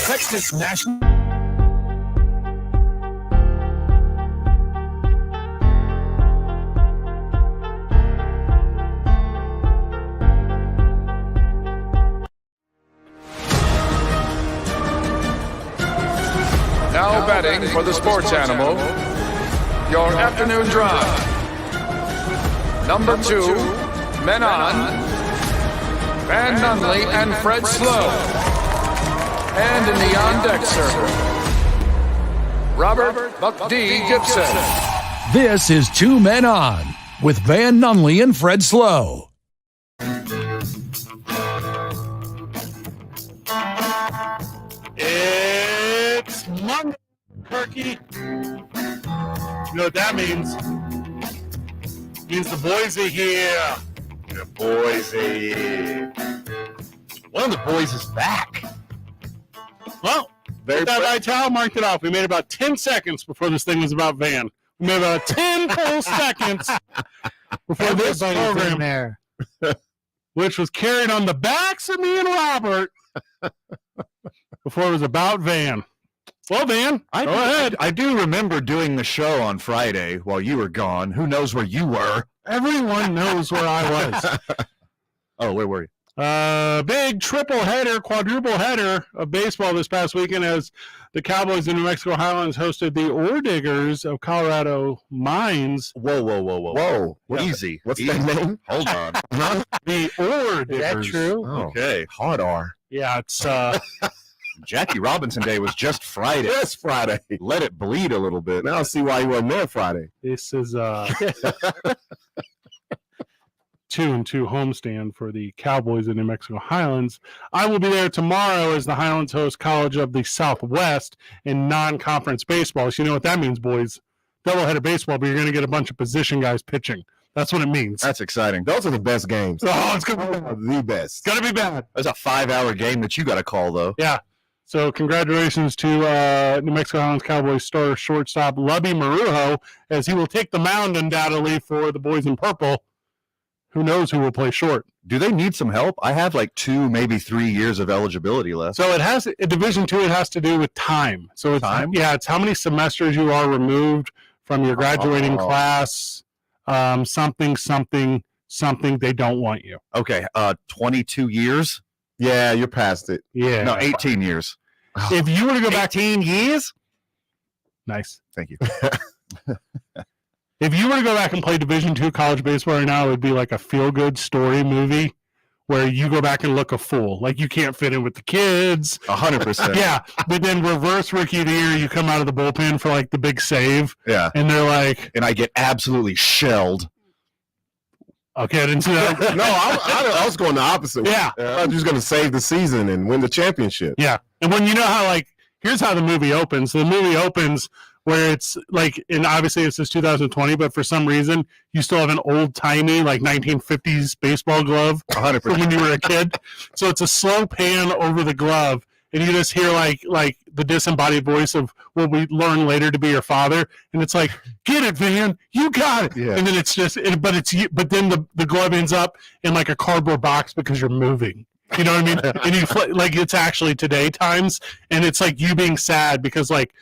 Texas National. Now betting for the sports animal, your afternoon drive. Number 2, Men On, Van Nunley and Fred Slow. And in the on-deck circle, Robert Buck D. Gibson. This is 2 Men On with Van Nunley and Fred Slow. It's Monday, Turkey. You know what that means? It means the boys are here. The boys are here. One of the boys is back. Well, that Vital marked it off. We made about 10 seconds before this thing was about Van. We made about 10 full seconds before this program there, which was carried on the backs of me and Robert before it was about Van. Well, Van, go ahead. I do remember doing the show on Friday while you were gone. Who knows where you were? Everyone knows where I was. Oh, where were you? Big triple header, quadruple header of baseball this past weekend as the Cowboys in New Mexico Highlands hosted the Ore Diggers of Colorado Mines. Whoa. Yeah. Easy. What's that name? Hold on. The Ore Diggers. Is that true? Oh, okay. Hard R. Yeah, it's Jackie Robinson Day was just Friday. Yes, Friday. Let it bleed a little bit. Now I see why you wasn't there Friday. this is 2-2 homestand for the Cowboys in New Mexico Highlands. I will be there tomorrow as the Highlands host College of the Southwest in non-conference baseball. So you know what that means, boys. Doubleheader baseball, but you're going to get a bunch of position guys pitching. That's what it means. That's exciting. Those are the best games. Oh, it's going to be bad. The best. It's going to be bad. That's a 5-hour game that you got to call, though. Yeah. So congratulations to New Mexico Highlands Cowboys star shortstop Lubby Marujo as he will take the mound undoubtedly for the boys in purple. Who knows who will play short? Do they need some help? I have like 2, maybe 3 years of eligibility left. So it has at Division II. It has to do with time. So it's Time? Yeah, it's how many semesters you are removed from your graduating class. Something. They don't want you. Okay, 22 years? Yeah, you're past it. Yeah. No, 18 years. If you were to go back, 18 years? nice. Thank you. If you were to go back and play Division II college baseball right now, it would be like a feel-good story movie where you go back and look a fool. Like you can't fit in with the kids. 100%. Yeah, but then reverse rookie of the year, you come out of the bullpen for like the big save, Yeah. and they're like, And I get absolutely shelled. okay, I didn't see that. No, I was going the opposite way. Yeah. I thought you was going to save the season and win the championship. Yeah, and when you know how, like, here's how the movie opens. The movie opens where it's like, and obviously this is 2020, but for some reason you still have an old-timey, like 1950s baseball glove 100%. from when you were a kid. So it's a slow pan over the glove, and you just hear like the disembodied voice of what we learn later to be your father, and it's like, get it, Van, you got it. Yeah. And then it's just, but then the glove ends up in like a cardboard box because you're moving. You know what I mean? And you like it's actually today times, and it's like you being sad because like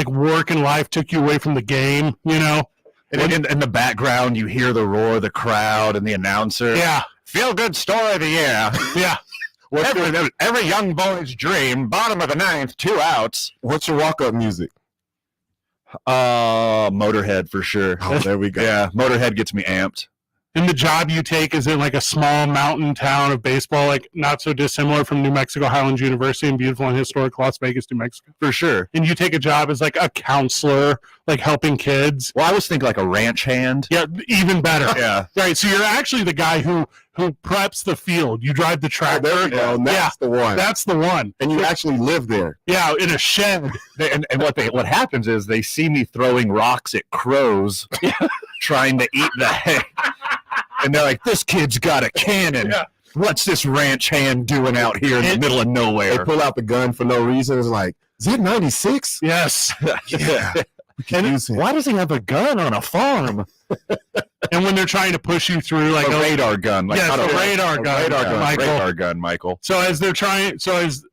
work and life took you away from the game. You know? And in the background, you hear the roar of the crowd and the announcer. Yeah, Feel good story of the year. yeah. Every young boy's dream. Bottom of the 9th, 2 outs. What's your walk-up music? Motorhead for sure. Oh, there we go. Yeah, Motorhead gets me amped. And the job you take is in like a small mountain town of baseball, like not so dissimilar from New Mexico Highlands University in beautiful and historic Las Vegas, New Mexico. For sure. And you take a job as like a counselor, like helping kids. Well, I was thinking like a ranch hand. Yeah, even better. Yeah. Right. So you're actually the guy who preps the field. You drive the tractor. There we go. And that's the one. That's the one. And you actually live there. Yeah, in a shed. And what happens is they see me throwing rocks at crows trying to eat the hay. And they're like, this kid's got a cannon. Yeah. What's this ranch hand doing out here in the middle of They nowhere? pull out the gun for no reason. It's like, is it 96? Yes. Yeah. We can use him. Why does he have a gun on a farm? And when they're trying to push you through, like a radar gun, like yes, not a radar gun, radar gun, Michael. So as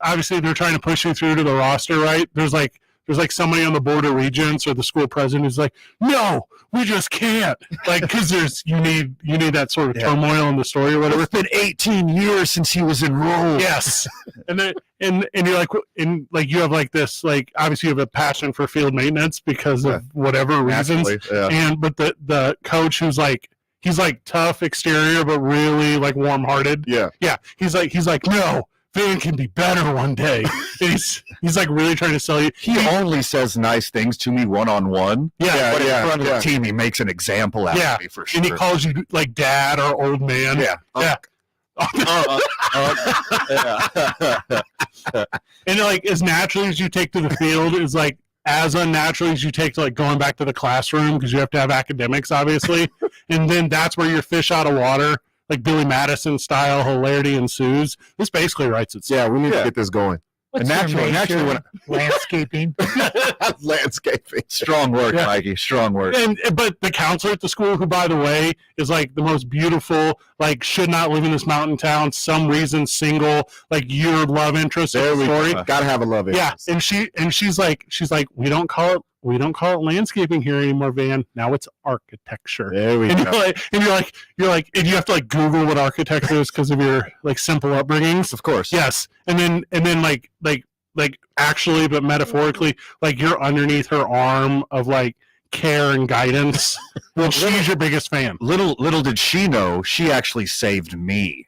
obviously they're trying to push you through to the roster, right? There's like somebody on the board of regents or the school president who's like, no, we just can't, like, because you need that sort of turmoil in the story or whatever. It's been 18 years since he was enrolled. Yes, and then and you're like, and like you have like this, like obviously you have a passion for field maintenance because of whatever reasons, but the coach who's like, he's like tough exterior but really like warm-hearted. Yeah, he's like no, Van can be better one day. He's like really trying to sell you. He only says nice things to me one-on-one. Yeah, but in front of the team, he makes an example out of me for sure. And he calls you like dad or old man. Yeah. And like as naturally as you take to the field is like as unnaturally as you take to like going back to the classroom because you have to have academics, obviously. And then that's where you're fish out of water. Like Billy Madison style hilarity ensues. This basically writes itself. Yeah, we need to get this going. What's naturally, landscaping. Landscaping. Strong work, Mikey. Strong work. But the counselor at the school, who by the way is like the most beautiful, like should not live in this mountain town, some reason single, like your love interest. There we story. go. Gotta have a love interest. Yeah, and she's like we don't call it landscaping here anymore, Van. Now it's architecture. There we go. You're like, and you have to like Google what architecture is because of your like simple upbringings. Of course. Yes, and then like actually, but metaphorically, like you're underneath her arm of like care and guidance. Well, she's your biggest fan. Little did she know, she actually saved me.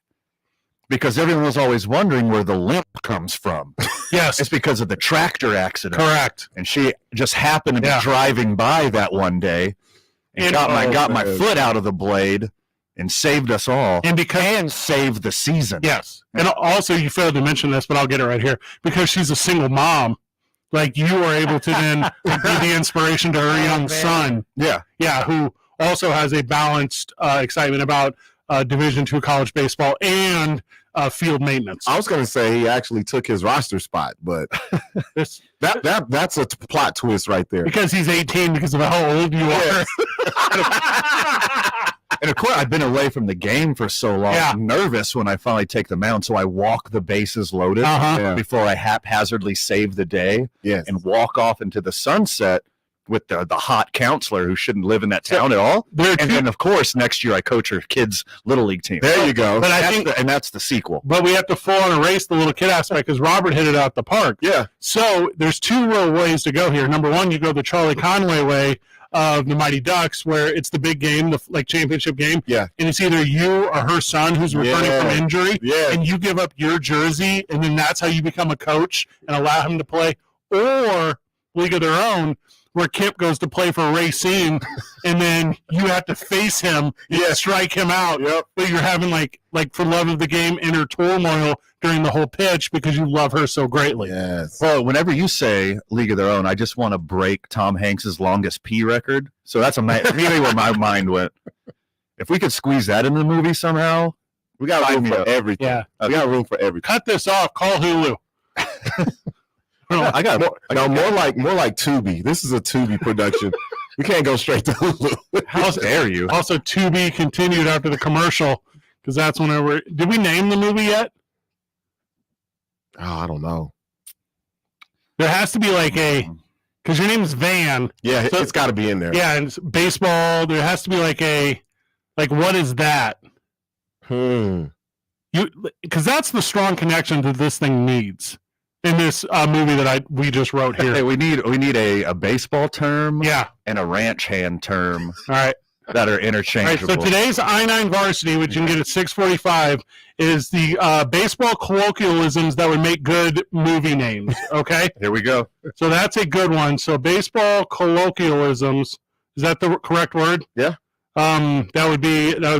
Because everyone was always wondering where the limp comes from. Yes. It's because of the tractor accident. Correct. And she just happened to be driving by that one day and got my foot out of the blade and saved us all. And saved the season. Yes. And also you failed to mention this, but I'll get it right here. Because she's a single mom, like you were able to then be the inspiration to her young son. Yeah. Yeah, who also has a balanced excitement about Division II college baseball and field maintenance. I was going to say he actually took his roster spot, but that's a plot twist right there. Because he's 18 because of how old you are. And of course, I've been away from the game for so long. Yeah. I'm nervous when I finally take the mound, so I walk the bases loaded before I haphazardly save the day and walk off into the sunset with the hot counselor who shouldn't live in that town at all. And then, of course, next year I coach her kids' little league team. There you go. But that's the sequel. But we have to full on erase the little kid aspect because Robert hit it out the park. Yeah. So there's two real ways to go here. Number one, you go the Charlie Conway way of the Mighty Ducks, where it's the big game, the like championship game. Yeah. And it's either you or her son who's returning from injury. Yeah. And you give up your jersey, and then that's how you become a coach and allow him to play. Or League of Their Own, where Kip goes to play for Racine, and then you have to face him and strike him out. Yep. But you're having like for love of the game inner turmoil during the whole pitch because you love her so greatly. Yes. Well, whenever you say League of Their Own, I just want to break Tom Hanks's longest pee record. So that's immediately where my mind went. If we could squeeze that in the movie somehow, we got room for everything. Yeah. We got room for everything. Cut this off. Call Hulu. More like Tubi. This is a Tubi production. We can't go straight to Hulu. How dare you? Also, Tubi continued after the commercial because that's whenever. Did we name the movie yet? Oh, I don't know. There has to be like because your name is Van. Yeah, so, it's got to be in there. Yeah, and it's baseball. There has to be like what is that? Because that's the strong connection that this thing needs in this movie that we just wrote here. Hey, we need a baseball term, and a ranch hand term. All right. That are interchangeable. All right, so today's I-9 Varsity, which you can get at 6:45, is the baseball colloquialisms that would make good movie names. Okay, here we go. So that's a good one. So baseball colloquialisms, is that the correct word? Yeah. That would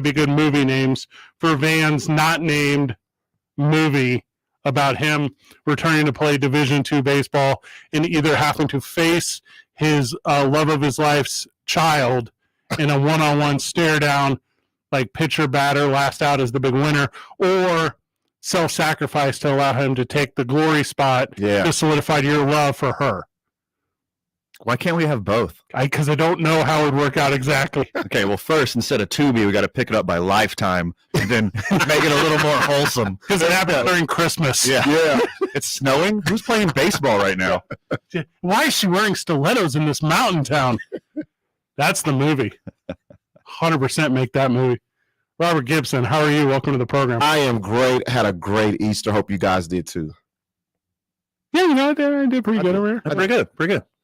be good movie names for Van's not named movie about him returning to play Division II baseball and either having to face his love of his life's child in a one-on-one stare down, like pitcher batter, last out is the big winner, or self-sacrifice to allow him to take the glory spot to solidify your love for her. Why can't we have both? Because I don't know how it would work out exactly. Okay, well, first, instead of Tubi, we got to pick it up by Lifetime and then make it a little more wholesome. Because it happened during Christmas. Yeah. It's snowing? Who's playing baseball right now? Why is she wearing stilettos in this mountain town? That's the movie. 100% make that movie. Robert Gibson, how are you? Welcome to the program. I am great. Had a great Easter. Hope you guys did too. Yeah, I did pretty good over here. Pretty good.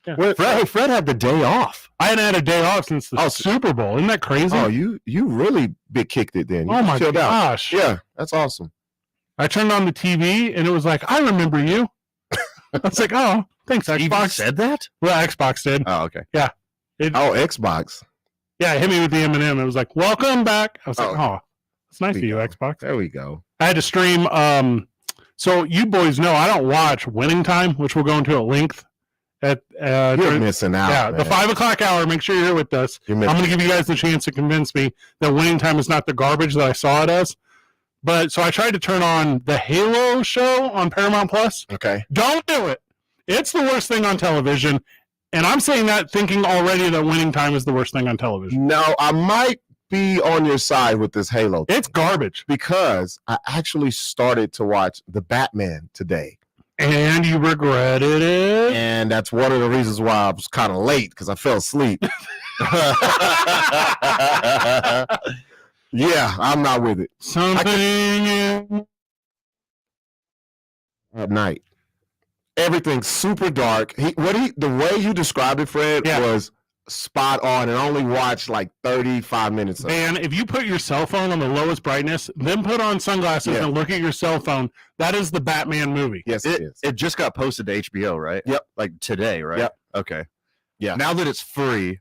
Yeah. Fred had the day off. I hadn't had a day off since the Super Bowl. Isn't that crazy? Oh, you really big kicked it then. Oh my gosh. Yeah, that's awesome. I turned on the TV and it was like, I remember you. I was like, oh, thanks, Xbox. You said that? Well, Xbox did. Oh, okay. Yeah. Xbox. Yeah, it hit me with the M&M. It was like, welcome back. I was like, oh, it's nice of you, Xbox. There we go. I had to stream. So you boys know I don't watch Winning Time, which we'll go into at length. You're missing out. Yeah, man. the 5 o'clock hour. Make sure you're here with us. I'm going to give you guys the chance to convince me that Winning Time is not the garbage that I saw it as. But so I tried to turn on the Halo show on Paramount Plus. Okay. Don't do it. It's the worst thing on television. And I'm saying that thinking already that Winning Time is the worst thing on television. No, I might be on your side with this Halo. It's garbage. Because I actually started to watch The Batman today. And you regretted it? And that's one of the reasons why I was kind of late, because I fell asleep. Yeah, I'm not with it. Something at night. Everything's super dark. The way you described it, Fred, was spot on, and only watched like 35 minutes of it. Man, if you put your cell phone on the lowest brightness, then put on sunglasses and look at your cell phone, that is the Batman movie. Yes, it is. It just got posted to HBO, right? Yep. Like today, right? Yep. Okay. Yeah. Now that it's free,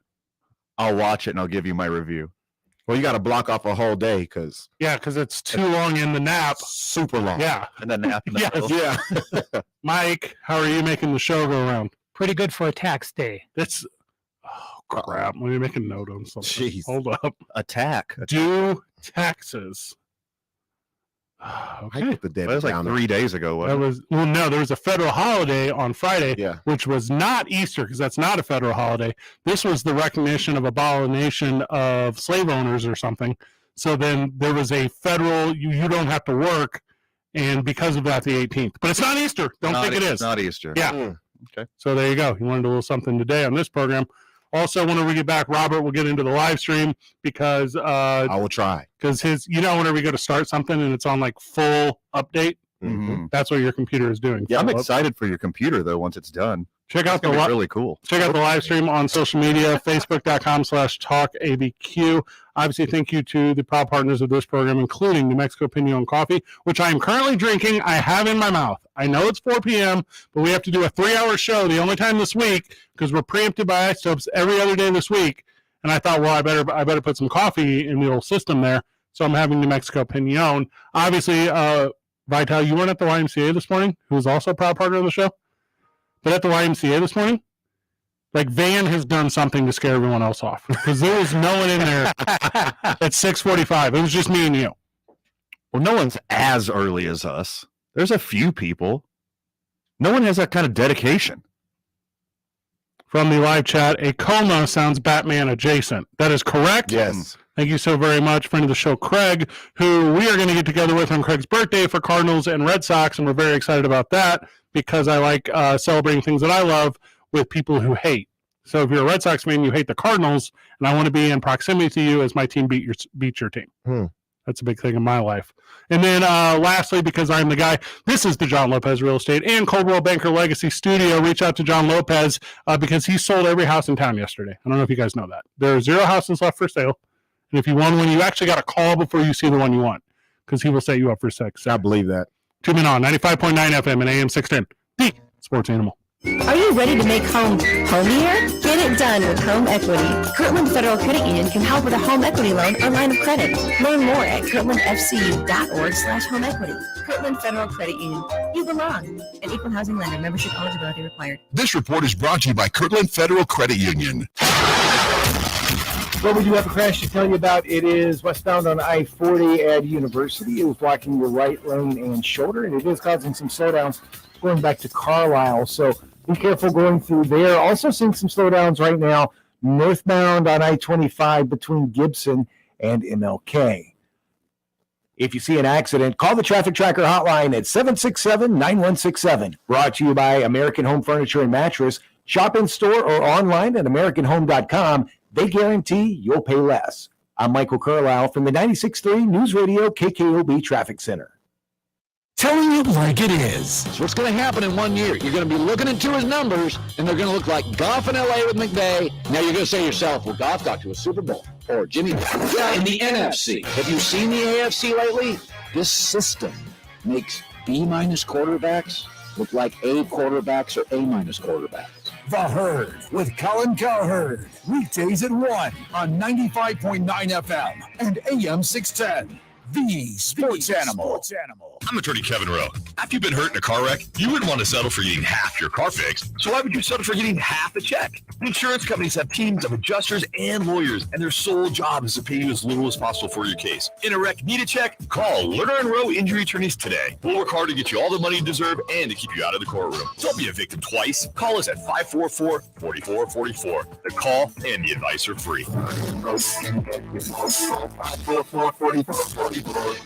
I'll watch it and I'll give you my review. Well, you got to block off a whole day because it's too long in the nap. Super long. Yeah. And then nap in the middle. Yeah. Mike, how are you making the show go around? Pretty good for a tax day. That's crap. Let me make a note on something. Jeez. Hold up. Attack. Due taxes. Okay. That was like 3 days ago. Wasn't it? There was a federal holiday on Friday, which was not Easter because that's not a federal holiday. This was the recognition of abomination of slave owners or something. So then there was a federal, you don't have to work, and because of that, the 18th. But it's not Easter. Don't think it is. It's not Easter. Yeah. Okay. So there you go. You learned a little something today on this program. Also, whenever we get back, Robert will get into the live stream because I will try. Because whenever we go to start something and it's on like full update, that's what your computer is doing. Yeah, I'm excited for your computer though. Once it's done, check out the really cool. Check out the live stream on social media, Facebook.com/TalkABQ. Obviously, thank you to the proud partners of this program, including New Mexico Pinon Coffee, which I am currently drinking. I have in my mouth. I know it's 4 p.m., but we have to do a 3-hour show the only time this week because we're preempted by isotopes every other day this week. And I thought, well, I better put some coffee in the old system there. So I'm having New Mexico Pinon. Obviously, Vital, you weren't at the YMCA this morning, who is also a proud partner of the show. But at the YMCA this morning, like Van has done something to scare everyone else off because there was no one in there at 6:45. It was just me and you. Well, no one's as early as us. There's a few people. No one has that kind of dedication. From the live chat, a coma sounds Batman adjacent. That is correct. Yes. Thank you so very much, friend of the show, Craig, who we are going to get together with on Craig's birthday for Cardinals and Red Sox, and we're very excited about that because I like celebrating things that I love with people who hate. So if you're a Red Sox fan, you hate the Cardinals, and I want to be in proximity to you as my team beat your team. That's a big thing in my life. And then lastly, because I'm the guy, this is the John Lopez Real Estate and Coldwell Banker Legacy Studio. Reach out to John Lopez because he sold every house in town yesterday. I don't know if you guys know that. There are 0 houses left for sale. And if you want one, you actually got to call before you see the one you want because he will set you up for sex. I believe that. Tune in on 95.9 FM and AM 610, the sports animal. Are you ready to make home homier? Get it done with home equity. Kirtland Federal Credit Union can help with a home equity loan or line of credit. Learn more at kirtlandfcu.org/home equity. Kirtland Federal Credit Union. You belong. An equal housing lender. Membership eligibility required. This report is brought to you by Kirtland Federal Credit Union. What we do have a crash to tell you about. It is westbound on I-40 at University. It was blocking your right lane and shoulder, and it is causing some slowdowns going back to Carlisle. So be careful going through there. Also seeing some slowdowns right now northbound on I-25 between Gibson and MLK. If you see an accident, call the Traffic Tracker hotline at 767-9167. Brought to you by American Home Furniture and Mattress. Shop in store or online at AmericanHome.com. They guarantee you'll pay less. I'm Michael Carlisle from the 96.3 News Radio KKOB Traffic Center. Telling you like it is. So what's going to happen in 1 year? You're going to be looking into his numbers, and they're going to look like Goff in L.A. with McVay. Now you're going to say to yourself, well, Goff got to a Super Bowl. Or Jimmy. Yeah, in the NFC. Have you seen the AFC lately? This system makes B-minus quarterbacks look like A quarterbacks or A-minus quarterbacks. The Herd with Colin Cowherd. Weekdays at 1 on 95.9 FM and AM 610. The Sports Animal. I'm attorney Kevin Rowe. After you've been hurt in a car wreck, you wouldn't want to settle for getting half your car fixed. So why would you settle for getting half a check? Insurance companies have teams of adjusters and lawyers, and their sole job is to pay you as little as possible for your case. In a wreck, need a check? Call Lerner & Rowe Injury Attorneys today. We'll work hard to get you all the money you deserve and to keep you out of the courtroom. Don't be a victim twice. Call us at 544-4444. The call and the advice are free.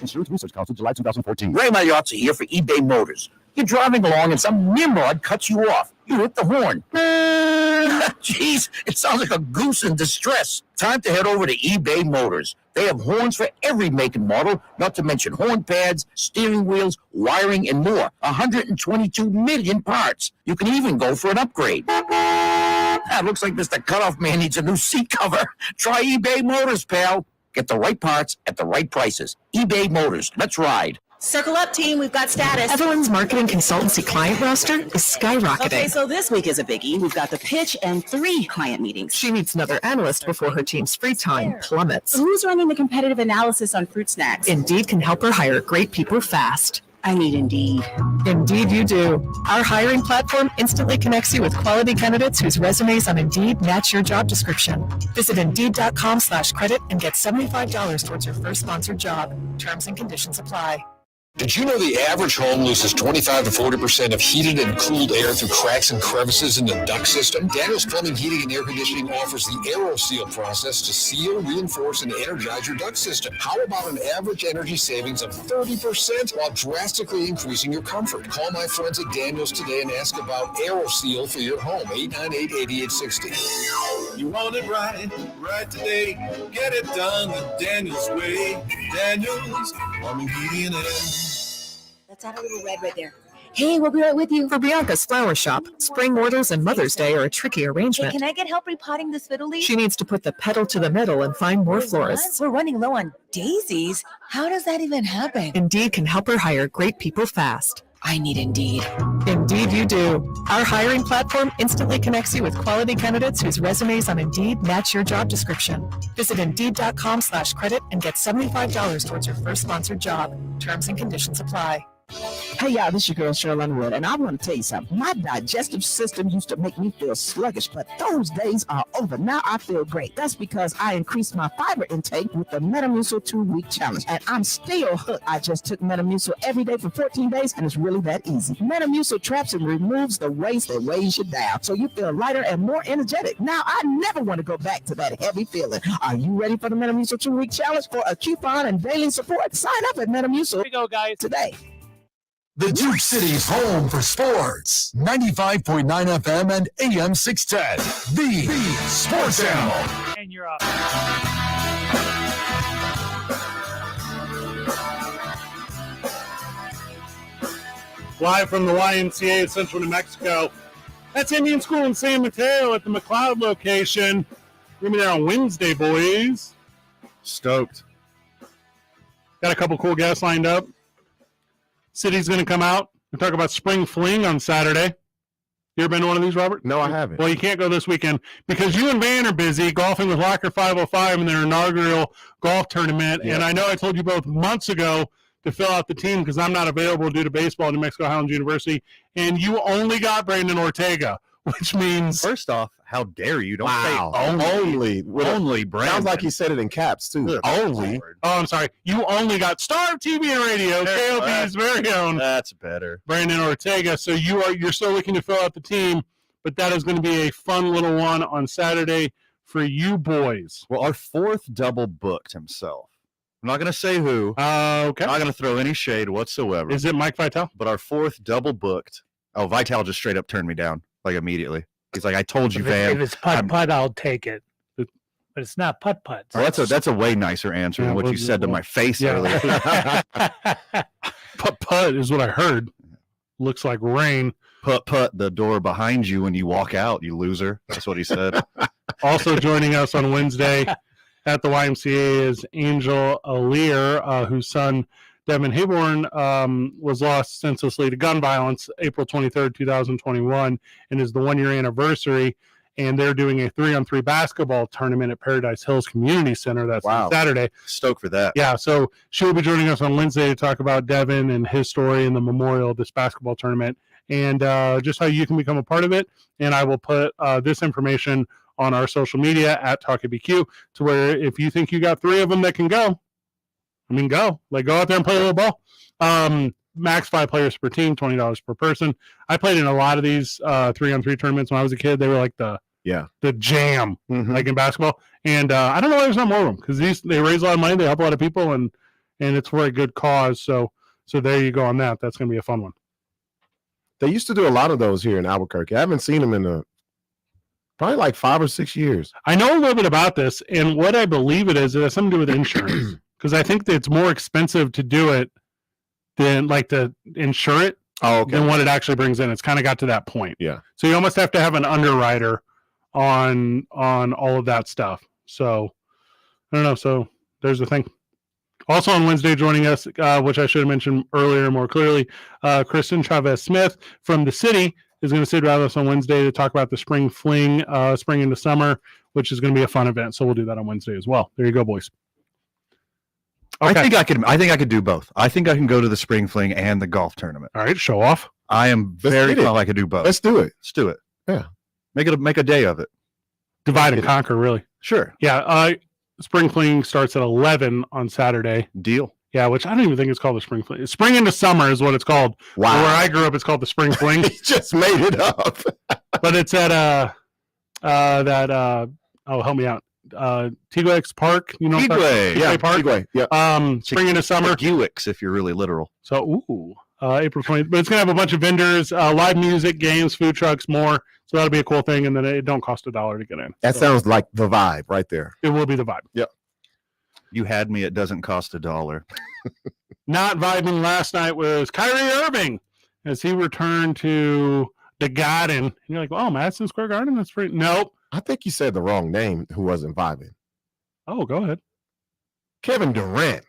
Insurance Research Council, July 2014. Ray Magliozzi here for eBay Motors. You're driving along and some nimrod cuts you off. You hit the horn. Jeez, it sounds like a goose in distress. Time to head over to eBay Motors. They have horns for every make and model, not to mention horn pads, steering wheels, wiring, and more. 122 million parts. You can even go for an upgrade. Looks like Mr. Cutoff Man needs a new seat cover. Try eBay Motors, pal. Get the right parts at the right prices. eBay Motors. Let's ride. Circle up, team. We've got status. Evelyn's marketing consultancy client roster is skyrocketing. Okay, so this week is a biggie. We've got the pitch and 3 client meetings. She needs another analyst before her team's free time plummets. Who's running the competitive analysis on fruit snacks? Indeed can help her hire great people fast. I need Indeed. Indeed you do. Our hiring platform instantly connects you with quality candidates whose resumes on Indeed match your job description. Visit Indeed.com/credit and get $75 towards your first sponsored job. Terms and conditions apply. Did you know the average home loses 25 to 40% of heated and cooled air through cracks and crevices in the duct system? Daniels Plumbing, Heating, and Air Conditioning offers the AeroSeal process to seal, reinforce, and energize your duct system. How about an average energy savings of 30% while drastically increasing your comfort? Call my friends at Daniels today and ask about AeroSeal for your home, 898-8860. You want it right today. Get it done the Daniels way. Daniels Plumbing, Heating, and Air. Let's add a little red right there. Hey, we'll be right with you. For Bianca's Flower Shop, spring orders and Mother's Day are a tricky arrangement. Hey, can I get help repotting this fiddle leaf? She needs to put the pedal to the metal and find more florists. We're running low on daisies. How does that even happen? Indeed can help her hire great people fast. I need Indeed. Indeed you do. Our hiring platform instantly connects you with quality candidates whose resumes on Indeed match your job description. Visit Indeed.com/credit and get $75 towards your first sponsored job. Terms and conditions apply. Hey y'all, this is your girl Cheryl Underwood, and I want to tell you something. My digestive system used to make me feel sluggish, but those days are over. Now I feel great. That's because I increased my fiber intake with the Metamucil 2-week challenge, and I'm still hooked. I just took Metamucil every day for 14 days, and it's really that easy. Metamucil traps and removes the waste that weighs you down, so you feel lighter and more energetic. Now I never want to go back to that heavy feeling. Are you ready for the Metamucil 2-week challenge for a coupon and daily support? Sign up at Metamucil. Here we go, guys. Today. The Duke City's home for sports. 95.9 FM and AM 610. The Sports Animal. And you're up. Live from the YMCA in Central New Mexico. That's Indian School in San Mateo at the McLeod location. We're going to be there on Wednesday, boys. Stoked. Got a couple cool guests lined up. City's going to come out and talk about Spring Fling on Saturday. You ever been to one of these, Robert? No, I haven't. Well, you can't go this weekend because you and Van are busy golfing with Locker 505 in their inaugural golf tournament. Yeah. And I know I told you both months ago to fill out the team because I'm not available due to baseball at New Mexico Highlands University. And you only got Brandon Ortega. which means first off, how dare you? Don't Wow. say only Brandon. Sounds like he said it in caps too. Good Only. Lord. Oh, I'm sorry. You only got Star TV and Radio, KOB's very own That's better. Brandon Ortega. So you're still looking to fill out the team, but that is going to be a fun little one on Saturday for you boys. Well, our fourth double booked himself. I'm not going to say who. Okay. I'm not going to throw any shade whatsoever. Is it Mike Vitale? But our fourth double booked. Oh, Vitale just straight up turned me down, like immediately. He's like, I told you, Van. If it's putt-putt, I'll take it. But it's not putt-putt. Oh, that's a way nicer answer than what you said to my face earlier. Putt-putt is what I heard. Looks like rain. Putt the door behind you when you walk out, you loser. That's what he said. Also joining us on Wednesday at the YMCA is Angel Alear, whose son Devin Hayborn was lost senselessly to gun violence April 23rd, 2021, and is the 1-year anniversary. And they're doing a 3-on-3 basketball tournament at Paradise Hills Community Center. That's on Saturday. Stoked for that. Yeah, so she'll be joining us on Wednesday to talk about Devin and his story in the memorial of this basketball tournament and just how you can become a part of it. And I will put this information on our social media at TalkABQ to where if you think you got 3 of them that can go, I mean, go. Like, go out there and play a little ball. Max 5 players per team, $20 per person. I played in a lot of these 3-on-3 tournaments when I was a kid. They were like the jam, like in basketball. And I don't know why there's not more of them because they raise a lot of money, they help a lot of people, and it's for a good cause. So there you go on that. That's going to be a fun one. They used to do a lot of those here in Albuquerque. I haven't seen them in probably like 5 or 6 years. I know a little bit about this, and what I believe it has something to do with insurance because I think that it's more expensive to do it than like to insure it than what it actually brings in. It's kind of got to that point. Yeah. So you almost have to have an underwriter on all of that stuff. So I don't know. So there's the thing. Also on Wednesday joining us, which I should have mentioned earlier more clearly, Kristen Chavez Smith from the city is going to sit with us on Wednesday to talk about the spring fling, spring into summer, which is going to be a fun event. So we'll do that on Wednesday as well. There you go, boys. Okay. I think I could do both. I think I can go to the spring fling and the golf tournament. All right, show off. I am very well. I could do both. Let's do it. Let's do it. Yeah. Make a day of it. Divide and conquer, really. Sure. Yeah. Spring fling starts at 11 on Saturday. Deal. Yeah, which I don't even think it's called the spring fling. Spring into summer is what it's called. Wow. Where I grew up, it's called the spring fling. He just made it up. But it's at help me out. Tigwix Park, you know, Tigway Park. Tigway, yeah. Spring into summer. Tigwix, if you're really literal. So, April 20th. But it's gonna have a bunch of vendors, live music, games, food trucks, more. So that'll be a cool thing, and then it don't cost $1 to get in. That sounds like the vibe right there. It will be the vibe. Yep. You had me. It doesn't cost $1. Not vibing last night was Kyrie Irving as he returned to the Garden. And you're like, oh, Madison Square Garden? That's pretty. Nope. I think you said the wrong name who wasn't vibing. Oh, go ahead. Kevin Durant.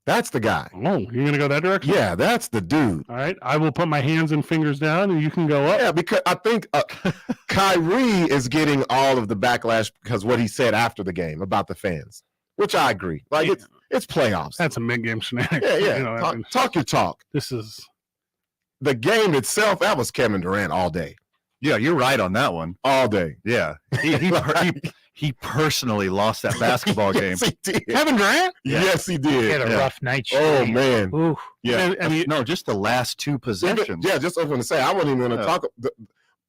That's the guy. Oh, you're going to go that direction? Yeah, that's the dude. All right. I will put my hands and fingers down and you can go up. Yeah, because I think Kyrie is getting all of the backlash because what he said after the game about the fans, which I agree. Like, it's playoffs. That's a mid-game shenanigans. Yeah. You know, talk your talk. This is... The game itself, that was Kevin Durant all day. Yeah, you're right on that one. All day. Yeah. He personally lost that basketball game. Yes, he did. Kevin Durant? Yeah. Yes, he did. He had a rough night. Oh, man. Ooh. Yeah. No, just the last 2 possessions. Yeah, just I was going to say, I wasn't even going to talk.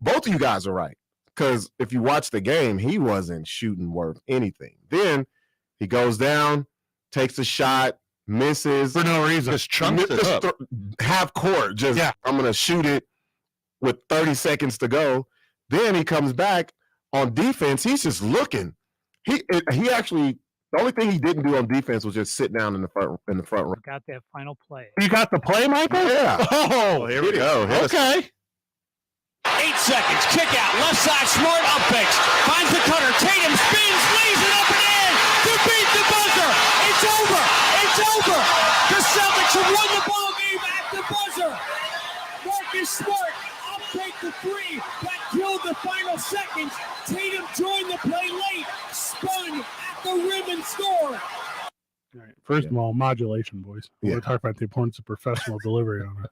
Both of you guys are right. Because if you watch the game, he wasn't shooting worth anything. Then he goes down, takes a shot, misses. For no reason. Just chunks it up. Half court. I'm going to shoot it with 30 seconds to go. Then he comes back on defense. He's just looking. He actually, the only thing he didn't do on defense was just sit down in the front row. Got that final play. You got the play, Michael? Yeah. Oh, here we go. Okay. 8 seconds. Kick out. Left side. Smart up fix. Finds the cutter. Tatum spins. Lays it up and in to beat the buzzer. It's over. It's over. The Celtics have won the ball game at the buzzer. Marcus Smart take the 3 that killed the final seconds. Tatum joined the play late, spun at the rim and scored. Right. First of all, modulation, boys. Yeah. We're talking about the importance of professional delivery on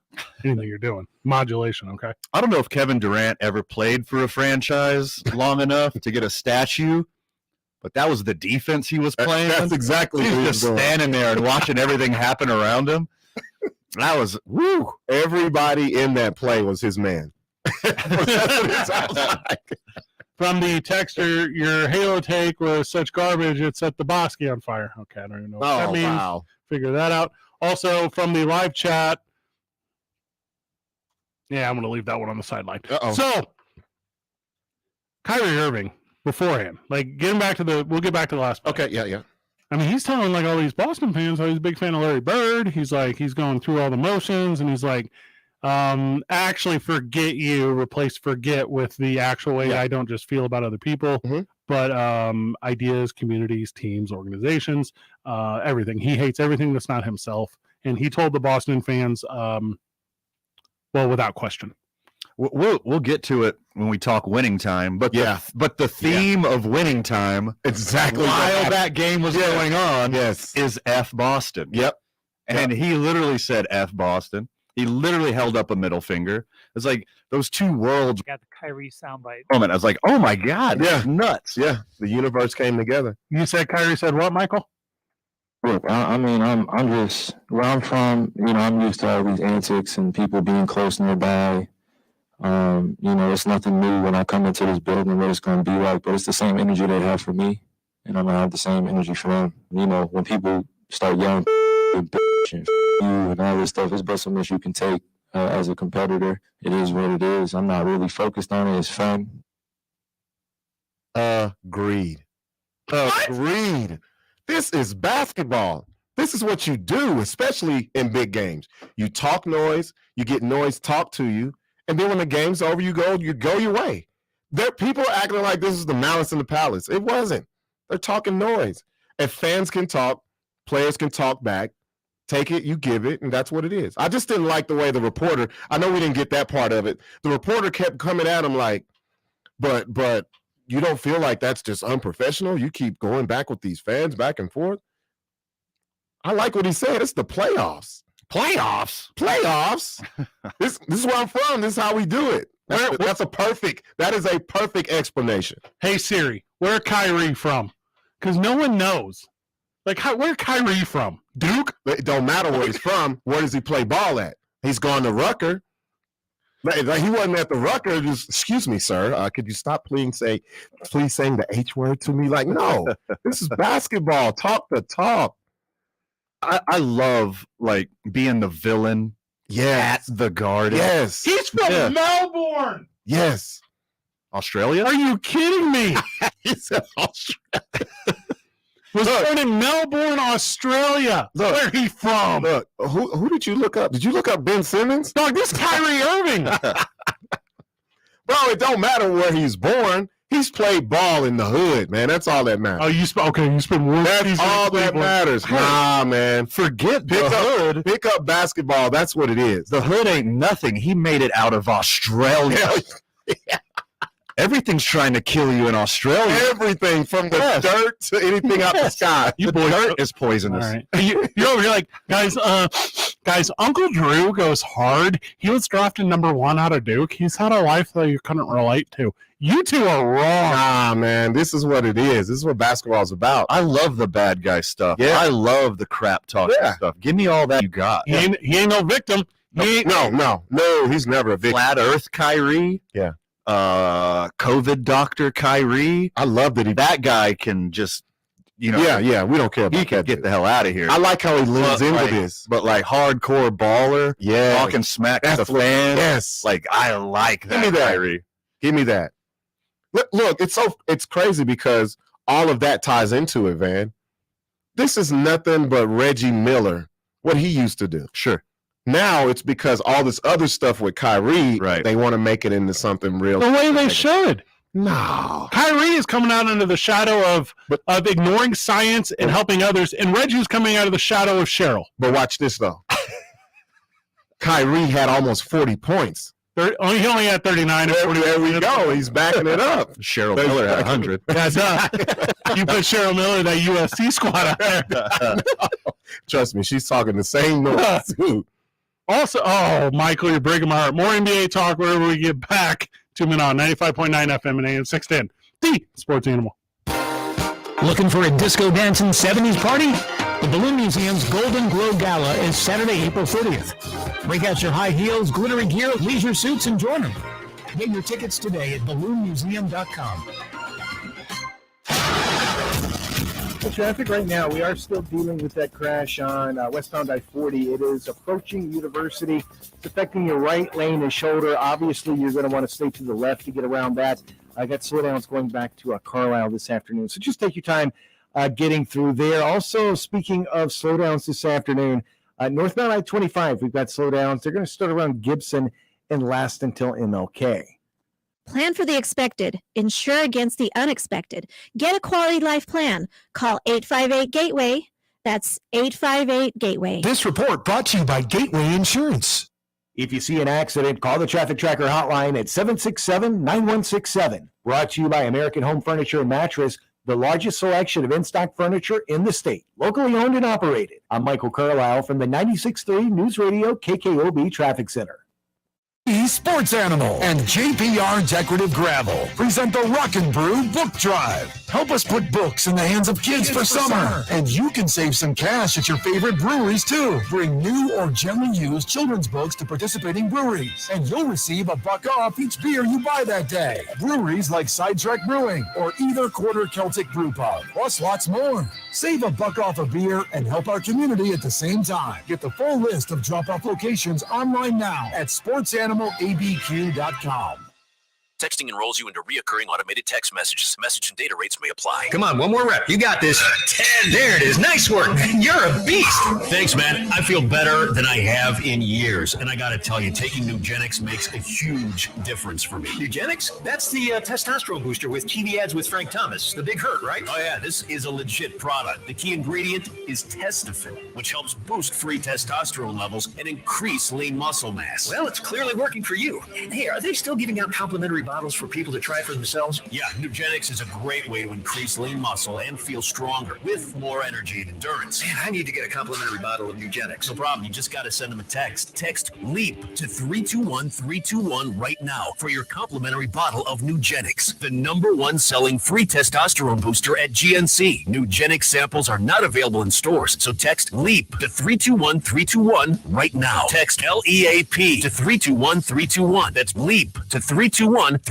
anything you're doing. Modulation, okay? I don't know if Kevin Durant ever played for a franchise long enough to get a statue, but that was the defense he was playing. That's exactly he what was just standing there and watching everything happen around him. That was, woo. Everybody in that play was his man. That's what it sounds like. From the texter, your Halo take was such garbage, it set the Bosky on fire. Okay, I don't even know what that means. Wow. Figure that out. Also, from the live chat, yeah, I'm going to leave that one on the sideline. So, Kyrie Irving, beforehand, like getting back to we'll get back to the last play. Okay, yeah. I mean, he's telling like all these Boston fans how he's a big fan of Larry Bird. He's going through all the motions, and he's like, actually forget you, replace forget with the actual way I don't just feel about other people, but ideas, communities, teams, organizations, everything. He hates everything that's not himself. And he told the Boston fans, well, without question. We'll get to it when we talk winning time, but the theme of winning time, exactly while that game was going on, is F Boston. Yep. And he literally said F Boston. He literally held up a middle finger. It's like those two worlds. Got the Kyrie soundbite. Moment. I was like, oh my God, that's nuts. Yeah, the universe came together. You said Kyrie said what, Michael? Look, I mean, I'm just where I'm from. You know, I'm used to all these antics and people being close nearby. You know, it's nothing new when I come into this building what it's going to be like, but it's the same energy they have for me, and I'm going to have the same energy for them. You know, when people start yelling and you and all this stuff, it's but so much you can take as a competitor. It is what it is. I'm not really focused on it. It's fun. Agreed. Agreed. This is basketball. This is what you do, especially in big games. You talk noise, you get noise talk to you, and then when the game's over, you go your way. People are acting like this is the Malice in the Palace. It wasn't. They're talking noise. If fans can talk, players can talk back. Take it, you give it, and that's what it is. I just didn't like the way the reporter, I know we didn't get that part of it. The reporter kept coming at him like, but you don't feel like that's just unprofessional? You keep going back with these fans back and forth? I like what he said. It's the playoffs. Playoffs? This is where I'm from. This is how we do it. That is a perfect explanation. Hey, Siri, where Kyrie from? Because no one knows. Like, where Kyrie from? Duke? It don't matter where he's from. Where does he play ball at? He's gone to Rucker. He wasn't at the Rucker. Just, excuse me, sir. Could you stop please saying the H word to me? Like, no, this is basketball. Talk the talk. I love like being the villain at the Garden. Yes. He's from Melbourne. Yes. Australia? Are you kidding me? He said Australia. Was born in Melbourne, Australia. Where he from? Look, who did you look up? Did you look up Ben Simmons? Dog, this Kyrie Irving. Bro, it don't matter where he's born. He's played ball in the hood, man. That's all that matters. Oh, you spent one That's season all that matters. Nah, man. Forget the hood. Pick up basketball. That's what it is. The hood ain't nothing. He made it out of Australia. Everything's trying to kill you in Australia. Everything from the dirt to anything out the sky. The dirt is poisonous. All right. You're over here like, guys, Uncle Drew goes hard. He was drafted #1 out of Duke. He's had a life that you couldn't relate to. You two are wrong. Nah, man. This is what it is. This is what basketball's about. I love the bad guy stuff. Yeah. I love the crap talking stuff. Give me all that you got. He ain't no victim. No, he's never a victim. Flat Earth Kyrie. Yeah. COVID doctor Kyrie. I love that guy can just, we don't care about he can get the hell out of here. I like how he leans into this. But like hardcore baller, talking smack to the fans. Yes. Like I like that. Give me that. Kyrie. Give me that. Look, it's crazy because all of that ties into it, Van. This is nothing but Reggie Miller, what he used to do. Sure. Now it's because all this other stuff with Kyrie, they want to make it into something real. The way they should. No. Kyrie is coming out under the shadow of ignoring science and helping others, and Reggie's coming out of the shadow of Cheryl. But watch this, though. Kyrie had almost 40 points He only had 39. There we go. He's backing it up. Cheryl Miller had 100. That's you put Cheryl Miller, that USC squad out there. Trust me, she's talking the same noise too. Also, Michael, you're breaking my heart. More NBA talk wherever we get back. 2 minutes on 95.9 FM and AM 610. The Sports Animal. Looking for a disco dancing 70s party? The Balloon Museum's Golden Glow Gala is Saturday, April 30th. Break out your high heels, glittery gear, leisure suits, and join them. Get your tickets today at balloonmuseum.com. The traffic right now, we are still dealing with that crash on westbound I-40. It is approaching University. It's affecting your right lane and shoulder. Obviously, you're going to want to stay to the left to get around that. I got slowdowns going back to Carlisle this afternoon. So just take your time getting through there. Also, speaking of slowdowns this afternoon, northbound I-25, we've got slowdowns. They're going to start around Gibson and last until MLK. Plan for the expected. Insure against the unexpected. Get a quality life plan. Call 858-GATEWAY. That's 858-GATEWAY. This report brought to you by Gateway Insurance. If you see an accident, call the Traffic Tracker hotline at 767-9167. Brought to you by American Home Furniture and Mattress, the largest selection of in-stock furniture in the state. Locally owned and operated. I'm Michael Carlisle from the 96.3 News Radio KKOB Traffic Center. Sports Animal and JPR Decorative Gravel present the Rock and Brew Book Drive. Help us put books in the hands of kids for summer. And you can save some cash at your favorite breweries too. Bring new or gently used children's books to participating breweries, and you'll receive $1 off each beer you buy that day. Breweries like Sidetrack Brewing or Either Quarter Celtic Brew Pub, plus lots more. Save $1 off a beer and help our community at the same time. Get the full list of drop-off locations online now at sportsanimалabq.com. Texting enrolls you into reoccurring automated text messages. Message and data rates may apply. Come on, one more rep. You got this. 10. There it is. Nice work. You're a beast. Thanks, man. I feel better than I have in years. And I got to tell you, taking Nugenix makes a huge difference for me. Nugenix? That's the testosterone booster with TV ads with Frank Thomas. The Big Hurt, right? Oh, yeah, this is a legit product. The key ingredient is Testofen, which helps boost free testosterone levels and increase lean muscle mass. Well, it's clearly working for you. Hey, are they still giving out complimentary bottles for people to try for themselves? Yeah, Nugenix is a great way to increase lean muscle and feel stronger with more energy and endurance. Man, I need to get a complimentary bottle of Nugenix. No problem. You just got to send them a text. Text LEAP to 321-321 right now for your complimentary bottle of Nugenix, the #1 selling free testosterone booster at GNC. Nugenix samples are not available in stores, so text LEAP to 321-321 right now. Text LEAP to 321-321. That's LEAP to 321-321.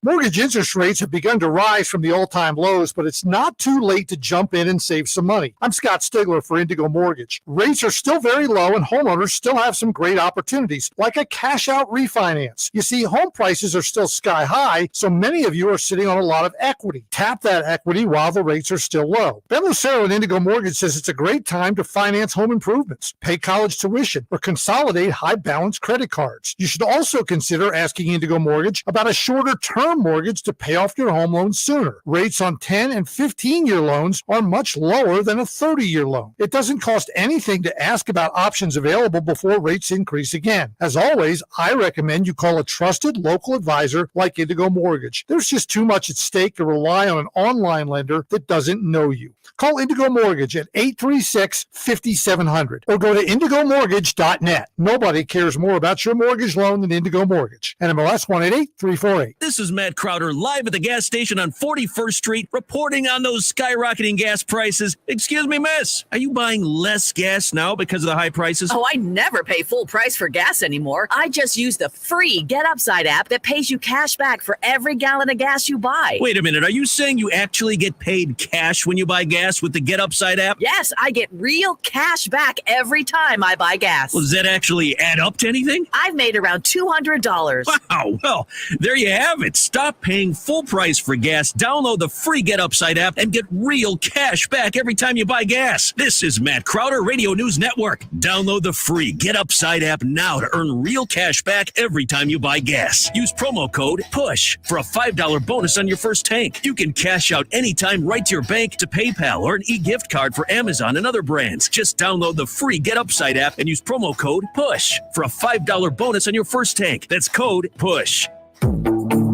Mortgage interest rates have begun to rise from the all-time lows, but it's not too late to jump in and save some money. I'm Scott Stigler for Indigo Mortgage. Rates are still very low, and homeowners still have some great opportunities, like a cash-out refinance. You see, home prices are still sky high, so many of you are sitting on a lot of equity. Tap that equity while the rates are still low. Ben Lucero at Indigo Mortgage says it's a great time to finance home improvements, pay college tuition, or consolidate high-balance credit cards. You should also consider asking Indigo Mortgage about a shorter-term mortgage to pay off your home loan sooner. Rates on 10 and 15-year loans are much lower than a 30-year loan. It doesn't cost anything to ask about options available before rates increase again. As always, I recommend you call a trusted local advisor like Indigo Mortgage. There's just too much at stake to rely on an online lender that doesn't know you. Call Indigo Mortgage at 836-5700 or go to indigomortgage.net. Nobody cares more about your mortgage loan than Indigo Mortgage. And MLS 188-348. This is Matt Crowder live at the gas station on 41st Street reporting on those skyrocketing gas prices. Excuse me, miss, are you buying less gas now because of the high prices? Oh, I never pay full price for gas anymore. I just use the free Get Upside app that pays you cash back for every gallon of gas you buy. Wait a minute, are you saying you actually get paid cash when you buy gas with the Get Upside app? Yes, I get real cash back every time I buy gas. Well, does that actually add up to anything? I've made around $200. Wow, well, There you have it. Stop paying full price for gas. Download the free Get Upside app and get real cash back every time you buy gas. This is Matt Crowder, Radio News Network. Download the free Get Upside app now to earn real cash back every time you buy gas. Use promo code PUSH for a $5 bonus on your first tank. You can cash out anytime right to your bank, to PayPal, or an e-gift card for Amazon and other brands. Just download the free Get Upside app and use promo code PUSH for a $5 bonus on your first tank. That's code PUSH.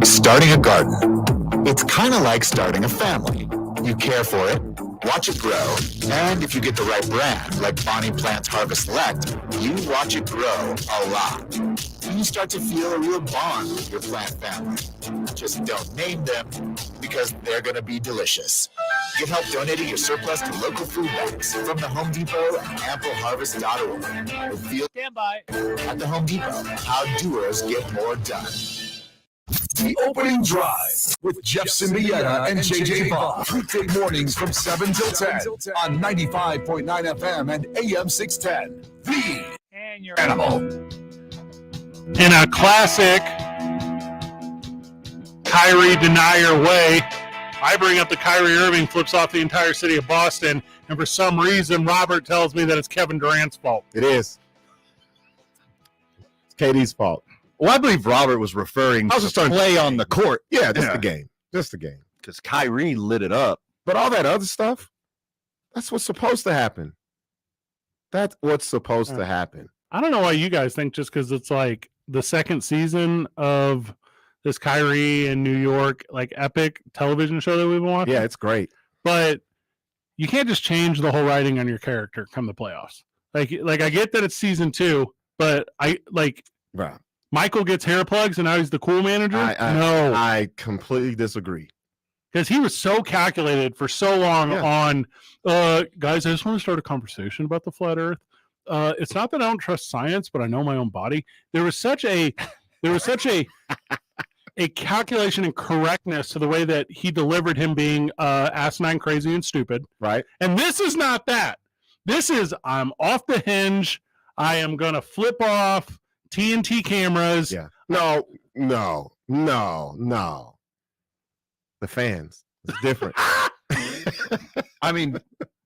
Starting a garden. It's kind of like starting a family. You care for it, watch it grow, and if you get the right brand, like Bonnie Plants Harvest Select, you watch it grow a lot. You start to feel a real bond with your plant family. Just don't name them, because they're going to be delicious. Get help donating your surplus to local food banks from the Home Depot and AmpleHarvest.org. Stand by. At the Home Depot, how doers get more done. The Opening Drive with Jeff Symbieta and JJ Bob. Weekday mornings from 7 till 10 on 95.9 FM and AM 610. The Animal. In a classic Kyrie deny your way, I bring up the Kyrie Irving flips off the entire city of Boston, and for some reason, Robert tells me that it's Kevin Durant's fault. It is. It's KD's fault. Well, I believe Robert was referring to play on the court. Yeah, just the game. Just the game. Because Kyrie lit it up. But all that other stuff, that's what's supposed to happen. That's what's supposed to happen. I don't know why you guys think just because it's like the second season of this Kyrie in New York, like epic television show that we've been watching. Yeah, it's great. But you can't just change the whole writing on your character come the playoffs. Like I get that it's season 2, but Right. Michael gets hair plugs and now he's the cool manager? No. I completely disagree. Because he was so calculated for so long on, guys, I just want to start a conversation about the flat earth. It's not that I don't trust science, but I know my own body. There was such a calculation and correctness to the way that he delivered him being asinine, crazy, and stupid. Right. And this is not that. This is, I'm off the hinge. I am going to flip off TNT cameras. Yeah. No. The fans. It's different. I mean,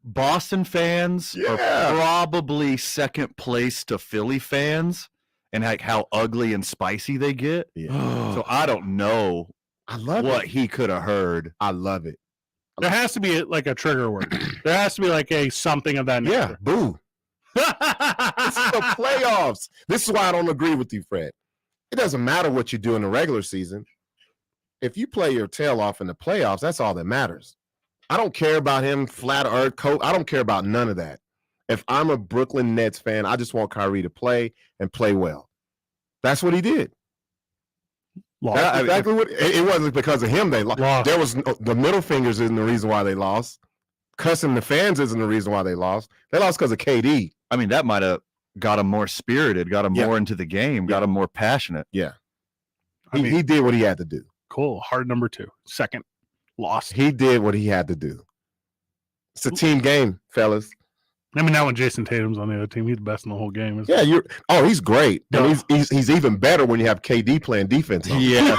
Boston fans are probably second place to Philly fans and like how ugly and spicy they get. Yeah. So I don't know what he could have heard. I love it. There has to be like a trigger word. There has to be like a something of that nature. Yeah. Boo. It's the playoffs. This is why I don't agree with you, Fred. It doesn't matter what you do in the regular season. If you play your tail off in the playoffs, that's all that matters. I don't care about him flat earth coach. I don't care about none of that. If I'm a Brooklyn Nets fan, I just want Kyrie to play and play well. That's what he did. That's exactly what it wasn't because of him they lost. There was the middle fingers isn't the reason why they lost. Cussing the fans isn't the reason why they lost. They lost because of KD. I mean, that might have got him more spirited, got him more into the game, got him more passionate. Yeah. He did what he had to do. Cool. Hard number 2. Second loss. He did what he had to do. It's a team game, fellas. I mean, now when Jason Tatum's on the other team, he's the best in the whole game. Yeah, he's great. And he's even better when you have KD playing defense. Yeah.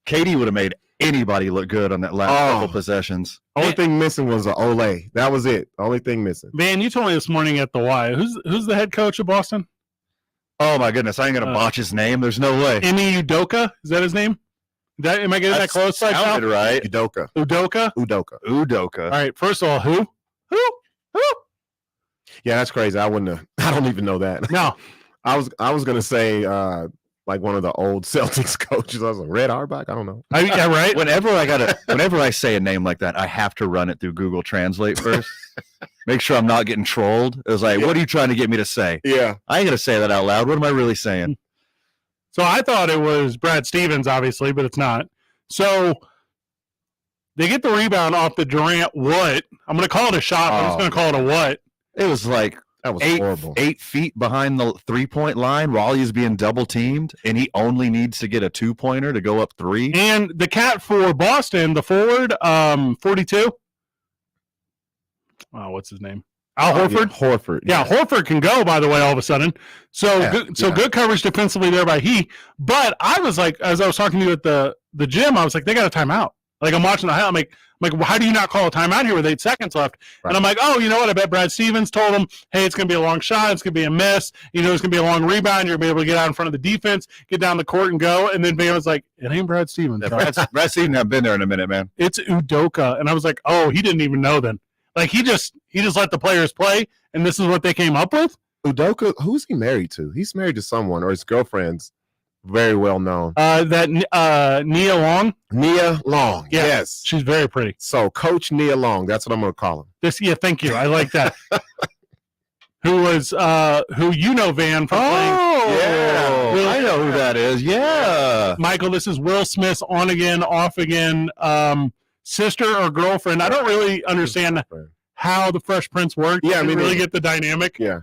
KD would have made anybody look good on that last couple possessions. Only thing missing was an Olay. That was it. Only thing missing. Man, you told me this morning at the Y. Who's the head coach of Boston? Oh my goodness, I ain't gonna botch his name. There's no way. Emi Udoka, is that his name? Am I getting that close? Sounded right. Udoka. All right. First of all, who? Yeah, that's crazy. I don't even know that. No. I was gonna say like one of the old Celtics coaches. I was like, Red Auerbach? I don't know. Yeah, right. Whenever I say a name like that, I have to run it through Google Translate first. Make sure I'm not getting trolled. It was like, what are you trying to get me to say? Yeah. I ain't gonna say that out loud. What am I really saying? So I thought it was Brad Stevens, obviously, but it's not. So they get the rebound off the Durant what? I'm going to call it a shot, but I'm just going to call it a what? It was like that was horrible. 8 feet behind the 3-point line while he's being double teamed, and he only needs to get a 2-pointer to go up 3. And the cat for Boston, the forward, 42. Oh, what's his name? Al Horford? Horford. Yeah, Horford can go, by the way, all of a sudden. So good coverage defensively there by he. But I was like, as I was talking to you at the gym, I was like, they got a timeout. Like, I'm watching the highlight. I'm like, well, how do you not call a timeout here with 8 seconds left? Right. And I'm like, oh, you know what? I bet Brad Stevens told him, hey, it's going to be a long shot. It's going to be a miss. You know, it's going to be a long rebound. You're going to be able to get out in front of the defense, get down the court and go. And then Van was like, it ain't Brad Stevens. Yeah, Brad Stevens hasn't been there in a minute, man. It's Udoka. And I was like, oh, he didn't even know then. Like, he just let the players play, and this is what they came up with? Udoka, who's he married to? He's married to someone, or his girlfriend's very well known. Nia Long? Nia Long, yeah, yes. She's very pretty. So, Coach Nia Long, that's what I'm going to call him. Thank you. I like that. Who you know, Van, from playing. Yeah. I know who that is. Yeah. Michael, this is Will Smith's on again, off again sister or girlfriend. I don't really understand how the Fresh Prince worked. Yeah, I mean, really get the dynamic. Yeah.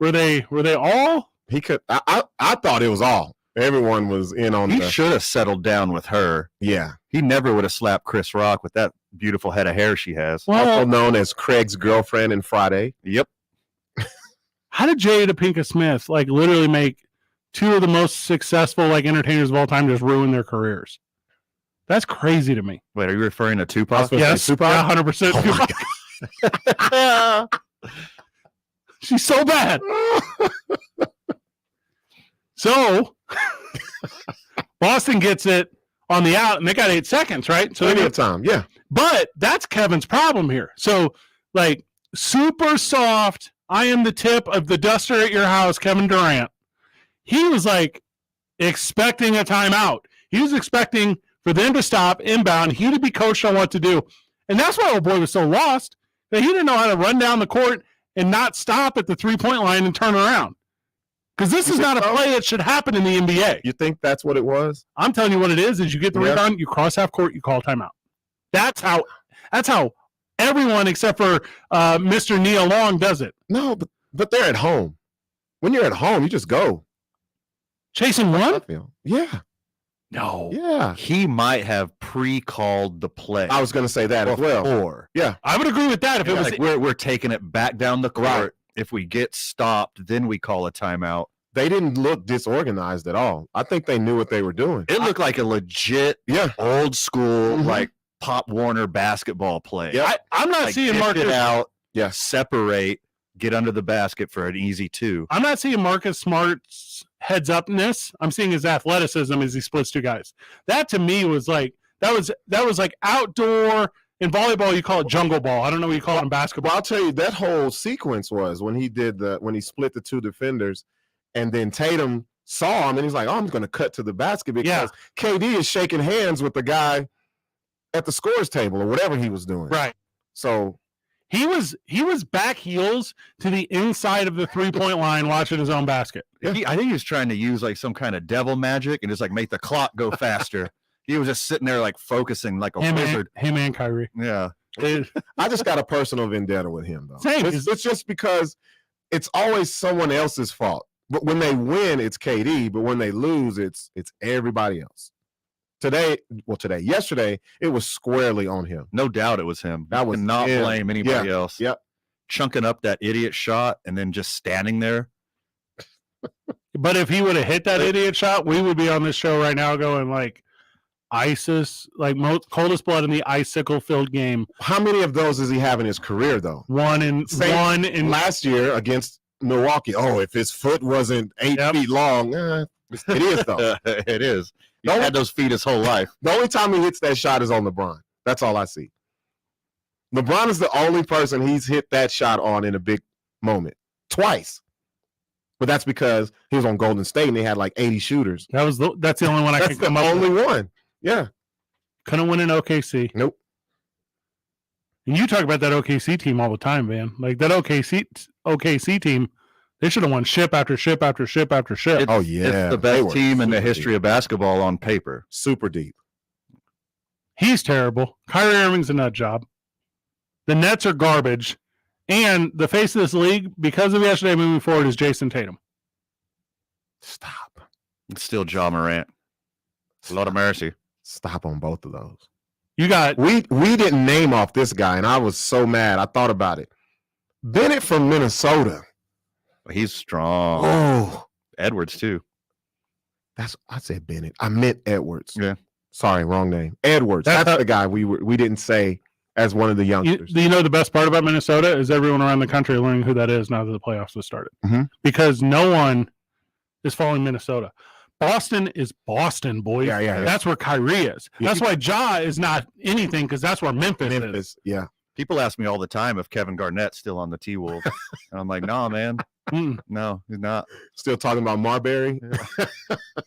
Were they all? He could. I thought it was all. Everyone was in on. He should have settled down with her. Yeah. He never would have slapped Chris Rock with that beautiful head of hair she has. Also known as Craig's girlfriend in Friday. Yep. How did Jada Pinkett Smith literally make two of the most successful entertainers of all time just ruin their careers? That's crazy to me. Wait, are you referring to Tupac? Yes, Tupac? 100% Tupac. She's so bad. So Boston gets it on the out, and they got 8 seconds, right? So they got time, yeah. But that's Kevin's problem here. So, super soft, I am the tip of the duster at your house, Kevin Durant. He was expecting a timeout. He was expecting for them to stop inbound, he to be coached on what to do. And that's why old boy was so lost, that he didn't know how to run down the court and not stop at the 3-point line and turn around. Because this is not a play that should happen in the NBA. You think that's what it was? I'm telling you what it is you get the rebound, you cross half court, you call timeout. That's how everyone except for Mr. Nia Long does it. No, but they're at home. When you're at home, you just go. Chasing one? Yeah. No. Yeah. He might have pre-called the play. I was going to say that as well. Or yeah. I would agree with that if it was we're taking it back down the court. Right. If we get stopped, then we call a timeout. They didn't look disorganized at all. I think they knew what they were doing. It looked like a legit, old school, Pop Warner basketball play. Yeah. I'm not seeing Marcus out. Yeah, separate, get under the basket for an easy 2. I'm not seeing Marcus Smart's heads upness. I'm seeing his athleticism as he splits 2 guys. That to me was that was outdoor. In volleyball, you call it jungle ball. I don't know what you call it in basketball. Well, I'll tell you, that whole sequence was when he split the 2 defenders, and then Tatum saw him, and he's like, "Oh, I'm going to cut to the basket," because KD is shaking hands with the guy at the scores table or whatever he was doing. Right. So he was back heels to the inside of the 3-point line, watching his own basket. Yeah. I think he was trying to use some kind of devil magic and just make the clock go faster. He was just sitting there focusing like a wizard. Him and Kyrie. Yeah. I just got a personal vendetta with him, though. Same. It's just because it's always someone else's fault. But when they win, it's KD. But when they lose, it's everybody else. Yesterday, it was squarely on him. No doubt it was him. That was not blame anybody else. Yep. Chunking up that idiot shot and then just standing there. But if he would have hit that idiot shot, we would be on this show right now going ISIS, coldest blood in the icicle-filled game. How many of those does he have in his career, though? One in last year against Milwaukee. Oh, if his foot wasn't 8 feet long, it is though. It is. He had those feet his whole life. The only time he hits that shot is on LeBron. That's all I see. LeBron is the only person he's hit that shot on in a big moment. Twice. But that's because he was on Golden State and they had 80 shooters. That's the only one I can come up with. That's the only one. Yeah. Couldn't win in OKC. Nope. And you talk about that OKC team all the time, man. That OKC team, they should have won ship after ship after ship after ship. It's the best team in the history of basketball on paper. Super deep. He's terrible. Kyrie Irving's a nut job. The Nets are garbage. And the face of this league, because of yesterday moving forward, is Jason Tatum. Stop. It's still Ja Morant. A lot of mercy. Stop on both of those. You got we didn't name off this guy, and I was so mad. I thought about it. Bennett from Minnesota. He's strong. Oh, Edwards too. I said Bennett. I meant Edwards. Yeah. Sorry, wrong name. Edwards. That's the guy we didn't say as one of the youngsters. You know the best part about Minnesota is everyone around the country learning who that is now that the playoffs have started. Because no one is following Minnesota. Boston is Boston, boys. Yeah. That's where Kyrie is. That's why Ja is not anything, because that's where Memphis is. Yeah. People ask me all the time if Kevin Garnett's still on the T-Wolves. And I'm like, nah, man. No, he's not. Still talking about Marbury?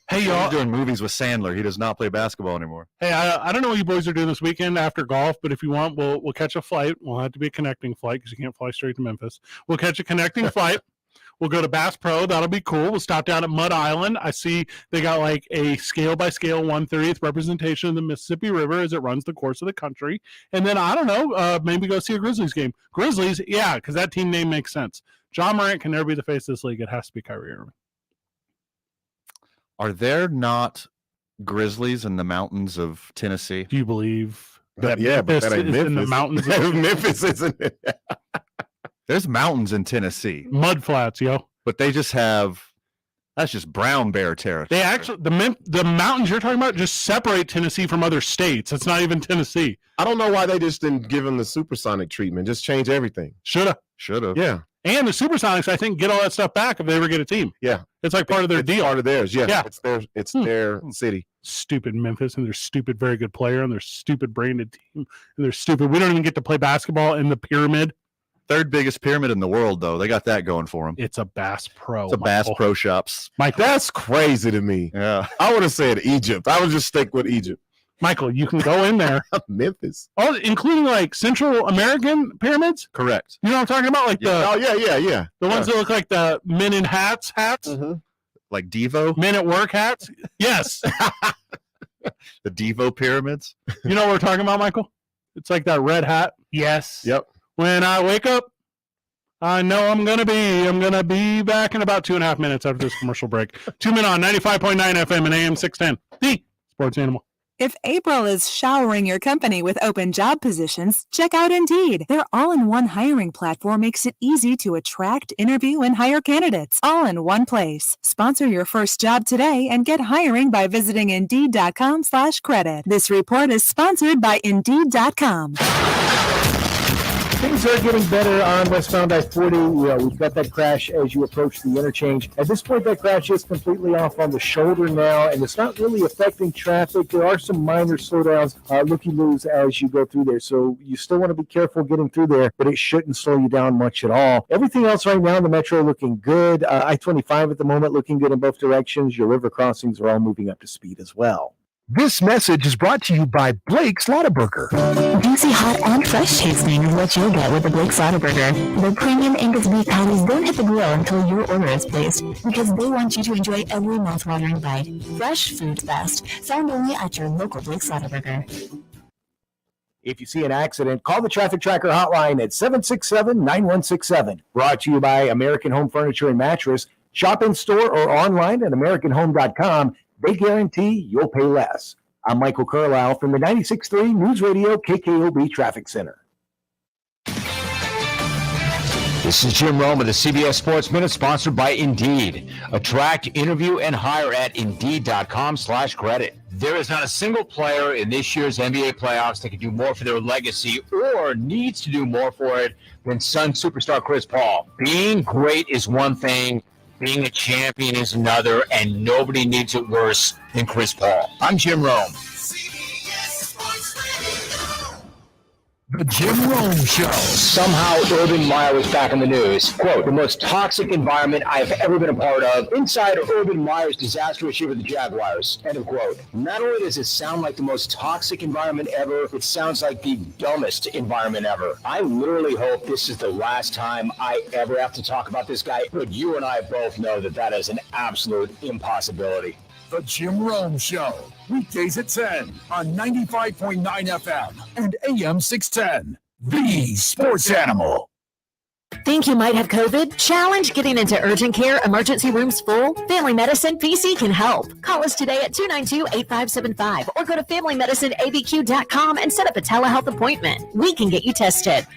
Hey, y'all. He's doing movies with Sandler. He does not play basketball anymore. Hey, I don't know what you boys are doing this weekend after golf, but if you want, we'll catch a flight. We'll have to be a connecting flight because you can't fly straight to Memphis. We'll catch a connecting flight. We'll go to Bass Pro. That'll be cool. We'll stop down at Mud Island. I see they got like a scale-by-scale 1/30th representation of the Mississippi River as it runs the course of the country. And then, I don't know, maybe go see a Grizzlies game. Grizzlies, yeah, because that team name makes sense. John Morant can never be the face of this league. It has to be Kyrie Irving. Are there not Grizzlies in the mountains of Tennessee? Do you believe that but that ain't Memphis. in the mountains? Memphis isn't it? There's mountains in Tennessee. Mud flats, yo. But they just have, that's just brown bear territory. They actually, the mountains you're talking about just separate Tennessee from other states. It's not even Tennessee. I don't know why they just didn't give them the supersonic treatment. Just change everything. Shoulda. Yeah. And the Supersonics, I think, get all that stuff back if they ever get a team. Yeah. It's like part of their deal. Part of theirs, Yeah. It's their city. Stupid Memphis and their stupid very good player and their stupid branded team and their stupid. We don't even get to play basketball in the pyramid. Third biggest pyramid in the world, though. They got that going for them. It's a Bass Pro. It's a Bass Pro Shops. Michael. That's crazy to me. Yeah. I would have said Egypt. I would just stick with Egypt. Michael, you can go in there. Memphis. Oh, including like Central American pyramids? Correct. You know what I'm talking about? Like yeah. The ones that look like the men in hats. Like Devo? Men at work hats? Yes. The Devo pyramids? You know what we're talking about, Michael? It's like that red hat. Yes. Yep. When I wake up, I know I'm going to be back in about 2.5 minutes after this commercial break. 2 minutes on 95.9 FM and AM 610. The Sports Animal. If April is showering your company with open job positions, check out Indeed. Their all-in-one hiring platform makes it easy to attract, interview, and hire candidates all in one place. Sponsor your first job today and get hiring by visiting Indeed.com/credit. This report is sponsored by Indeed.com. Things are getting better on westbound I-40. We've got that crash as you approach the interchange. At this point, that crash is completely off on the shoulder now, and it's not really affecting traffic. There are some minor slowdowns, looky-loos as you go through there. So you still want to be careful getting through there, but it shouldn't slow you down much at all. Everything else right now, the metro looking good. I-25 at the moment looking good in both directions. Your river crossings are all moving up to speed as well. This message is brought to you by Blake's Lottaburger. Juicy, hot, and fresh tasting is what you'll get with the Blake's Lottaburger. The premium Angus beef patties don't hit the grill until your order is placed because they want you to enjoy every mouth-watering bite. Fresh food's best. Found only at your local Blake's Lottaburger. If you see an accident, call the Traffic Tracker hotline at 767-9167. Brought to you by American Home Furniture and Mattress. Shop in store or online at AmericanHome.com. They guarantee you'll pay less. I'm Michael Carlisle from the 96.3 News Radio KKOB Traffic Center. This is Jim Rome of the CBS Sports Minute, sponsored by Indeed. Attract, interview, and hire at Indeed.com/credit. There is not a single player in this year's NBA playoffs that can do more for their legacy or needs to do more for it than Suns superstar Chris Paul. Being great is one thing. Being a champion is another, and nobody needs it worse than Chris Paul. I'm Jim Rome. The Jim Rome Show. Somehow, Urban Meyer was back in the news. Quote, the most toxic environment I've ever been a part of. Inside Urban Meyer's disastrous year with the Jaguars. End of quote. Not only does it sound like the most toxic environment ever, it sounds like the dumbest environment ever. I literally hope this is the last time I ever have to talk about this guy, but you and I both know that that is an absolute impossibility. The Jim Rome Show. Weekdays at 10 on 95.9 FM and AM 610. The Sports Animal. Think you might have COVID? Challenge getting into urgent care, emergency rooms full? Family Medicine PC can help. Call us today at 292-8575 or go to FamilyMedicineABQ.com and set up a telehealth appointment. We can get you tested.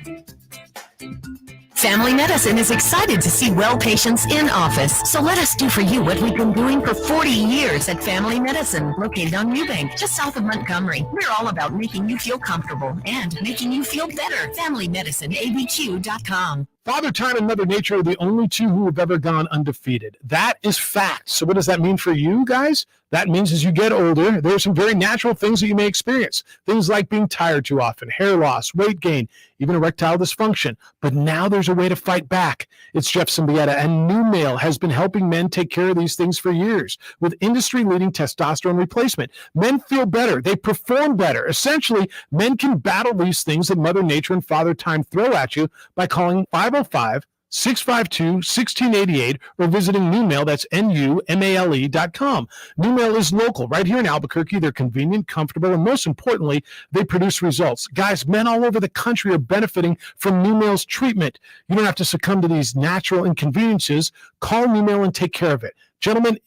Family Medicine is excited to see well patients in office. So let us do for you what we've been doing for 40 years at Family Medicine, located on Eubank, just south of Montgomery. We're all about making you feel comfortable and making you feel better. FamilyMedicineABQ.com. Father Time and Mother Nature are the only two who have ever gone undefeated. That is fact. So what does that mean for you guys? That means as you get older, there are some very natural things that you may experience. Things like being tired too often, hair loss, weight gain, even erectile dysfunction. But now there's a way to fight back. It's Jeff Symbieta, and New Male has been helping men take care of these things for years with industry-leading testosterone replacement. Men feel better. They perform better. Essentially, men can battle these things that Mother Nature and Father Time throw at you by calling 505-652-1688 or visiting Numale, that's NUMALE.com. Numale is local, right here in Albuquerque. They're convenient, comfortable, and most importantly, they produce results. Guys, men all over the country are benefiting from Numale's treatment. You don't have to succumb to these natural inconveniences. Call Numale and take care of it. Gentlemen,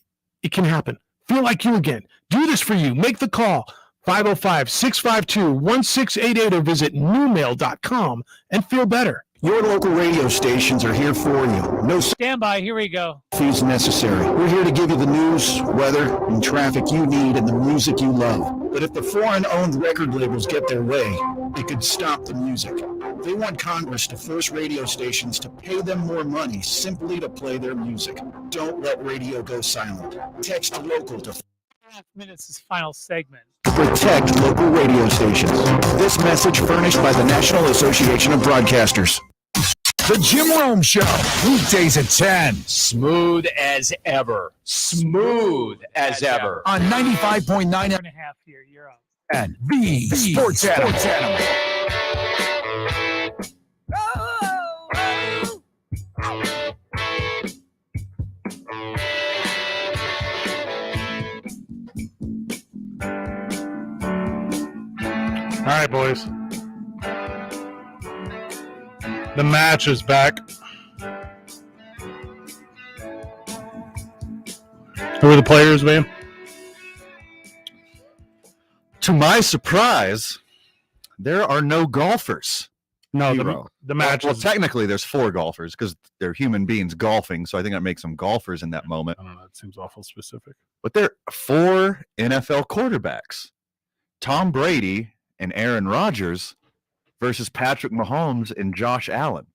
it can happen. Feel like you again. Do this for you. Make the call. 505-652-1688 or visit Numale.com and feel better. Your local radio stations are here for you. No Stand by. Here we go. fees necessary. We're here to give you the news, weather, and traffic you need and the music you love. But if the foreign-owned record labels get their way, it could stop the music. They want Congress to force radio stations to pay them more money simply to play their music. Don't let radio go silent. Text local to 5 minutes is final segment. protect local radio stations. This message furnished by the National Association of Broadcasters. The Jim Rome Show, weekdays at 10. Smooth as ever. Smooth as ever. On 95.9 and a half here. You're up. and the Sports Animal. All right, boys. The match is back. Who are the players, man? To my surprise, there are no golfers. No, the match Well, is... technically, there's 4 golfers because they're human beings golfing, so I think that makes them golfers in that moment. I don't know. It seems awful specific. But there are 4 NFL quarterbacks. Tom Brady and Aaron Rodgers versus Patrick Mahomes and Josh Allen.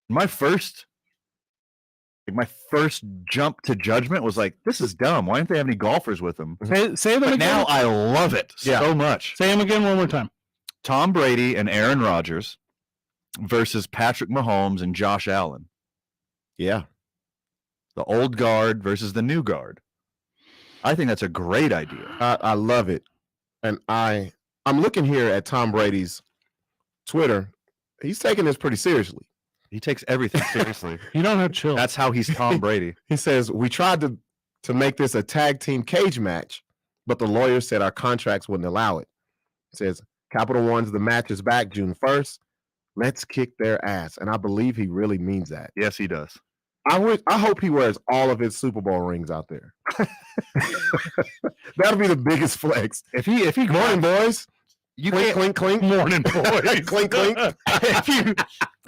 My first jump to judgment was like, this is dumb. Why didn't they have any golfers with them? Say them But again. now I love it so much. Say them again one more time. Tom Brady and Aaron Rodgers versus Patrick Mahomes and Josh Allen. Yeah. The old guard versus the new guard. I think that's a great idea. I love it. And I'm looking here at Tom Brady's Twitter. He's taking this pretty seriously. He takes everything seriously. You don't have chill. That's how he's Tom Brady. He says, we tried to make this a tag team cage match, but the lawyers said our contracts wouldn't allow it. He says, Capital One's The Match is back June 1st. Let's kick their ass. And I believe he really means that. Yes, he does. I hope he wears all of his Super Bowl rings out there. That'll be the biggest flex. If he morning, boys. You clink, clink, clink. Morning, boys. Clink, clink.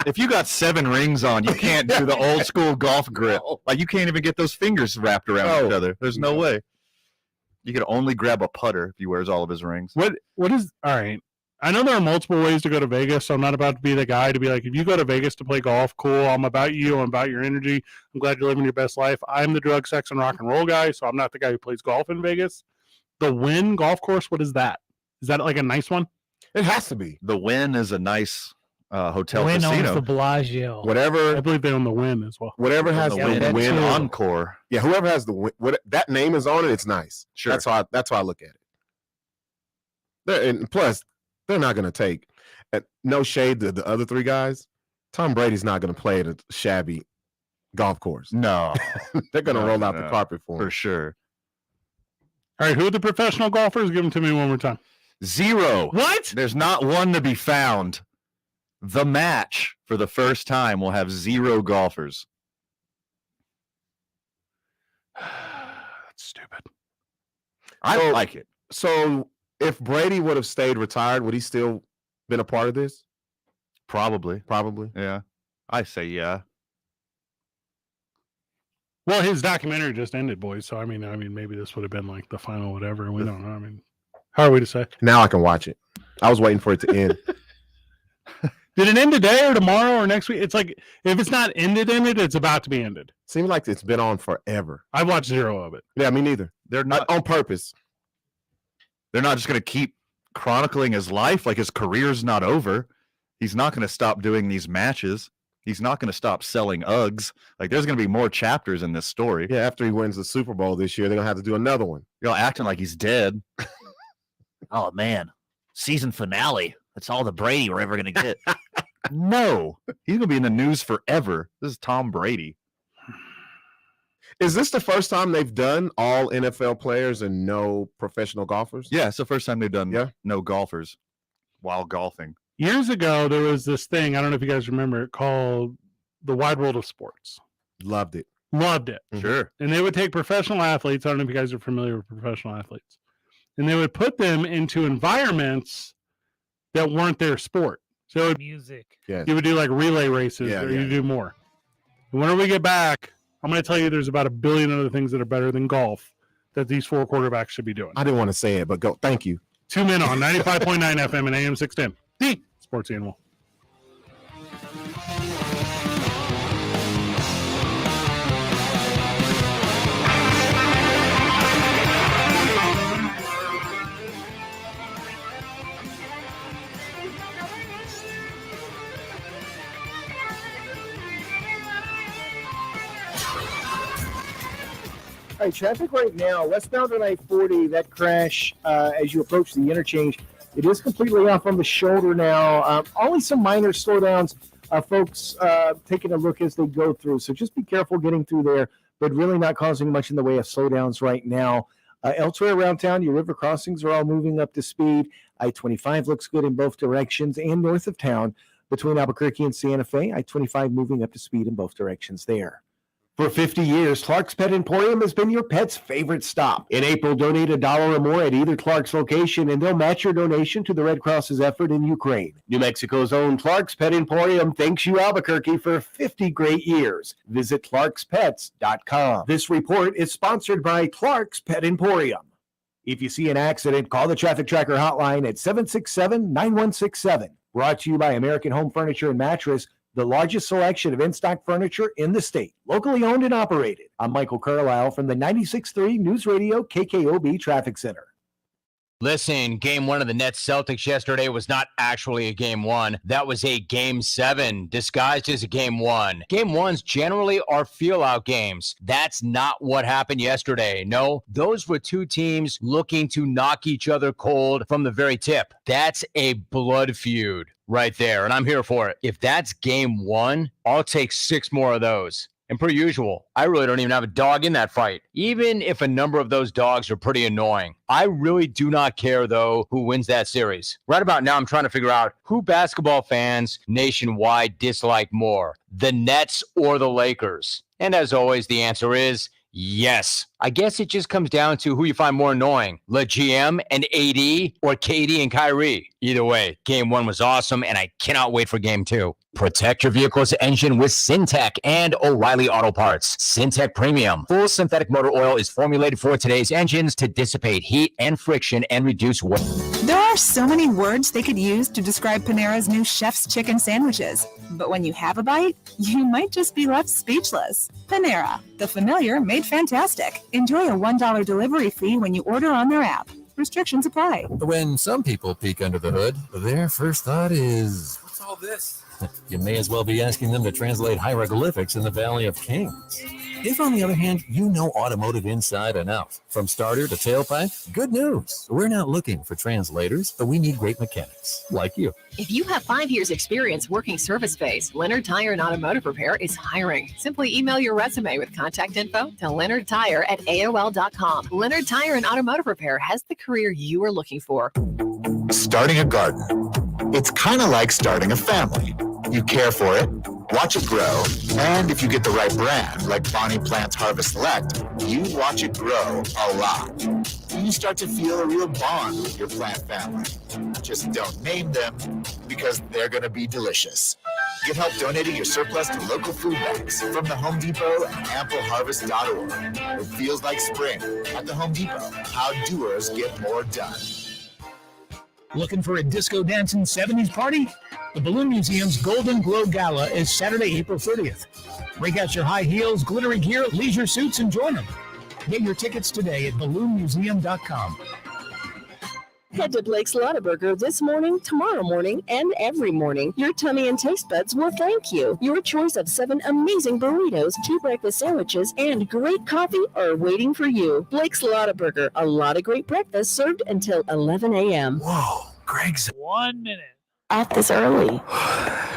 If you got 7 rings on, you can't do the old school golf grip. Like you can't even get those fingers wrapped around each other. There's no way. You could only grab a putter if he wears all of his rings. What is all right? I know there are multiple ways to go to Vegas, so I'm not about to be the guy to be like, if you go to Vegas to play golf, cool. I'm about you. I'm about your energy. I'm glad you're living your best life. I'm the drug, sex, and rock and roll guy, so I'm not the guy who plays golf in Vegas. The Wynn golf course, what is that? Is that like a nice one? It has to be. The Wynn is a nice hotel Wynn owns casino. the Bellagio. Whatever. I believe they own the Wynn as well. Whatever has the Wynn too. Encore. Yeah, whoever has the Wynn, that name is on it, it's nice. Sure. That's how I look at it. And plus, they're not going to take no shade to the other 3 guys. Tom Brady's not going to play at a shabby golf course. No. They're going to roll out the carpet for him. For sure. All right, who are the professional golfers? Give them to me one more time. 0. What? There's not one to be found. The match, for the first time, will have 0 golfers. That's stupid. I like it. So if Brady would have stayed retired, would he still been a part of this? Probably. Probably. Yeah. I say yeah. Well, his documentary just ended, boys. So I mean, maybe this would have been like the final whatever. We don't know. I mean, how are we to say? Now I can watch it. I was waiting for it to end. Did it end today or tomorrow or next week? It's like if it's not ended, it's about to be ended. Seems like it's been on forever. I watched 0 of it. Yeah, me neither. They're not on purpose. They're not just going to keep chronicling his life like his career's not over. He's not going to stop doing these matches. He's not going to stop selling Uggs. Like, there's going to be more chapters in this story. Yeah, after he wins the Super Bowl this year, they're going to have to do another one. You're acting like he's dead. Oh, man. Season finale. That's all the Brady we're ever going to get. No. He's going to be in the news forever. This is Tom Brady. Is this the first time they've done all NFL players and no professional golfers? Yeah, it's the first time they've done no golfers while golfing. Years ago, there was this thing, I don't know if you guys remember it, called The Wide World of Sports. Loved it. Sure. And they would take professional athletes. I don't know if you guys are familiar with professional athletes. And they would put them into environments that weren't their sport. So music. Yes. You would do like relay races or you do more. And whenever we get back, I'm going to tell you there's about 1 billion other things that are better than golf that these 4 quarterbacks should be doing. I didn't want to say it, but go. Thank you. 2 Men on 95.9 FM and AM 610. The Sports Animal. All right, traffic right now, westbound on I-40, that crash as you approach the interchange, it is completely off on the shoulder now. Only some minor slowdowns, folks taking a look as they go through. So just be careful getting through there, but really not causing much in the way of slowdowns right now. Elsewhere around town, your river crossings are all moving up to speed. I-25 looks good in both directions, and north of town between Albuquerque and Santa Fe, I-25 moving up to speed in both directions there. For 50 years, Clark's Pet Emporium has been your pet's favorite stop. In April, donate $1 or more at either Clark's location, and they'll match your donation to the Red Cross's effort in Ukraine. New Mexico's own Clark's Pet Emporium thanks you, Albuquerque, for 50 great years. Visit clarkspets.com. This report is sponsored by Clark's Pet Emporium. If you see an accident, call the Traffic Tracker hotline at 767-9167. Brought to you by American Home Furniture and Mattress, the largest selection of in-stock furniture in the state, locally owned and operated. I'm Michael Carlisle from the 96.3 News Radio KKOB Traffic Center. Listen, game 1 of the Nets Celtics yesterday was not actually a game 1. That was a game 7 disguised as a game 1. Game 1s generally are feel-out games. That's not what happened yesterday. No, those were 2 teams looking to knock each other cold from the very tip. That's a blood feud right there, and I'm here for it. If that's game 1, I'll take 6 more of those. And per usual, I really don't even have a dog in that fight, even if a number of those dogs are pretty annoying. I really do not care, though, who wins that series. Right about now, I'm trying to figure out who basketball fans nationwide dislike more, the Nets or the Lakers. And as always, the answer is yes. I guess it just comes down to who you find more annoying, the GM and AD or KD and Kyrie. Either way, game 1 was awesome, and I cannot wait for game 2. Protect your vehicle's engine with Syntec and O'Reilly Auto Parts. Syntec Premium full synthetic motor oil is formulated for today's engines to dissipate heat and friction and reduce weight. There are so many words they could use to describe Panera's new Chef's Chicken sandwiches. But when you have a bite, you might just be left speechless. Panera, the familiar made fantastic. Enjoy a $1 delivery fee when you order on their app. Restrictions apply. When some people peek under the hood, their first thought is, what's all this? You may as well be asking them to translate hieroglyphics in the Valley of Kings. If, on the other hand, you know automotive inside and out, from starter to tailpipe, good news. We're not looking for translators, but we need great mechanics, like you. If you have 5 years experience working service base, Leonard Tire and Automotive Repair is hiring. Simply email your resume with contact info to leonardtire@aol.com. Leonard Tire and Automotive Repair has the career you are looking for. Starting a garden. It's kind of like starting a family. You care for it, watch it grow, and if you get the right brand, like Bonnie Plants Harvest Select, you watch it grow a lot. You start to feel a real bond with your plant family. Just don't name them, because they're going to be delicious. Get help donating your surplus to local food banks from the Home Depot and ampleharvest.org. It feels like spring at the Home Depot. How doers get more done. Looking for a disco dancing 70s party? The Balloon Museum's Golden Glow Gala is Saturday, April 30th. Break out your high heels, glittery gear, leisure suits, and join them. Get your tickets today at balloonmuseum.com. Head to Blake's Lottaburger this morning, tomorrow morning, and every morning. Your tummy and taste buds will thank you. Your choice of 7 amazing burritos, 2 breakfast sandwiches, and great coffee are waiting for you. Blake's Lottaburger, a lot of great breakfast served until 11 a.m. Whoa, Greg's 1 minute. Off this early.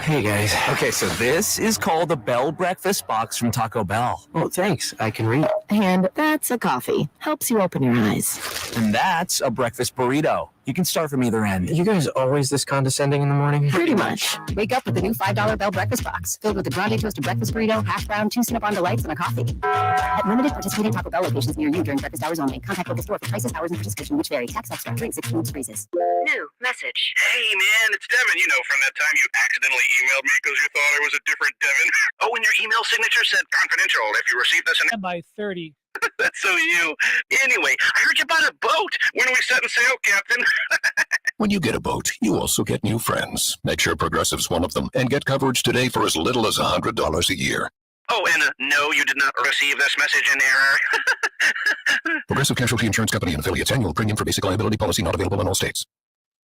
Hey guys. Okay, so this is called the Bell Breakfast Box from Taco Bell. Oh, thanks. I can read. And that's a coffee. Helps you open your eyes. And that's a breakfast burrito. You can start from either end. You guys always this condescending in the morning? Pretty much. Wake up with the new $5 Bell Breakfast Box, filled with a grande toasted breakfast burrito, hash brown, 2 Cinnabon Delights, and a coffee. At limited participating Taco Bell locations near you during breakfast hours only. Contact local store for prices, hours, and participation, which vary. Tax extra. Drink 6 foods freezes. New message. Hey, man, it's Devin. You know, from that time you accidentally emailed me because you thought I was a different Devin. Oh, and your email signature said confidential. If you received this And by 30. That's so you. Anyway, I heard you bought a boat. When are we setting sail, Captain? When you get a boat, you also get new friends. Make sure Progressive's one of them and get coverage today for as little as $100 a year. Oh, and no, you did not receive this message in error. Progressive Casualty Insurance Company and affiliates. Annual premium for basic liability policy not available in all states.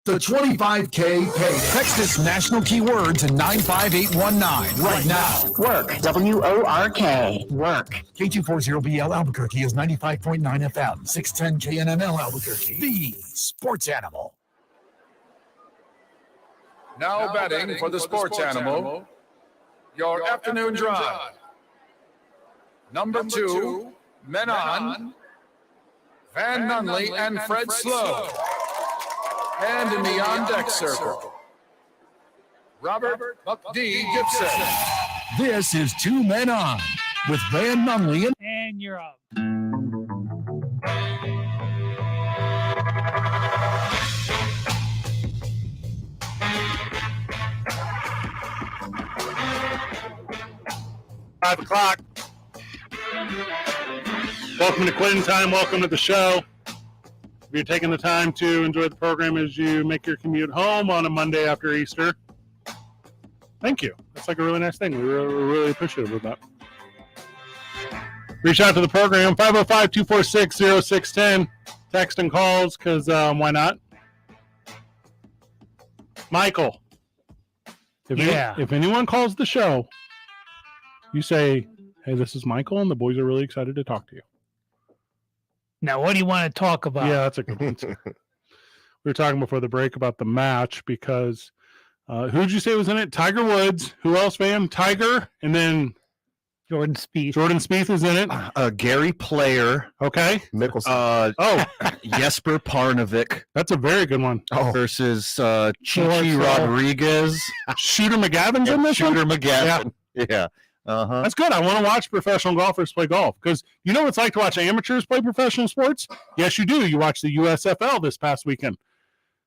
The 25K pay. Text this national keyword to 95819 right now. Work. W-O-R-K. Work. K240BL Albuquerque is 95.9 FM. 610 KNML Albuquerque. The sports animal. Now betting for the sports animal, your afternoon drive. Number 2, Men On, Van Nunley and Fred Slow. And in the on-deck circle, Robert Buck D. Gibson. This is 2 Men On with Van Nunley And you're up. Five o'clock. Welcome to Quitting Time. Welcome to the show. If you're taking the time to enjoy the program as you make your commute home on a Monday after Easter, thank you. That's like a really nice thing. We're really appreciative of that. Reach out to the program, 505-246-0610. Text and calls, because why not? Michael, if anyone calls the show, you say, hey, this is Michael, and the boys are really excited to talk to you. Now, what do you want to talk about? Yeah, that's a good one. We were talking before the break about the match because who'd you say was in it? Tiger Woods. Who else, Van? Tiger, and then Jordan Spieth. Jordan Spieth is in it. Gary Player. Okay. Mickelson. Jesper Parnevik. That's a very good one. Versus Chichi Rodriguez. Shooter McGavin's in this one? Shooter McGavin. Yeah. Uh-huh. That's good. I want to watch professional golfers play golf because you know what it's like to watch amateurs play professional sports? Yes, you do. You watched the USFL this past weekend.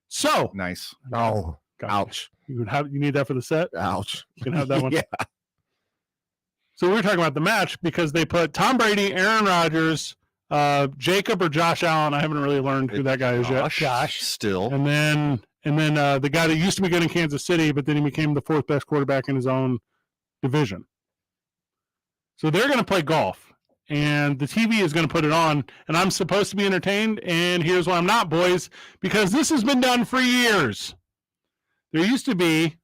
So nice. Oh, ouch. You need that for the set? Ouch. You can have that one. Yeah. So we were talking about the match because they put Tom Brady, Aaron Rodgers, Jacob or Josh Allen. I haven't really learned who that guy is yet. Josh. Still. And then the guy that used to be good in Kansas City, but then he became the 4th best quarterback in his own division. So they're going to play golf, and the TV is going to put it on, and I'm supposed to be entertained, and here's why I'm not, boys, because this has been done for years. There used to be,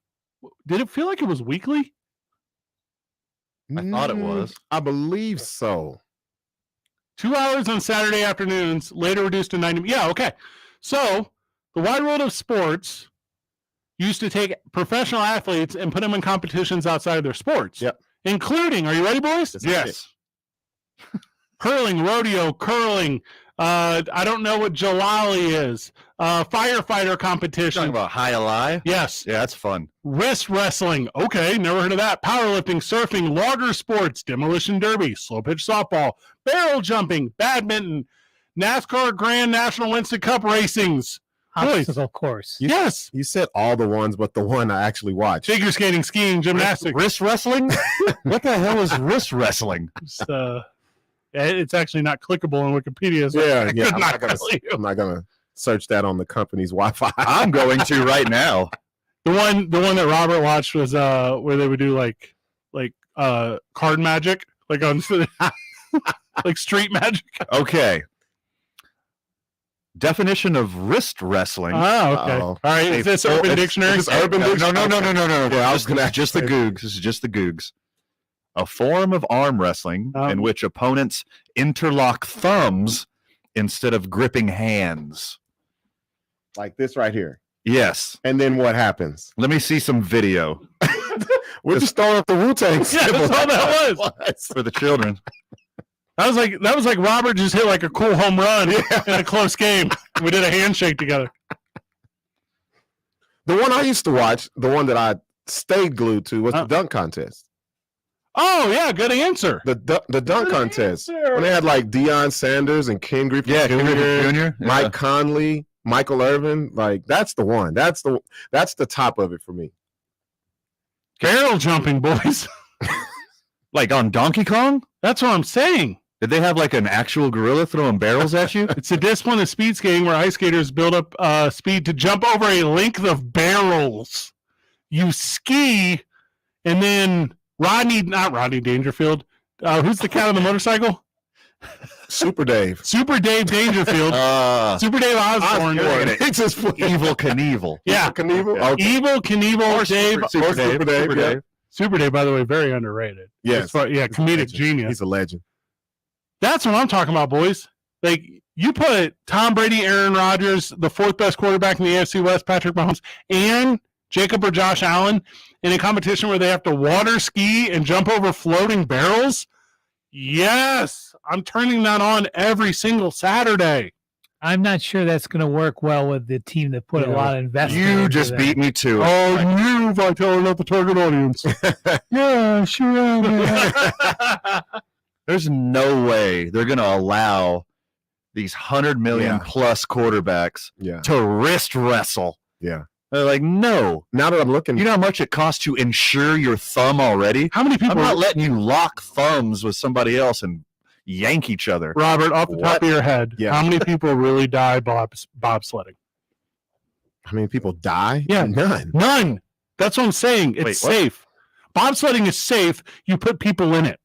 did it feel like it was weekly? I thought it was. I believe so. 2 hours on Saturday afternoons, later reduced to 90. Yeah, okay. So the wide world of sports used to take professional athletes and put them in competitions outside of their sports. Yep. Including, are you ready, boys? Yes. Hurling, rodeo, curling. I don't know what jalali is. Firefighter competition. Talking about high alive? Yes. Yeah, that's fun. Wrist wrestling. Okay, never heard of that. Powerlifting, surfing, logger sports, demolition derby, slow pitch softball, barrel jumping, badminton, NASCAR Grand National Winston Cup racings. Obstacle course. Yes. You said all the ones, but the one I actually watched. Figure skating, skiing, gymnastics. Wrist wrestling? What the hell is wrist wrestling? It's actually not clickable on Wikipedia. So Yeah. I'm not gonna search that on the company's Wi-Fi. I'm going to right now. The one that Robert watched was where they would do like card magic, like on like street magic. Okay. Definition of wrist wrestling. Oh, okay. All right. Is this Urban Dictionary? Is this Urban Dictionary? No. Yeah, I was This gonna is just the Googs. This is just the Googs. A form of arm wrestling in which opponents interlock thumbs instead of gripping hands. Like this right here. Yes. And then what happens? Let me see some video. We're just throwing up the Wu-Tang. Yeah, that's all that was. For the children. That was like Robert just hit like a cool home run in a close game. We did a handshake together. The one I used to watch, the one that I stayed glued to, was the dunk contest. Oh yeah, good answer. The dunk contest when they had like Deion Sanders and Ken Griffey Jr., Mike Conley, Michael Irvin. Like that's the one. That's the top of it for me. Barrel jumping, boys. Like on Donkey Kong? That's what I'm saying. Did they have like an actual gorilla throwing barrels at you? It's a discipline of speed skating where ice skaters build up speed to jump over a length of barrels. You ski, and then not Rodney Dangerfield. Who's the cat on the motorcycle? Super Dave. Super Dave Dangerfield. Super Dave Osborne. Evil Knievel. Yeah. Knievel? Okay. Evil Knievel Dave. Super Dave. Super Dave, by the way, very underrated. Yes. Comedic genius. He's a legend. That's what I'm talking about, boys. Like, you put Tom Brady, Aaron Rodgers, the fourth best quarterback in the AFC West, Patrick Mahomes, and Jacob or Josh Allen in a competition where they have to water ski and jump over floating barrels. Yes, I'm turning that on every single Saturday. I'm not sure that's going to work well with the team that put a lot of investment. You just beat me to it. Oh, you, Vitello, not the target audience. Yeah, sure am. There's no way they're going to allow these 100 million plus quarterbacks to wrist wrestle. Yeah. They're like, no. Now that I'm looking. You know how much it costs to insure your thumb already? How many people? I'm not letting you lock thumbs with somebody else and yank each other. Robert, off the top of your head, how many people really die bobsledding? How many people die? Yeah. None. That's what I'm saying. It's safe. Bobsledding is safe. You put people in it.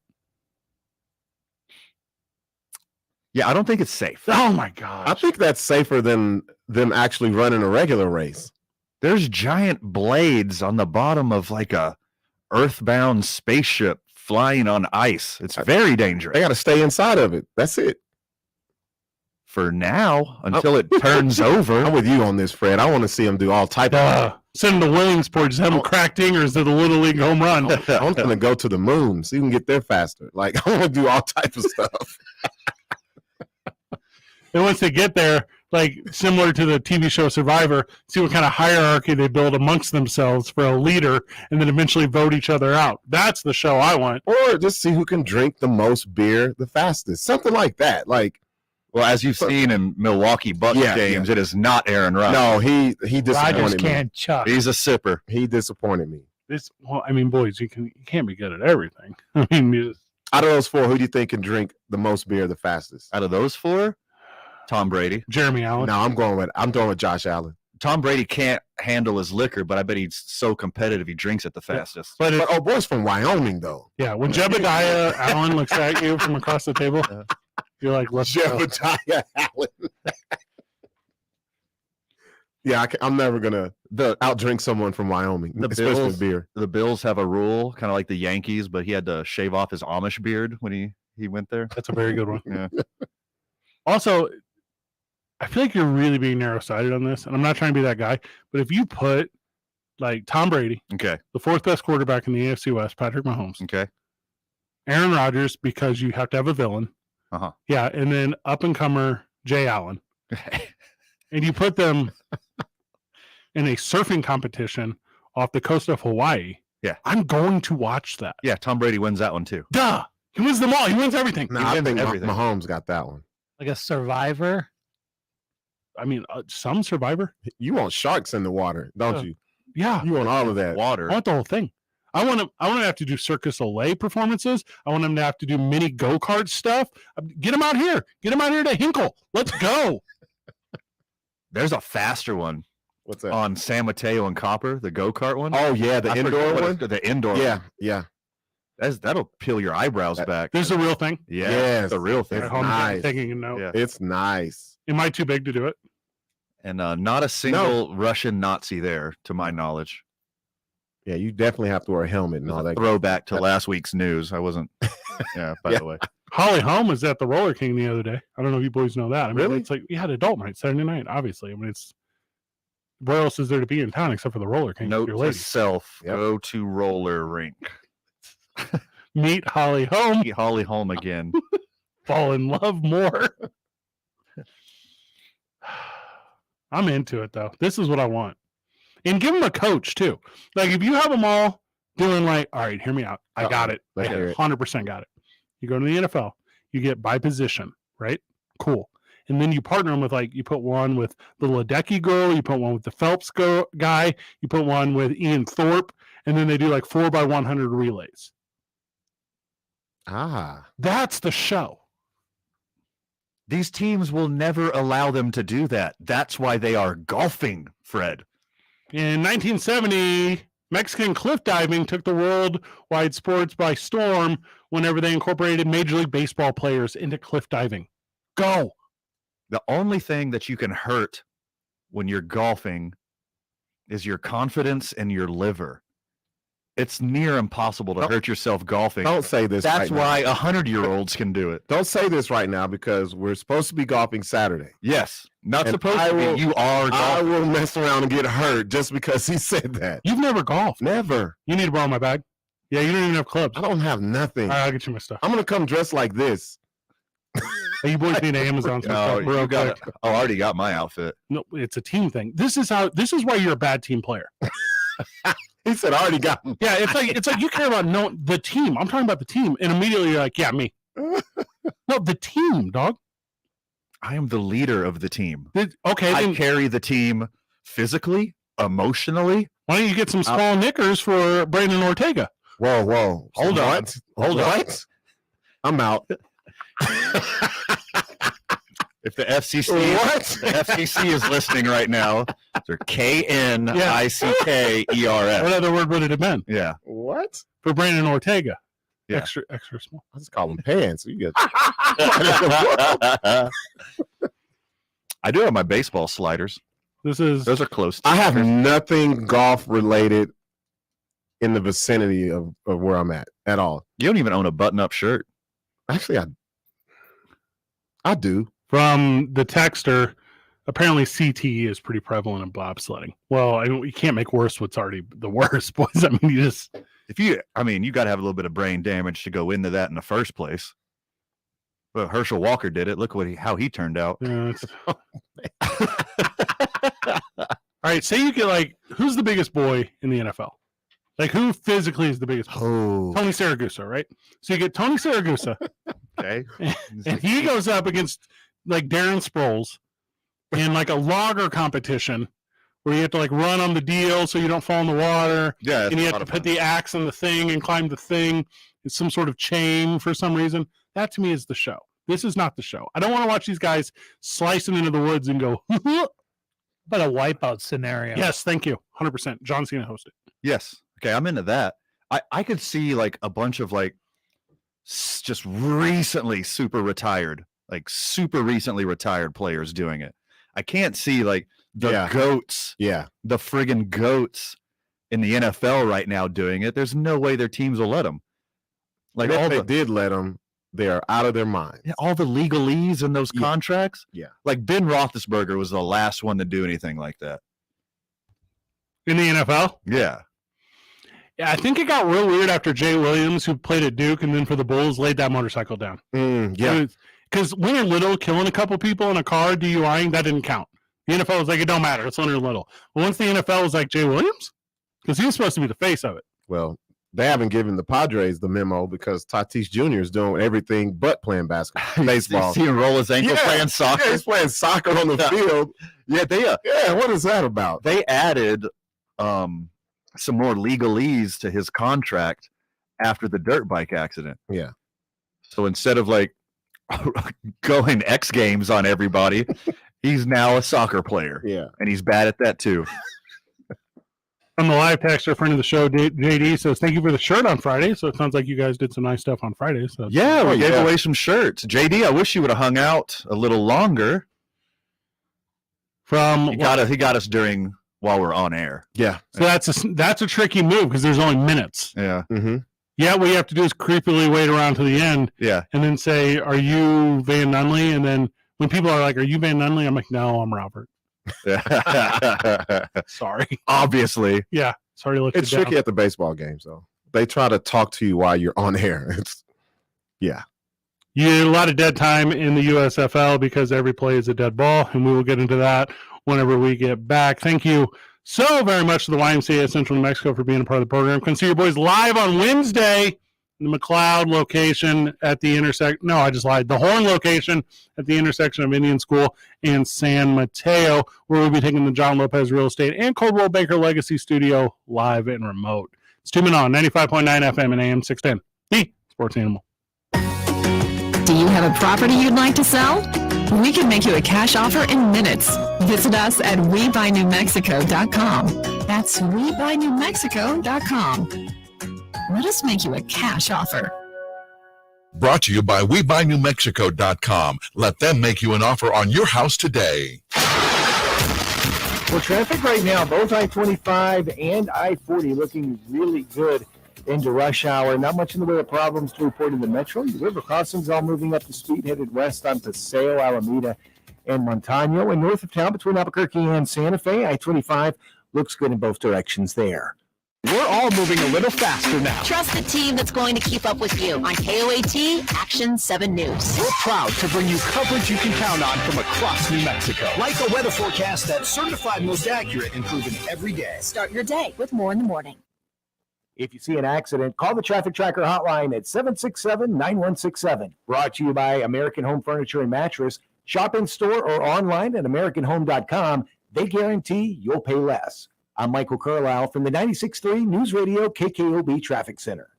Yeah, I don't think it's safe. Oh, my God. I think that's safer than them actually running a regular race. There's giant blades on the bottom of like a earthbound spaceship flying on ice. It's very dangerous. They got to stay inside of it. That's it. For now, until it turns over. I'm with you on this, Fred. I want to see them do all type of. Send them to Williamsport. Just have them crack dingers to the Little League home run. I'm going to go to the moon so you can get there faster. Like, I want to do all type of stuff. And once they get there, like similar to the TV show Survivor, see what kind of hierarchy they build amongst themselves for a leader, and then eventually vote each other out. That's the show I want. Or just see who can drink the most beer the fastest. Something like that. Like, well, as you've seen in Milwaukee Bucks games, it is not Aaron Rodgers. No, he disappointed Rodgers me. can't chuck. He's a sipper. He disappointed me. Boys, you can't be good at everything. I mean, out of those four, who do you think can drink the most beer the fastest? Out of those four? Tom Brady. Jeremy Allen. No, I'm going with Josh Allen. Tom Brady can't handle his liquor, but I bet he's so competitive he drinks it the fastest. But Bois from Wyoming, though. Yeah, when Jebediah Allen looks at you from across the table, you're like, let's go. Jebediah Allen. Yeah, I'm never going to outdrink someone from Wyoming, especially with beer. The Bills have a rule, kind of like the Yankees, but he had to shave off his Amish beard when he went there. That's a very good one. Yeah. Also, I feel like you're really being narrow-sighted on this, and I'm not trying to be that guy, but if you put, like, Tom Brady, okay, the fourth best quarterback in the AFC West, Patrick Mahomes, okay, Aaron Rodgers, because you have to have a villain, yeah, and then up-and-comer Jay Allen, and you put them in a surfing competition off the coast of Hawaii, I'm going to watch that. Yeah, Tom Brady wins that one, too. Duh! He wins them all. He wins everything. No, I think Mahomes got that one. Like a Survivor? I mean, some Survivor. You want sharks in the water, don't you? Yeah. You want all of that. Water. I want the whole thing. I want to have to do Circus Olay performances. I want them to have to do mini go-kart stuff. Get them out here. Get them out here to Hinkle. Let's go. There's a faster one. What's that? On San Mateo and Copper, the go-kart one. Oh, yeah, the indoor one? The indoor one. Yeah. That'll peel your eyebrows back. There's a real thing? Yeah, it's a real thing. At home, nice. taking a note. Yeah. It's nice. Am I too big to do it? And not a single Russian Nazi there, to my knowledge. Yeah, you definitely have to wear a helmet and all that. Throwback to last week's news. I wasn't. Yeah, by the way. Holly Holm was at the Roller King the other day. I don't know if you boys know that. I mean, Really? It's like we had adult night Saturday night. Obviously, I mean, it's where else is there to be in town except for the Roller King? Note Your to ladies. self: go to roller rink. Meet Holly Holm. Meet Holly Holm again. Fall in love more. I'm into it though. This is what I want. And give them a coach too. Like if you have them all doing like, all right, hear me out. I got it. I 100% got it. You go to the NFL, you get by position, right? Cool. And then you partner them with like, you put one with the Ledecky girl, you put one with the Phelps guy, you put one with Ian Thorpe, and then they do like 4x100 relays. That's the show. These teams will never allow them to do that. That's why they are golfing, Fred. In 1970, Mexican cliff diving took the worldwide sports by storm whenever they incorporated Major League Baseball players into cliff diving. Go. The only thing that you can hurt when you're golfing is your confidence and your liver. It's near impossible to hurt yourself golfing. Don't say this. That's right why now. 100-year-olds can do it. Don't say this right now because we're supposed to be golfing Saturday. Yes, not And supposed I to will- be. You are golfing. I will mess around and get hurt just because he said that. You've never golfed. Never. You need to borrow my bag. Yeah, you don't even have clubs. I don't have nothing. All right, I'll get you my stuff. I'm going to come dressed like this. Hey, you boys need to Amazon some Oh, stuff real you got quick. it. I already got my outfit. No, it's a team thing. This is why you're a bad team player. He said, I already got him. Yeah, it's like you care about the team. I'm talking about the team, and immediately you're like, yeah, me. No, the team, dog. I am the leader of the team. Okay, I then carry the team physically, emotionally. why don't you get some small knickers for Brandon Ortega? Whoa. Hold on. Hold on. I'm out. If the FCC, What? the FCC is listening right now, they're KNICKERS. What other word would it have been? Yeah. What? For Brandon Ortega. Yeah. Extra small. I just call them pants. You get. I do have my baseball sliders. Those are close. I have nothing golf related in the vicinity of where I'm at all. You don't even own a button-up shirt. Actually, I do. From the texter, apparently CTE is pretty prevalent in bobsledding. Well, you can't make worse what's already the worst, boys. I mean, you got to have a little bit of brain damage to go into that in the first place. But Herschel Walker did it. Look how he turned out. Yeah, all right, say you get who's the biggest boy in the NFL? Like, who physically is the biggest boy? Oh. Tony Siragusa, right? So you get Tony Siragusa. Okay. And he goes up against Darren Sproles in a logger competition where you have to run on the deal so you don't fall in the water. Yeah, and you have to put the axe in the thing and climb the thing. It's some sort of chain for some reason. That to me is the show. This is not the show. I don't want to watch these guys slicing into the woods and go. But a wipeout scenario. Yes, thank you. 100%. John Cena hosted. Yes. Okay, I'm into that. I could see a bunch of just recently super recently retired players doing it. I can't see the goats, the friggin' goats in the NFL right now doing it. There's no way their teams will let them. If they did let them, they are out of their mind. Yeah, all the legalese in those contracts. Yeah. Ben Roethlisberger was the last one to do anything like that. In the NFL? Yeah. Yeah, I think it got real weird after Jay Williams, who played at Duke and then for the Bulls, laid that motorcycle down. Yeah. Because Leonard Little killing a couple people in a car, DUIing, that didn't count. The NFL was like, it don't matter. It's Leonard Little. But once the NFL was like, Jay Williams? Because he was supposed to be the face of it. Well, they haven't given the Padres the memo because Tatis Jr. is doing everything but playing basketball, baseball. See him roll his ankle playing soccer. Yeah, he's playing soccer on the field. Yeah, what is that about? They added some more legalese to his contract after the dirt bike accident. Yeah. So instead of like going X Games on everybody, he's now a soccer player. Yeah. And he's bad at that too. On the live text, our friend of the show, JD, says, thank you for the shirt on Friday. So it sounds like you guys did some nice stuff on Friday. So yeah, we gave away some shirts. JD, I wish you would have hung out a little longer. He got us while we're on air. Yeah. So that's a tricky move because there's only minutes. Yeah. Mm-hmm. Yeah, what you have to do is creepily wait around to the end. Yeah. And then say, are you Van Nunley? And then when people are like, are you Van Nunley? I'm like, no, I'm Robert. Sorry. Obviously. Yeah. Sorry to let It's you down. tricky at the baseball games, though. They try to talk to you while you're on air. Yeah. You get a lot of dead time in the USFL because every play is a dead ball, and we will get into that whenever we get back. Thank you so very much to the YMCA of Central New Mexico for being a part of the program. Come see your boys live on Wednesday in the McLeod location at the intersection. No, I just lied. The Horn location at the intersection of Indian School and San Mateo, where we'll be taking the John Lopez Real Estate and Coldwell Banker Legacy Studio live and remote. It's 2 Men On, 95.9 FM and AM 610. The Sports Animal. Do you have a property you'd like to sell? We can make you a cash offer in minutes. Visit us at WeBuyNewMexico.com. That's WeBuyNewMexico.com. Let us make you a cash offer. Brought to you by WeBuyNewMexico.com. Let them make you an offer on your house today. Well, traffic right now, both I-25 and I-40 looking really good into rush hour. Not much in the way of problems to report in the metro. The river crossings all moving up the speed, headed west on Paseo, Alameda, and Montano. And north of town between Albuquerque and Santa Fe, I-25 looks good in both directions there. We're all moving a little faster now. Trust the team that's going to keep up with you on KOAT Action 7 News. We're proud to bring you coverage you can count on from across New Mexico. Like a weather forecast that's certified most accurate and proven every day. Start your day with more in the morning. If you see an accident, call the Traffic Tracker hotline at 767-9167. Brought to you by American Home Furniture and Mattress. Shop in store or online at AmericanHome.com. They guarantee you'll pay less. I'm Michael Carlisle from the 96.3 News Radio KKOB Traffic Center.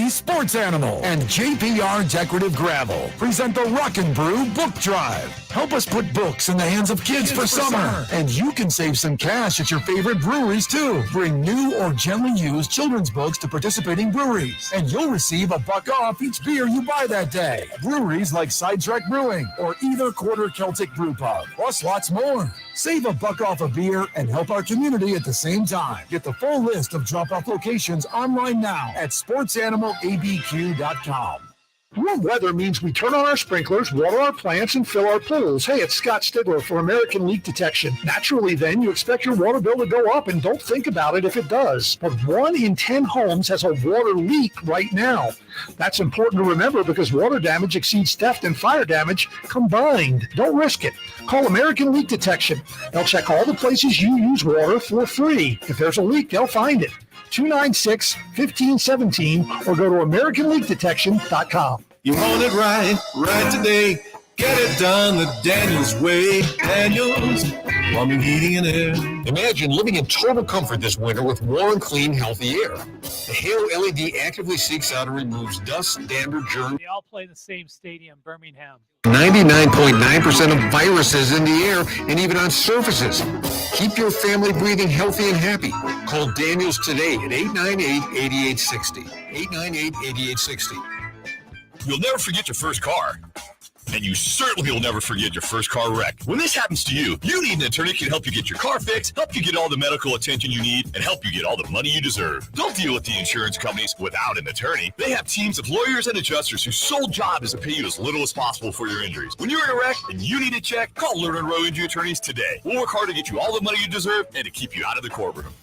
Sports Animal and JPR Decorative Gravel present the Rock and Brew Book Drive. Help us put books in the hands of kids for summer. And you can save some cash at your favorite breweries too. Bring new or gently used children's books to participating breweries, and you'll receive $1 off each beer you buy that day. Breweries like Sidetrack Brewing or Either Quarter Celtic Brew Pub, plus lots more. Save $1 off a beer and help our community at the same time. Get the full list of drop-off locations online now at sportsanimалabq.com. Warm weather means we turn on our sprinklers, water our plants, and fill our pools. Hey, it's Scott Stigler for American Leak Detection. Naturally, then, you expect your water bill to go up, and don't think about it if it does. But 1 in 10 homes has a water leak right now. That's important to remember because water damage exceeds theft and fire damage combined. Don't risk it. Call American Leak Detection. They'll check all the places you use water for free. If there's a leak, they'll find it. 296-1517 or go to AmericanLeakDetection.com. You want it right today. Get it done the Daniels way. Daniels Plumbing, Heating, and Air. Imagine living in total comfort this winter with warm, clean, healthy air. The Halo LED actively seeks out and removes dust, dander, germs. They all play in the same stadium, Birmingham. 99.9% of viruses in the air and even on surfaces. Keep your family breathing healthy and happy. Call Daniels today at 898-8860. 898-8860. You'll never forget your first car. And you certainly will never forget your first car wreck. When this happens to you, you need an attorney who can help you get your car fixed, help you get all the medical attention you need, and help you get all the money you deserve. Don't deal with the insurance companies without an attorney. They have teams of lawyers and adjusters whose sole job is to pay you as little as possible for your injuries. When you're in a wreck and you need a check, call Lerner and Rowe Injury Attorneys today. We'll work hard to get you all the money you deserve and to keep you out of the courtroom.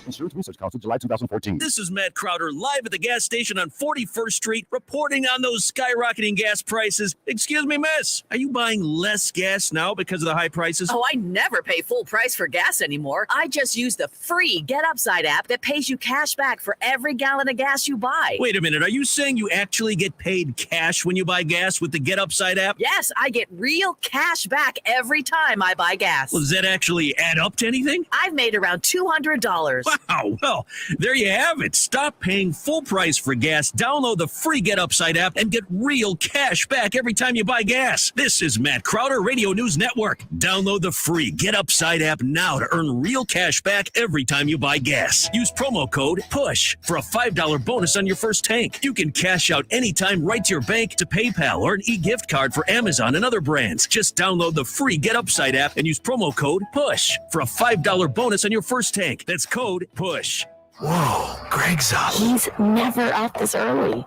Insurance Research Council, July 2014. This is Matt Crowder live at the gas station on 41st Street reporting on those skyrocketing gas prices. Excuse me, miss, are you buying less gas now because of the high prices? Oh, I never pay full price for gas anymore. I just use the free Get Upside app that pays you cash back for every gallon of gas you buy. Wait a minute, are you saying you actually get paid cash when you buy gas with the Get Upside app? Yes, I get real cash back every time I buy gas. Well, does that actually add up to anything? I've made around $200. Wow, well, there you have it. Stop paying full price for gas. Download the free Get Upside app and get real cash back every time you buy gas. This is Matt Crowder, Radio News Network. Download the free Get Upside app now to earn real cash back every time you buy gas. Use promo code PUSH for a $5 bonus on your first tank. You can cash out anytime right to your bank, to PayPal, or an e-gift card for Amazon and other brands. Just download the free Get Upside app and use promo code PUSH for a $5 bonus on your first tank. That's code PUSH. Whoa, Greg's up. He's never up this early.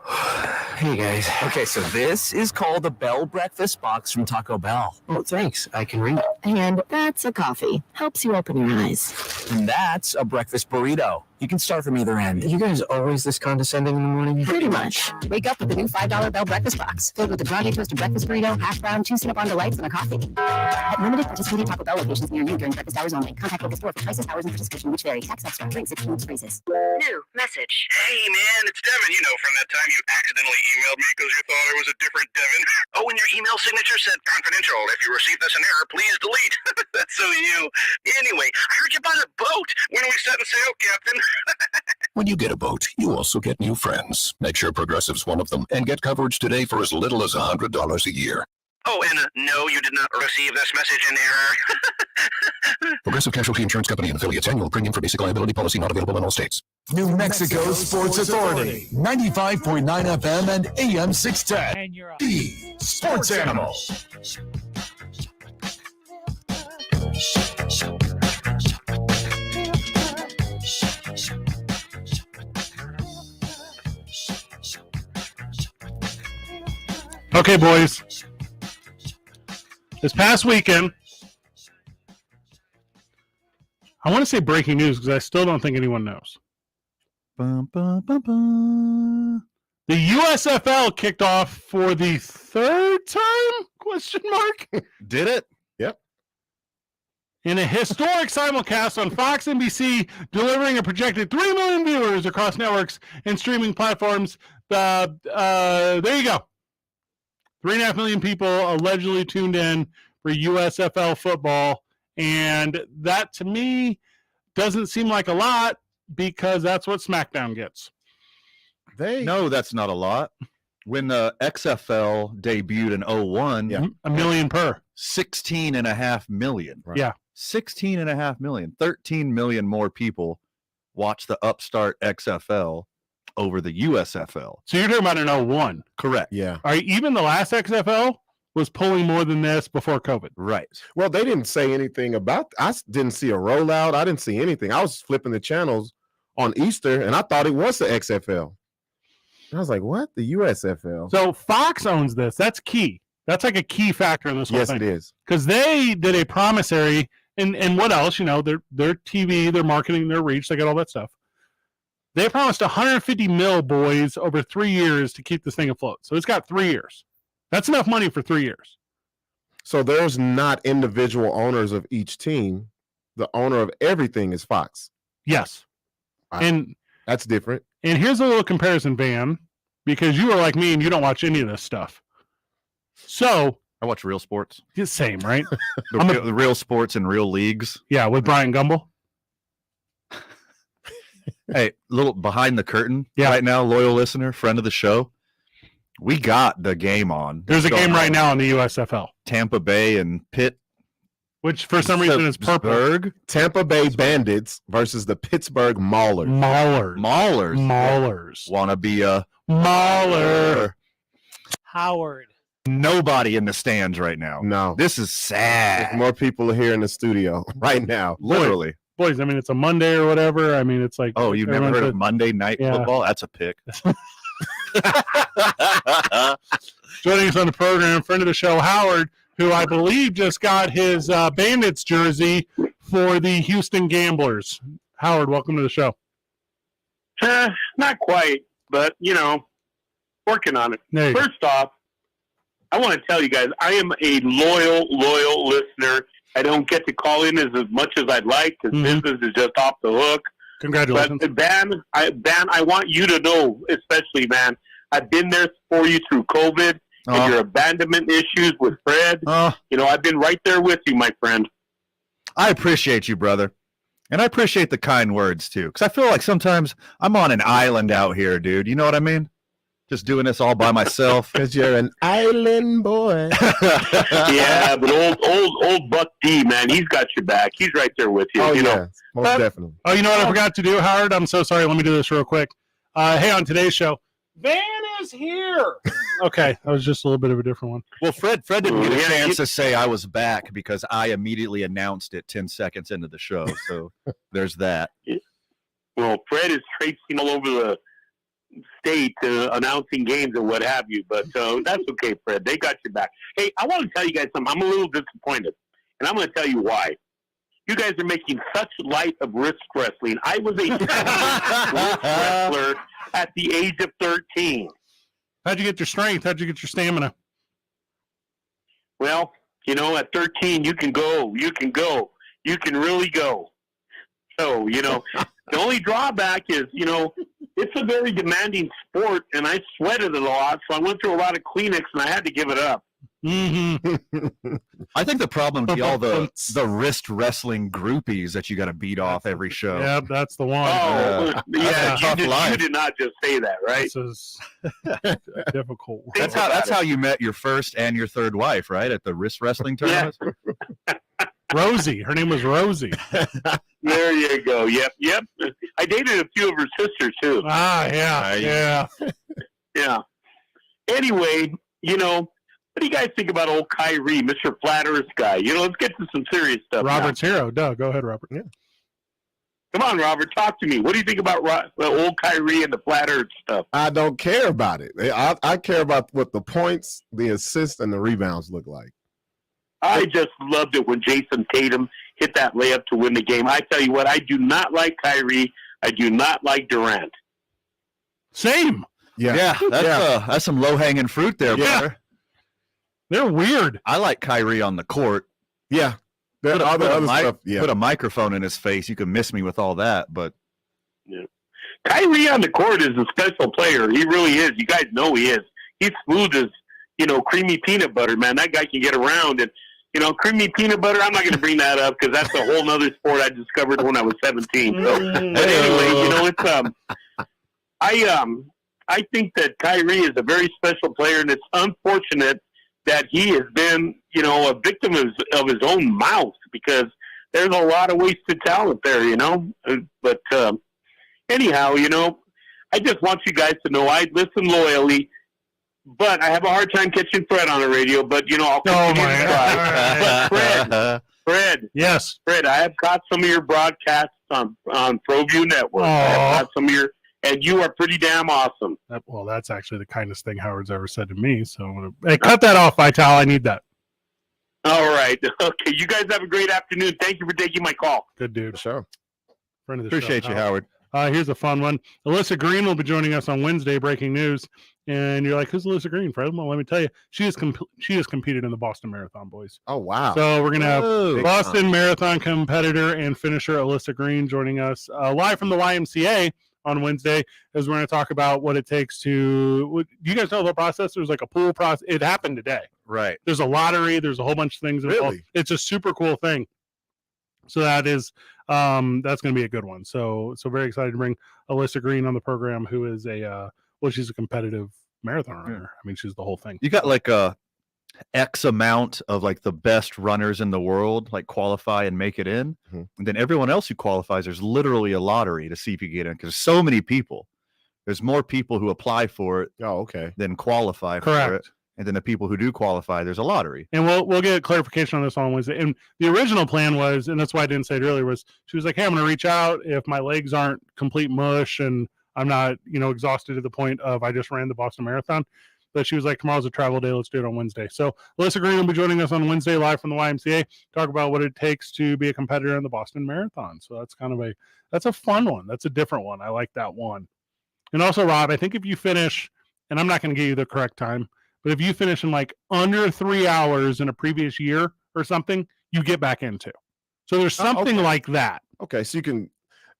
Hey, guys. Okay, so this is called the Bell Breakfast Box from Taco Bell. Oh, thanks. I can read. And that's a coffee. Helps you open your eyes. And that's a breakfast burrito. You can start from either end. You guys always this condescending in the morning? Pretty much. Wake up with the new $5 Bell Breakfast Box, filled with a grande toasted breakfast burrito, hash brown, 2 Cinnabon delights, and a coffee. At limited participating Taco Bell locations near you during breakfast hours only. Contact local store for prices, hours, and participation which vary. Tax extra. Drinks, excludes phrases. New message. Hey, man, it's Devin. You know, from that time you accidentally emailed me because you thought I was a different Devin. Oh, and your email signature said confidential. If you received this in error, please delete. That's so you. Anyway, I heard you bought a boat. When are we setting sail, Captain? When you get a boat, you also get new friends. Make sure Progressive's one of them and get coverage today for as little as $100 a year. Oh, and no, you did not receive this message in error. Progressive Casualty Insurance Company and affiliates. Annual premium for basic liability policy not available in all states. New Mexico Sports Authority, 95.9 FM and AM 610. And you're up. The Sports Animal. Okay, boys. This past weekend, I want to say breaking news because I still don't think anyone knows. The USFL kicked off for the third time? Question mark. Did it? Yep. In a historic simulcast on Fox NBC, delivering a projected 3 million viewers across networks and streaming platforms. There you go. 3.5 million people allegedly tuned in for USFL football. And that, to me, doesn't seem like a lot because that's what SmackDown gets. No, that's not a lot. When the XFL debuted in 01, $1 million per. 16.5 million. Right. Yeah. 16.5 million. 13 million more people watch the upstart XFL over the USFL. So you're talking about an 01. Correct. Yeah. All right, even the last XFL was pulling more than this before COVID. Right. Well, they didn't say anything about. I didn't see a rollout. I didn't see anything. I was flipping the channels on Easter, and I thought it was the XFL. And I was like, "What? The USFL?" So Fox owns this. That's key. That's like a key factor in this whole thing. Yes, it is. Because they did a promissory, and what else? You know, their TV, their marketing, their reach. They got all that stuff. They promised 150 mil, boys, over 3 years to keep this thing afloat. So it's got 3 years. That's enough money for 3 years. So there's not individual owners of each team. The owner of everything is Fox. Yes. And that's different. And here's a little comparison, Van, because you are like me and you don't watch any of this stuff. So I watch real sports. The same, right? the real sports and real leagues. Yeah, with Brian Gumbel. Hey, little behind the curtain right now, loyal listener, friend of the show. We got the game on. There's a game right now on the USFL. Tampa Bay and Pitt. Which for some reason is purple. Tampa Bay Bandits versus the Pittsburgh Maulers. Maulers. Want to be a Mauler. Howard. Nobody in the stands right now. No. This is sad. There's more people here in the studio right now. Literally. Boys, I mean, it's a Monday or whatever. I mean, it's like... Oh, you've never heard of Monday Night Football? That's a pick. Joining us on the program, friend of the show, Howard, who I believe just got his Bandits jersey for the Houston Gamblers. Howard, welcome to the show. Not quite, but, you know, Working on it. First off, I want to tell you guys, I am a loyal listener. I don't get to call in as much as I'd like because business is just off the hook. Congratulations. But Ban, I want you to know, especially, man, I've been there for you through COVID and your abandonment issues with Fred. I've been right there with you, my friend. I appreciate you, brother. And I appreciate the kind words, too, because I feel like sometimes I'm on an island out here, dude. You know what I mean? Just doing this all by myself. Because you're an island boy. Yeah, but old Buck D, man, he's got your back. He's right there with you. You know? Most definitely. Oh, you know what I forgot to do, Howard? I'm so sorry. Let me do this real quick. Hey, on today's show, Van is here. Okay, that was just a little bit of a different one. Well, Fred didn't get a chance to say I was back because I immediately announced it 10 seconds into the show. So there's that. Well, Fred is traipsing all over the state announcing games and what have you, but that's okay, Fred. They got your back. Hey, I want to tell you guys something. I'm a little disappointed, and I'm going to tell you why. You guys are making such light of wrist wrestling. I was a wrist wrestler at the age of 13. How'd you get your strength? How'd you get your stamina? Well, at 13, you can go. You can go. You can really go. So, the only drawback is, it's a very demanding sport, and I sweated a lot, so I went through a lot of Kleenex, and I had to give it up. Mm-hmm. I think the problem would be all the wrist wrestling groupies that you got to beat off every show. Yep, that's the one. You did not just say that, right? This is difficult. That's how you met your first and your third wife, right? At the wrist wrestling tournament. Rosie. Her name was Rosie. There you go. Yep. I dated a few of her sisters, too. Yeah. Yeah. Anyway, what do you guys think about old Kyrie, Mr. Flat Earth guy? Let's get to some serious stuff. Robert's hero. Doug, go ahead, Robert. Yeah. Come on, Robert. Talk to me. What do you think about old Kyrie and the Flat Earth stuff? I don't care about it. I care about what the points, the assists, and the rebounds look like. I just loved it when Jason Tatum hit that layup to win the game. I tell you what, I do not like Kyrie. I do not like Durant. Same. Yeah. That's some low-hanging fruit there, brother. They're weird. I like Kyrie on the court. Yeah. Put a microphone in his face. You can miss me with all that, but Kyrie on the court is a special player. He really is. You guys know he is. He's smooth as creamy peanut butter, man. That guy can get around, and creamy peanut butter. I'm not going to bring that up because that's a whole nother sport I discovered when I was 17. So, but anyway, it's I think that Kyrie is a very special player, and it's unfortunate that he has been, a victim of his own mouth because there's a lot of wasted talent there, But anyhow, I just want you guys to know I listen loyally, but I have a hard time catching Fred on the radio. But I'll continue to try. But Fred, yes, Fred, I have caught some of your broadcasts on ProView Network. I have caught some of your. And you are pretty damn awesome. Well, that's actually the kindest thing Howard's ever said to me. So, hey, cut that off, Vital. I need that. All right. Okay. You guys have a great afternoon. Thank you for taking my call. Good dude. Sure. Friend of the Appreciate show, you, Howard. Here's a fun one. Alyssa Green will be joining us on Wednesday. Breaking news. And you're like, who's Alyssa Green, Fred? Well, let me tell you, she has competed in the Boston Marathon, boys. Oh, wow. So we're going to have Boston Marathon competitor and finisher Alyssa Green joining us live from the YMCA on Wednesday, as we're going to talk about what it takes to. Do you guys know the process? There's like a pool process. It happened today. Right. There's a lottery. There's a whole bunch of things involved. Really? It's a super cool thing. So that is that's going to be a good one. So very excited to bring Alyssa Green on the program, who is she's a competitive marathon runner. I mean, she's the whole thing. You got like a X amount of like the best runners in the world like qualify and make it in, and then everyone else who qualifies, there's literally a lottery to see if you get in because so many people. There's more people who apply for it than qualify for it, and then the people who do qualify, there's a lottery. And we'll get clarification on this on Wednesday. And the original plan was, and that's why I didn't say it earlier, was she was like, hey, I'm going to reach out if my legs aren't complete mush and I'm not exhausted to the point of I just ran the Boston Marathon. But she was like, tomorrow's a travel day. Let's do it on Wednesday. So Alyssa Green will be joining us on Wednesday live from the YMCA, talk about what it takes to be a competitor in the Boston Marathon. So that's that's a fun one. That's a different one. I like that one. And also, Rob, I think if you finish and I'm not going to give you the correct time, but if you finish in like under 3 hours in a previous year or something, you get back into. So there's something like that. Okay, so you can,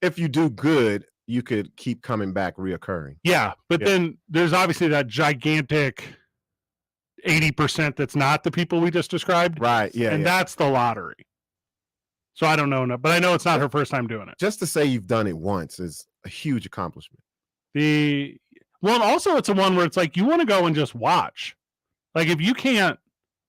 if you do good, you could keep coming back, reoccurring. Yeah, but then there's obviously that gigantic 80% that's not the people we just described. Right, yeah. And that's the lottery. So I don't know, but I know it's not her first time doing it. Just to say you've done it once is a huge accomplishment. Well, also it's a one where it's like you want to go and just watch. Like if you can't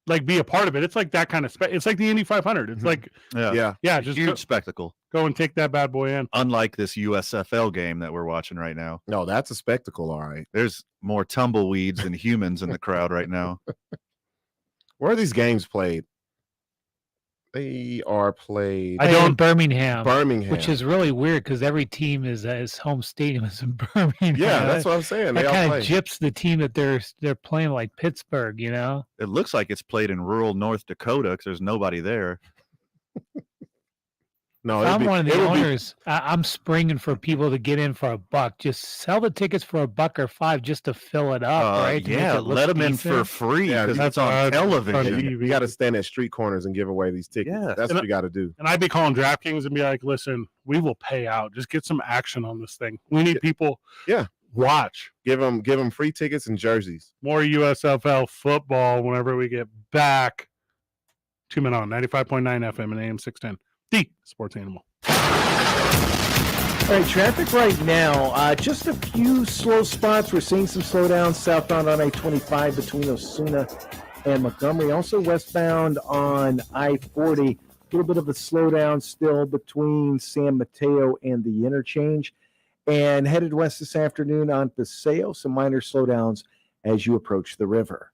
like be a part of it, it's like that kind of it's like the Indy 500. It's like just huge spectacle. Go and take that bad boy in. Unlike this USFL game that we're watching right now. No, that's a spectacle, all right. There's more tumbleweeds than humans in the crowd right now. Where are these games played? They are played in Birmingham. Birmingham. Which is really weird because every team is his home stadium is in Birmingham. Yeah, that's what I'm saying. That kind of gyps the team that they're playing like Pittsburgh, you know? It looks like it's played in rural North Dakota because there's nobody there. No, if I'm one of the owners, I'm springing for people to get in for $1. Just sell the tickets for $1 or $5 just to fill it up, right? Let them in for free because that's on television. You got to stand at street corners and give away these tickets. Yeah, that's what you got to do. And I'd be calling DraftKings and be like, listen, we will pay out. Just get some action on this thing. We need people. Yeah. Watch. Give them free tickets and jerseys. More USFL football whenever we get back. 2 Men On, 95.9 FM and AM 610. The Sports Animal. All right, traffic right now. Just a few slow spots. We're seeing some slowdowns southbound on I-25 between Osuna and Montgomery. Also westbound on I-40. A little bit of a slowdown still between San Mateo and the interchange. And headed west this afternoon on Paseo. Some minor slowdowns as you approach the river.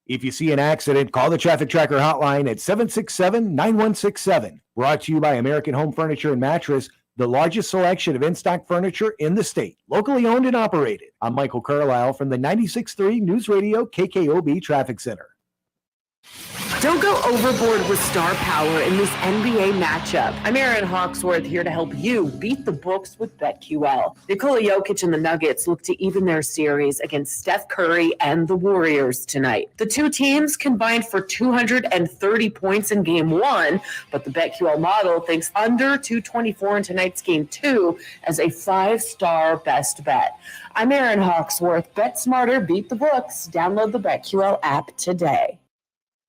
If you see an accident, call the Traffic Tracker hotline at 767-9167. Brought to you by American Home Furniture and Mattress, the largest selection of in-stock furniture in the state. Locally owned and operated. I'm Michael Carlisle from the 96.3 News Radio KKOB Traffic Center. Don't go overboard with star power in this NBA matchup. I'm Erin Hawksworth here to help you beat the books with BetQL. Nikola Jokic and the Nuggets look to even their series against Steph Curry and the Warriors tonight. The two teams combined for 230 points in Game 1, but the BetQL model thinks under 224 in tonight's Game 2 as a 5-star best bet. I'm Erin Hawksworth. Bet smarter, beat the books. Download the BetQL app today.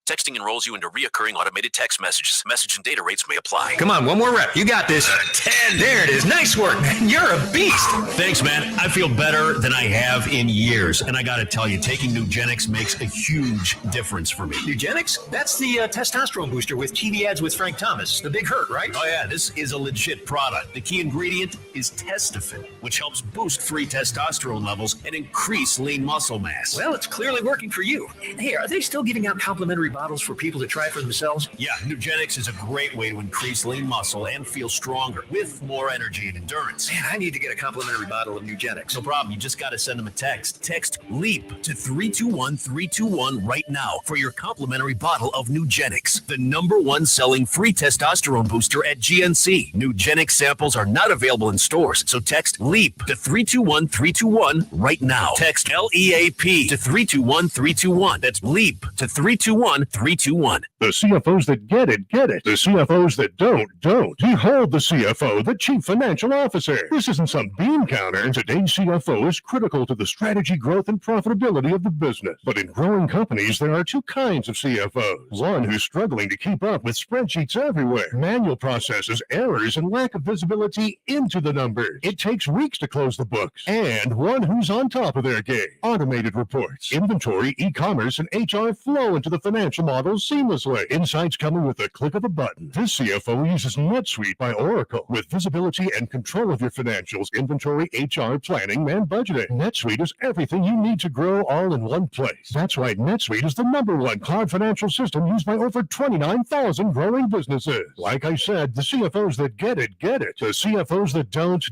Texting enrolls you into reoccurring automated text messages. Message and data rates may apply. Come on, one more rep. You got this. 10. There it is. Nice work. You're a beast. Thanks, man. I feel better than I have in years. And I got to tell you, taking Nugenix makes a huge difference for me. Nugenix? That's the testosterone booster with TV ads with Frank Thomas. The Big Hurt, right? Oh, yeah. This is a legit product. The key ingredient is Testofen, which helps boost free testosterone levels and increase lean muscle mass. Well, it's clearly working for you. Hey, are they still giving out complimentary bottles for people to try for themselves? Yeah, Nugenix is a great way to increase lean muscle and feel stronger with more energy and endurance. Man, I need to get a complimentary bottle of Nugenix. No problem. You just got to send them a text. Text LEAP to 321-321 right now for your complimentary bottle of Nugenix, the #1 selling free testosterone booster at GNC. Nugenix samples are not available in stores, so text LEAP to 321-321 right now. Text LEAP to 321-321. That's LEAP to 321-321. The CFOs that get it, get it. The CFOs that don't. Behold the CFO, the Chief Financial Officer. This isn't some bean counter. Today's CFO is critical to the strategy, growth, and profitability of the business. But in growing companies, there are two kinds of CFOs. One who's struggling to keep up with spreadsheets everywhere, manual processes, errors, and lack of visibility into the numbers. It takes weeks to close the books. And one who's on top of their game. Automated reports, inventory, e-commerce, and HR flow into the financial model seamlessly. Insights coming with the click of a button. This CFO uses NetSuite by Oracle with visibility and control of your financials, inventory, HR, planning, and budgeting. NetSuite is everything you need to grow all in one place. That's right, NetSuite is the #1 cloud financial system used by over 29,000 growing businesses. Like I said, the CFOs that get it, get it. The CFOs that don't.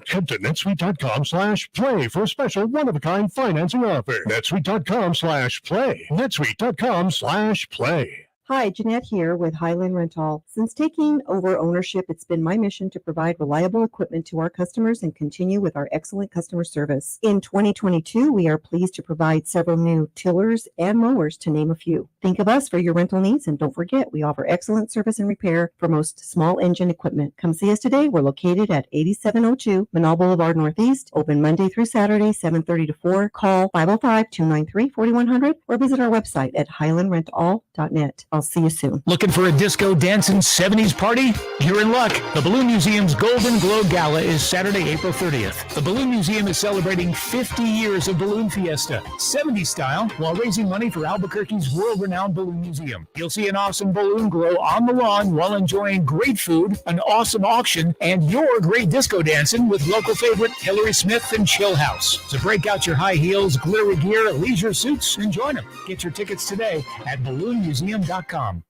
Head to netsuite.com/play for a special one-of-a-kind financing offer. netsuite.com/play. netsuite.com/play. Hi, Jeanette here with Highland Rental. Since taking over ownership, it's been my mission to provide reliable equipment to our customers and continue with our excellent customer service. In 2022, we are pleased to provide several new tillers and mowers, to name a few. Think of us for your rental needs, and don't forget, we offer excellent service and repair for most small engine equipment. Come see us today. We're located at 8702 Manal Boulevard Northeast, open Monday through Saturday, 7:30 to 4. Call 505-293-4100 or visit our website at highlandrental.net. I'll see you soon. Looking for a disco dancing 70s party? You're in luck. The Balloon Museum's Golden Glow Gala is Saturday, April 30th. The Balloon Museum is celebrating 50 years of Balloon Fiesta, 70s style, while raising money for Albuquerque's world-renowned Balloon Museum. You'll see an awesome balloon glow on the lawn while enjoying great food, an awesome auction, and your great disco dancing with local favorite Hillary Smith and Chill House. So break out your high heels, glittery gear, leisure suits, and join them. Get your tickets today at balloonmuseum.com.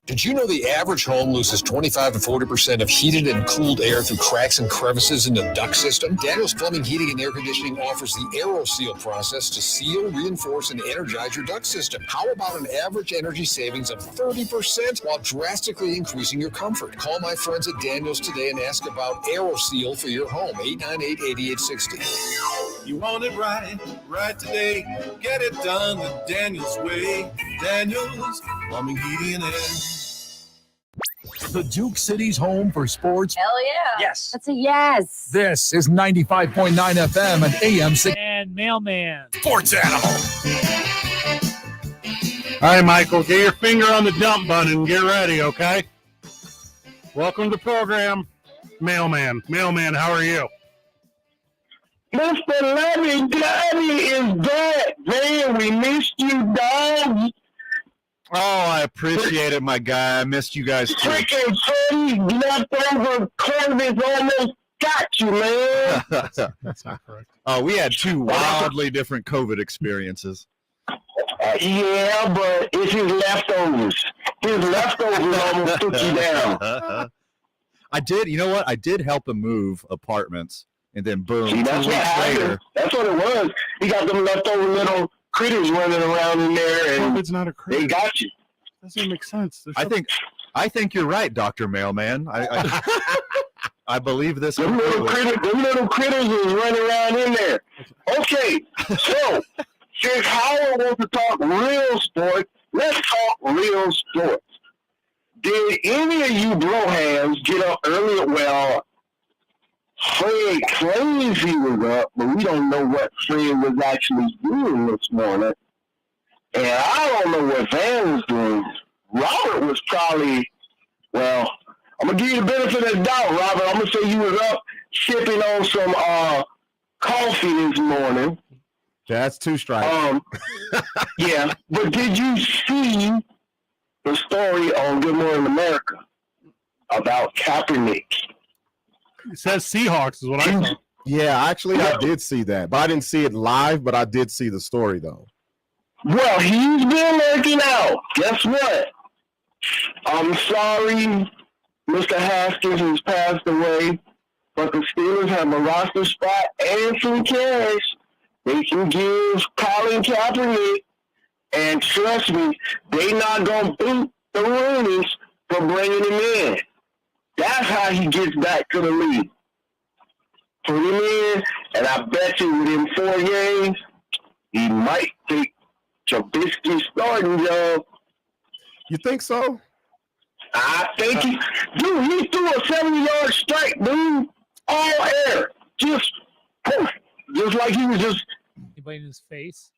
Did you know the average home loses 25 to 40% of heated and cooled air through cracks and crevices in the duct system? Daniels Plumbing, Heating, and Air Conditioning offers the AeroSeal process to seal, reinforce, and energize your duct system. How about an average energy savings of 30% while drastically increasing your comfort? Call my friends at Daniels today and ask about AeroSeal for your home, 898-8860. You want it right today. Get it done the Daniels way. Daniels Plumbing, Heating, and Air. The Duke City's home for sports. Hell yeah. Yes. That's a yes. This is 95.9 FM and AM 6. And Mailman. Sports Animal. All right, Michael, get your finger on the dump button and get ready, okay? Welcome to the program, Mailman. Mailman, how are you? Mr. Lovey Dovey is back, man. We missed you, dog. Oh, I appreciate it, my guy. I missed you guys too. Freaking Freddie leftover Corvus almost got you, man. That's not correct. Oh, we had two wildly different COVID experiences. Yeah, but it's his leftovers. His leftovers almost took you down. I did. You know what? I did help him move apartments, and then boom. See, that's 2 what weeks happened. later. That's what it was. He got them leftover little critters running around in there, and it's not a critter. they got you. Doesn't make sense. I think you're right, Dr. Mailman. I believe this. Them little critters is running around in there. Okay, so since Howard wants to talk real sports, let's talk real sports. Did any of you blowhands get up early? Well, Fred claims he was up, but we don't know what Fred was actually doing this morning. And I don't know what Van was doing. Robert was probably, well, I'm going to give you the benefit of the doubt, Robert. I'm going to say you was up sipping on some coffee this morning. That's two strikes. Yeah, but did you see the story on Good Morning America about Kaepernick? It says Seahawks is what I saw. Yeah, actually, I did see that, but I didn't see it live. But I did see the story though. Well, he's been working out. Guess what? I'm sorry, Mr. Haskins has passed away, but the Steelers have a roster spot and some cash. They can give Colin Kaepernick, and trust me, they not gonna boot the Roonies for bringing him in. That's how he gets back to the league. Put him in, and I bet you within 4 games, he might take Trubisky's starting job. You think so? I think he threw a 70-yard strike, dude, all air, just like he was just. Anybody in his face?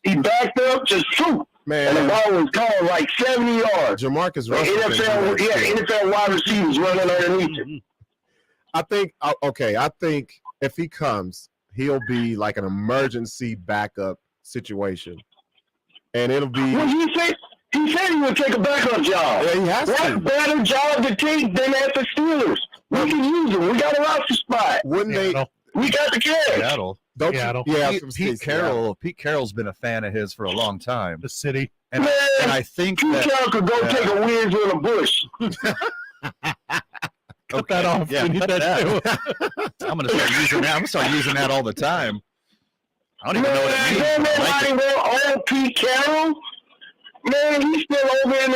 He backed up, just shoot. Man, and the ball was gone like 70 yards. Jamarcus Russell. NFL wide receivers running underneath him. I think if he comes, he'll be like an emergency backup situation. And it'll be. Well, he said he would take a backup job. Yeah, he has to. What better job to take than at the Steelers? We can use him. We got a roster spot. Wouldn't they? We got the cash. Seattle. Pete Carroll's been a fan of his for a long time. The city. And I think Pete Carroll could go take a whiz in a bush. Cut that off. Yeah, cut that. I'm gonna start using that. I'm gonna start using that all the time. I don't even know what it means. Nobody want old Pete Carroll. Man, he's still over in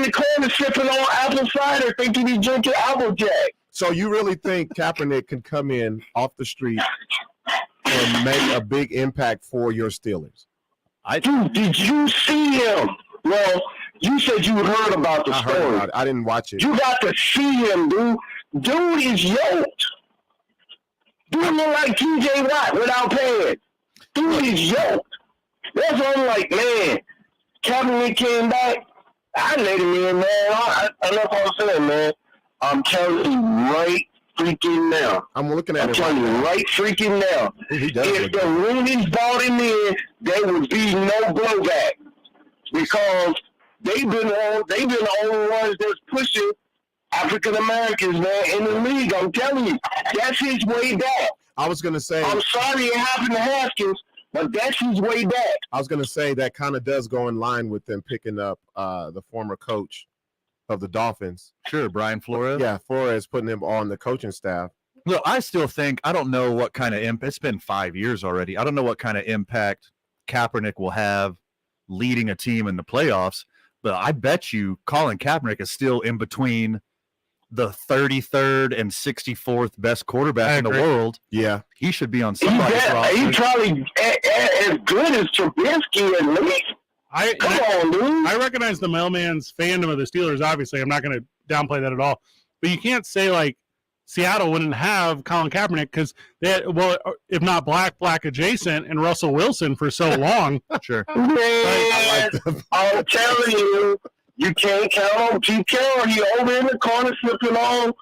the corner sipping on apple cider, thinking he's drinking Applejack. So you really think Kaepernick can come in off the street and make a big impact for your Steelers? Dude, did you see him? Well, you said you heard about the story. Heard about it. I didn't watch it. You got to see him, dude. Dude is yoked. Dude look like TJ Watt without pads. Dude is yoked. That's why I'm like, man, Kaepernick came back. I let him in, man. That's all I'm saying, man. I'm telling you right freaking now. I'm looking at I'm telling you right freaking now. If the Rooney's bought him in, there would be no blowback because they've been the only ones that's pushing African Americans, man, in the league. I'm telling you, that's his way back. I was gonna say, I'm sorry it happened to Haskins, but that's his way back. I was gonna say that kind of does go in line with them picking up the former coach of the Dolphins. Sure, Brian Flores. Yeah, Flores putting him on the coaching staff. Look, I still think I don't know what kind of impact. It's been 5 years already. I don't know what kind of impact Kaepernick will have leading a team in the playoffs. But I bet you Colin Kaepernick is still in between the 33rd and 64th best quarterback in the world. Yeah, he should be on somebody's roster. He's probably as good as Trubisky at least. Come on, dude. I recognize the mailman's fandom of the Steelers. Obviously, I'm not going to downplay that at all. But you can't say like Seattle wouldn't have Colin Kaepernick because they had, well, if not black adjacent, and Russell Wilson for so long. Sure. Man, I'm telling you, you can't count on Pete Carroll. He over in the corner sipping on,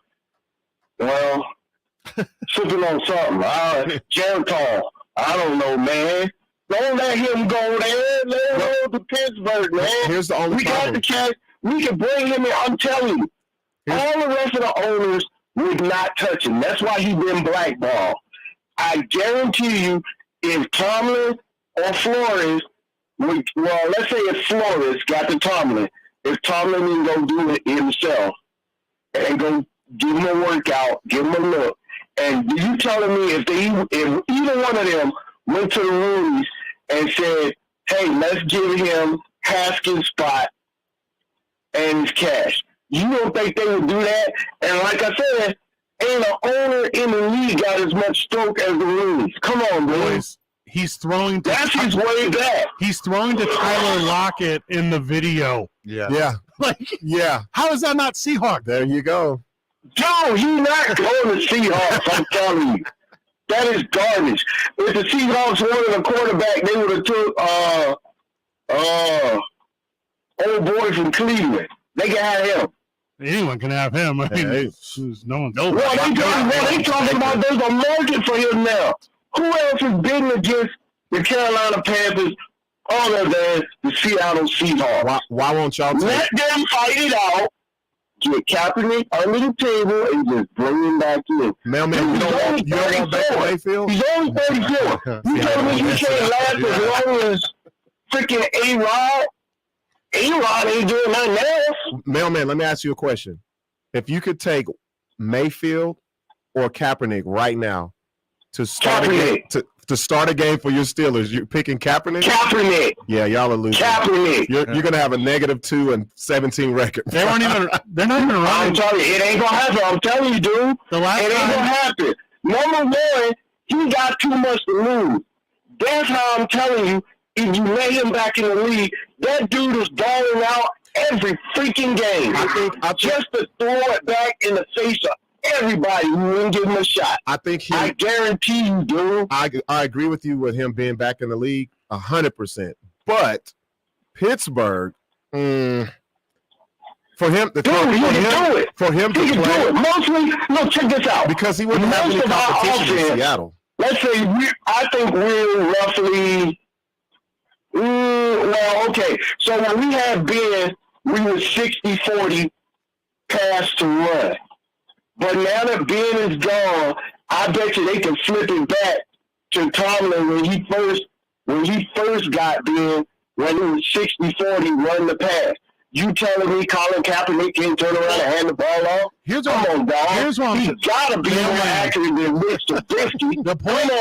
sipping on something. Geritol. I don't know, man. Don't let him go there. Let him go to Pittsburgh, man. Here's the only problem. Got the cash. We can bring him in. I'm telling you, all the rest of the owners would not touch him. That's why he's been blackballed. I guarantee you, if Tomlin or Flores, let's say if Flores got the Tomlin, if Tomlin can go do it himself and go give him a workout, give him a look, and you telling me if either one of them went to the Roonies and said, hey, let's give him Haskins' spot and his cash. You don't think they would do that? And like I said, ain't an owner in the league got as much stroke as the Roonies. Come on, boys. He's throwing to That's his way back. He's throwing to Tyler Lockett in the video. Yeah. Yeah. How is that not Seahawk? There you go. Joe, he's not going to Seahawks, I'm telling you. That is garbage. If the Seahawks wanted a quarterback, they would have took old boy from Cleveland. They can have him. Anyone can have him. I mean, no one's Well, they talking about there's a market for him now. Who else is bidding against the Carolina Panthers other than the Seattle Seahawks? Why won't y'all let them fight it out? Get Kaepernick under the table and just bring him back in. Mailman, you don't want Baker Mayfield? He's only 34. You telling me you can't last as long as freaking A-Rod? A-Rod ain't doing nothing else. Mailman, let me ask you a question. If you could take Mayfield or Kaepernick right now to start a game for your Steelers, you're picking Kaepernick? Kaepernick. Yeah, y'all are losing. Kaepernick. You're going to have a -2 and 17 record. They're not even running. I'm telling you, it ain't going to happen. I'm telling you, dude. It ain't going to happen. Number one, he got too much to lose. That's how I'm telling you, if you lay him back in the league, that dude is balling out every freaking game. I think just to throw it back in the face of everybody who wouldn't give him a shot. I guarantee you, dude. I agree with you with him being back in the league 100%. But Pittsburgh, for him to do it. For him to play, do it. Mostly, look, check this out. Because he wouldn't have any competition in Seattle. Let's say I think we're roughly. Okay. So when we had Ben, we were 60-40 pass to run. But now that Ben is gone, I bet you they can flip it back to Tomlin when he first got Ben, when he was 60-40 run the pass. You telling me Colin Kaepernick can't turn around and hand the ball off? He's got to be more accurate than Rich Trubisky. The point,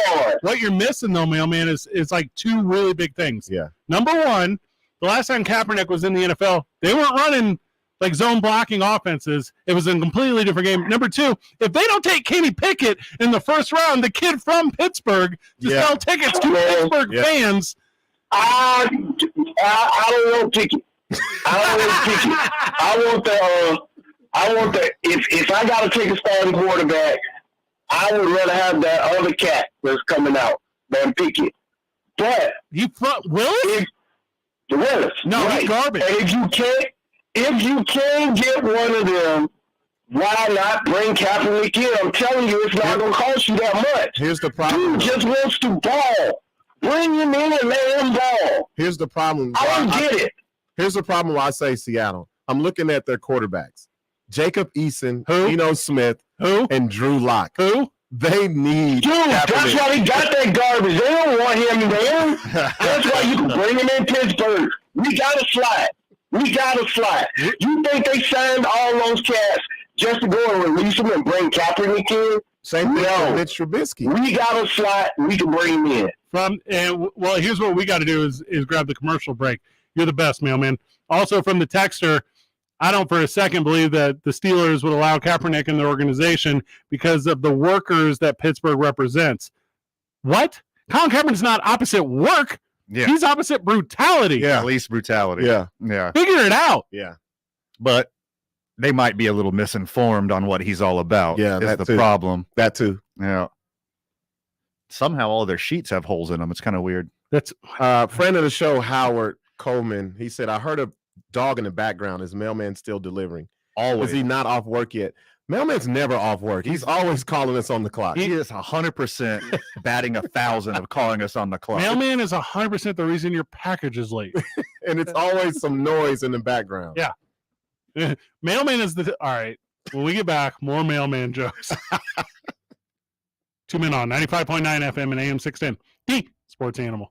what you're missing though, mailman, is like two really big things. Yeah. Number one, the last time Kaepernick was in the NFL, they weren't running like zone blocking offenses. It was a completely different game. Number two, if they don't take Kenny Pickett in the first round, the kid from Pittsburgh, to sell tickets to Pittsburgh fans. I don't want Pickett. I want the if I got to take a starting quarterback, I would rather have that other cat that's coming out than Pickett. But Willis? Willis. No, right. He's garbage. And if you can get one of them, why not bring Kaepernick in? I'm telling you, it's not going to cost you that much. Here's the problem. Dude just wants to ball. Bring him in and let him ball. Here's the problem. I don't get it. Here's the problem why I say Seattle. I'm looking at their quarterbacks. Jacob Eason, Geno Smith, and Drew Lock. They need Kaepernick. That's why they got that garbage. They don't want him there. That's why you can bring him in Pittsburgh. We got to slide. You think they signed all those cats just to go and release them and bring Kaepernick in? Same thing with Mitch Trubisky. We got to slide. We can bring him in. Well, here's what we got to do is grab the commercial break. You're the best, mailman. Also from the texter, I don't for a second believe that the Steelers would allow Kaepernick in their organization because of the workers that Pittsburgh represents. What? Colin Kaepernick's not opposite work. Yeah. He's opposite brutality. Yeah, police brutality. Yeah. Figure it out. Yeah. But they might be a little misinformed on what he's all about. Yeah, that's that's the problem. That too. Yeah. Somehow all their sheets have holes in them. It's kind of weird. That's friend of the show, Howard Coleman. He said, I heard a dog in the background. Is Mailman still delivering? Always. Is he not off work yet? Mailman's never off work. He's always calling us on the clock. He is 100% batting 1,000 of calling us on the clock. Mailman is 100% the reason your package is late. And it's always some noise in the background. Yeah. Mailman is all right. When we get back, more mailman jokes. 2 Men On 95.9 FM and AM 610. The Sports Animal.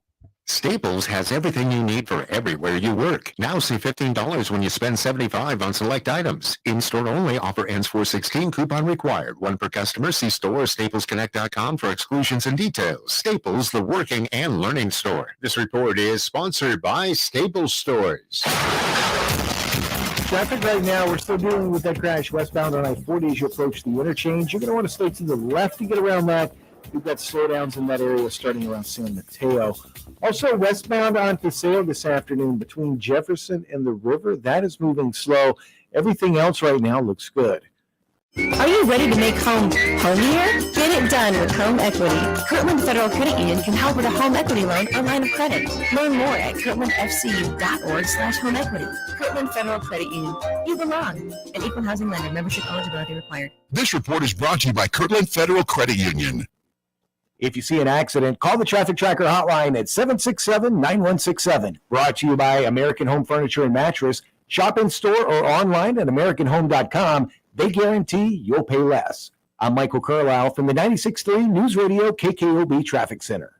Staples has everything you need for everywhere you work. Now see $15 when you spend $75 on select items. In-store only. Offer ends 4/16. Coupon required. One per customer. See store or staplesconnect.com for exclusions and details. Staples, the working and learning store. This report is sponsored by Staples Stores. Traffic right now, we're still dealing with that crash westbound on I-40 as you approach the interchange. You're going to want to stay to the left to get around that. We've got slowdowns in that area starting around San Mateo. Also, westbound on Paseo this afternoon between Jefferson and the river. That is moving slow. Everything else right now looks good. Are you ready to make home homier? Get it done with home equity. Kirtland Federal Credit Union can help with a home equity loan or line of credit. Learn more at kirtlandfcu.org/homeequity. Kirtland Federal Credit Union. You belong. An equal housing lender. Membership eligibility required. This report is brought to you by Kirtland Federal Credit Union. If you see an accident, call the Traffic Tracker hotline at 767-9167. Brought to you by American Home Furniture and Mattress. Shop in store or online at AmericanHome.com. They guarantee you'll pay less. I'm Michael Carlisle from the 96.3 News Radio KKOB Traffic Center.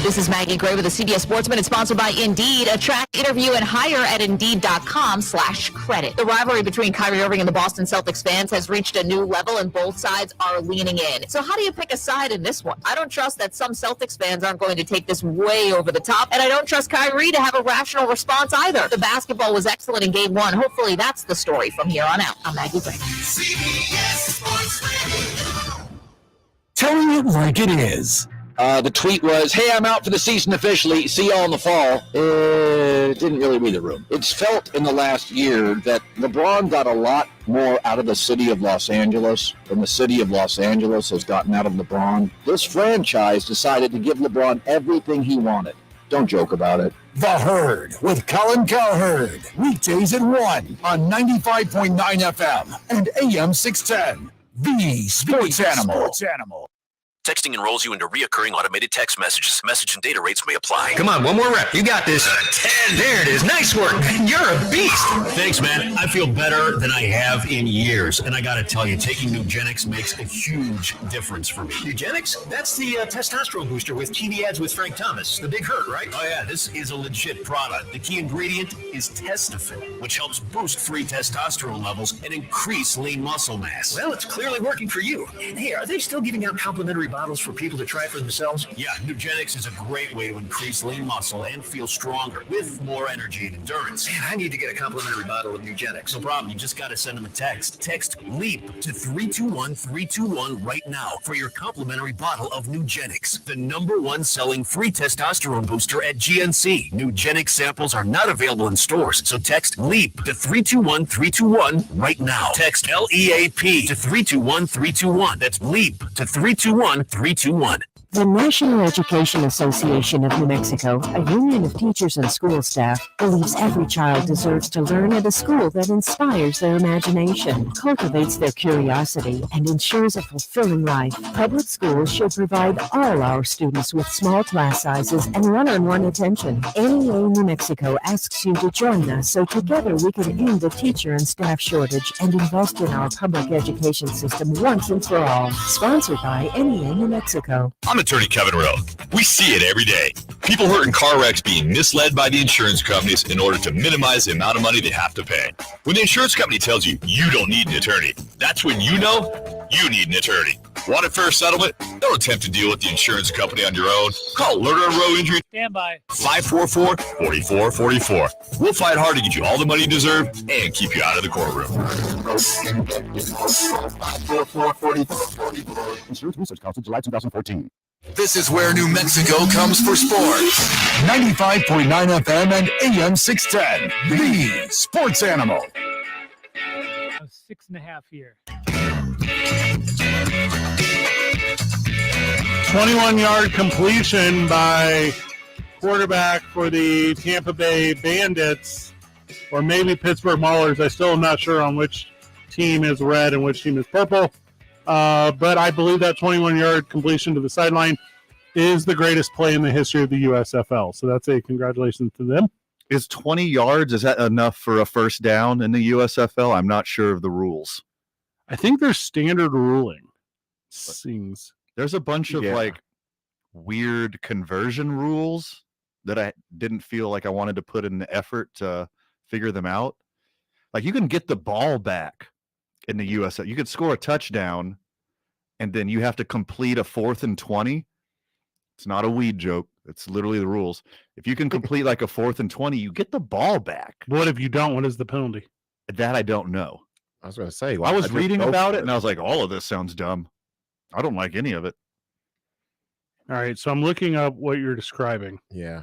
This is Maggie Gray with the CBS Sportsman. It's sponsored by Indeed. Attract, interview, and hire at Indeed.com/credit. The rivalry between Kyrie Irving and the Boston Celtics fans has reached a new level, and both sides are leaning in. So how do you pick a side in this one? I don't trust that some Celtics fans aren't going to take this way over the top, and I don't trust Kyrie to have a rational response either. The basketball was excellent in Game 1. Hopefully that's the story from here on out. I'm Maggie Gray. CBS Sports Radio. Telling it like it is. The tweet was, hey, I'm out for the season officially. See y'all in the fall. It didn't really read the room. It's felt in the last year that LeBron got a lot more out of the city of Los Angeles than the city of Los Angeles has gotten out of LeBron. This franchise decided to give LeBron everything he wanted. Don't joke about it. The Herd with Colin Cowherd. Weekdays at 1 on 95.9 FM and AM 610. The Sports Animal. Texting enrolls you into reoccurring automated text messages. Message and data rates may apply. Come on, one more rep. You got this. 10. There it is. Nice work. You're a beast. Thanks, man. I feel better than I have in years. And I got to tell you, taking Nugenics makes a huge difference for me. Nugenics? That's the testosterone booster with TV ads with Frank Thomas. The Big Hurt, right? Oh, yeah. This is a legit product. The key ingredient is Testofen, which helps boost free testosterone levels and increase lean muscle mass. Well, it's clearly working for you. Hey, are they still giving out complimentary bottles for people to try for themselves? Yeah, Nugenix is a great way to increase lean muscle and feel stronger with more energy and endurance. Man, I need to get a complimentary bottle of Nugenix. No problem. You just got to send them a text. Text LEAP to 321-321 right now for your complimentary bottle of Nugenix, the #1 selling free testosterone booster at GNC. Nugenix samples are not available in stores, so text LEAP to 321-321 right now. Text LEAP to 321-321. That's LEAP to 321-321. The National Education Association of New Mexico, a union of teachers and school staff, believes every child deserves to learn at a school that inspires their imagination, cultivates their curiosity, and ensures a fulfilling life. Public schools should provide all our students with small class sizes and one-on-one attention. NEA New Mexico asks you to join us so together we can end the teacher and staff shortage and invest in our public education system once and for all. Sponsored by NEA New Mexico. I'm attorney Kevin Rowe. We see it every day. People hurt in car wrecks being misled by the insurance companies in order to minimize the amount of money they have to pay. When the insurance company tells you you don't need an attorney, that's when you know you need an attorney. Want a fair settlement? Don't attempt to deal with the insurance company on your own. Call Lerner and Rowe Injury. Stand by. 544-4444. We'll fight hard to get you all the money you deserve and keep you out of the courtroom. Insurance Research Council, July 2014. This is where New Mexico comes for sports. 95.9 FM and AM 610. The Sports Animal. 6.5 here. 21-yard completion by quarterback for the Tampa Bay Bandits, or maybe Pittsburgh Maulers. I still am not sure on which team is red and which team is purple. But I believe that 21-yard completion to the sideline is the greatest play in the history of the USFL. So that's a congratulations to them. Is 20 yards, is that enough for a first down in the USFL? I'm not sure of the rules. I think there's standard ruling. Seems. There's a bunch of like weird conversion rules that I didn't feel like I wanted to put in the effort to figure them out. Like you can get the ball back in the USFL. You could score a touchdown and then you have to complete a 4th and 20. It's not a weed joke. It's literally the rules. If you can complete like a 4th and 20, you get the ball back. What if you don't? What is the penalty? That I don't know. I was going to say. I was reading about it and I was like, all of this sounds dumb. I don't like any of it. All right. So I'm looking up what you're describing. Yeah.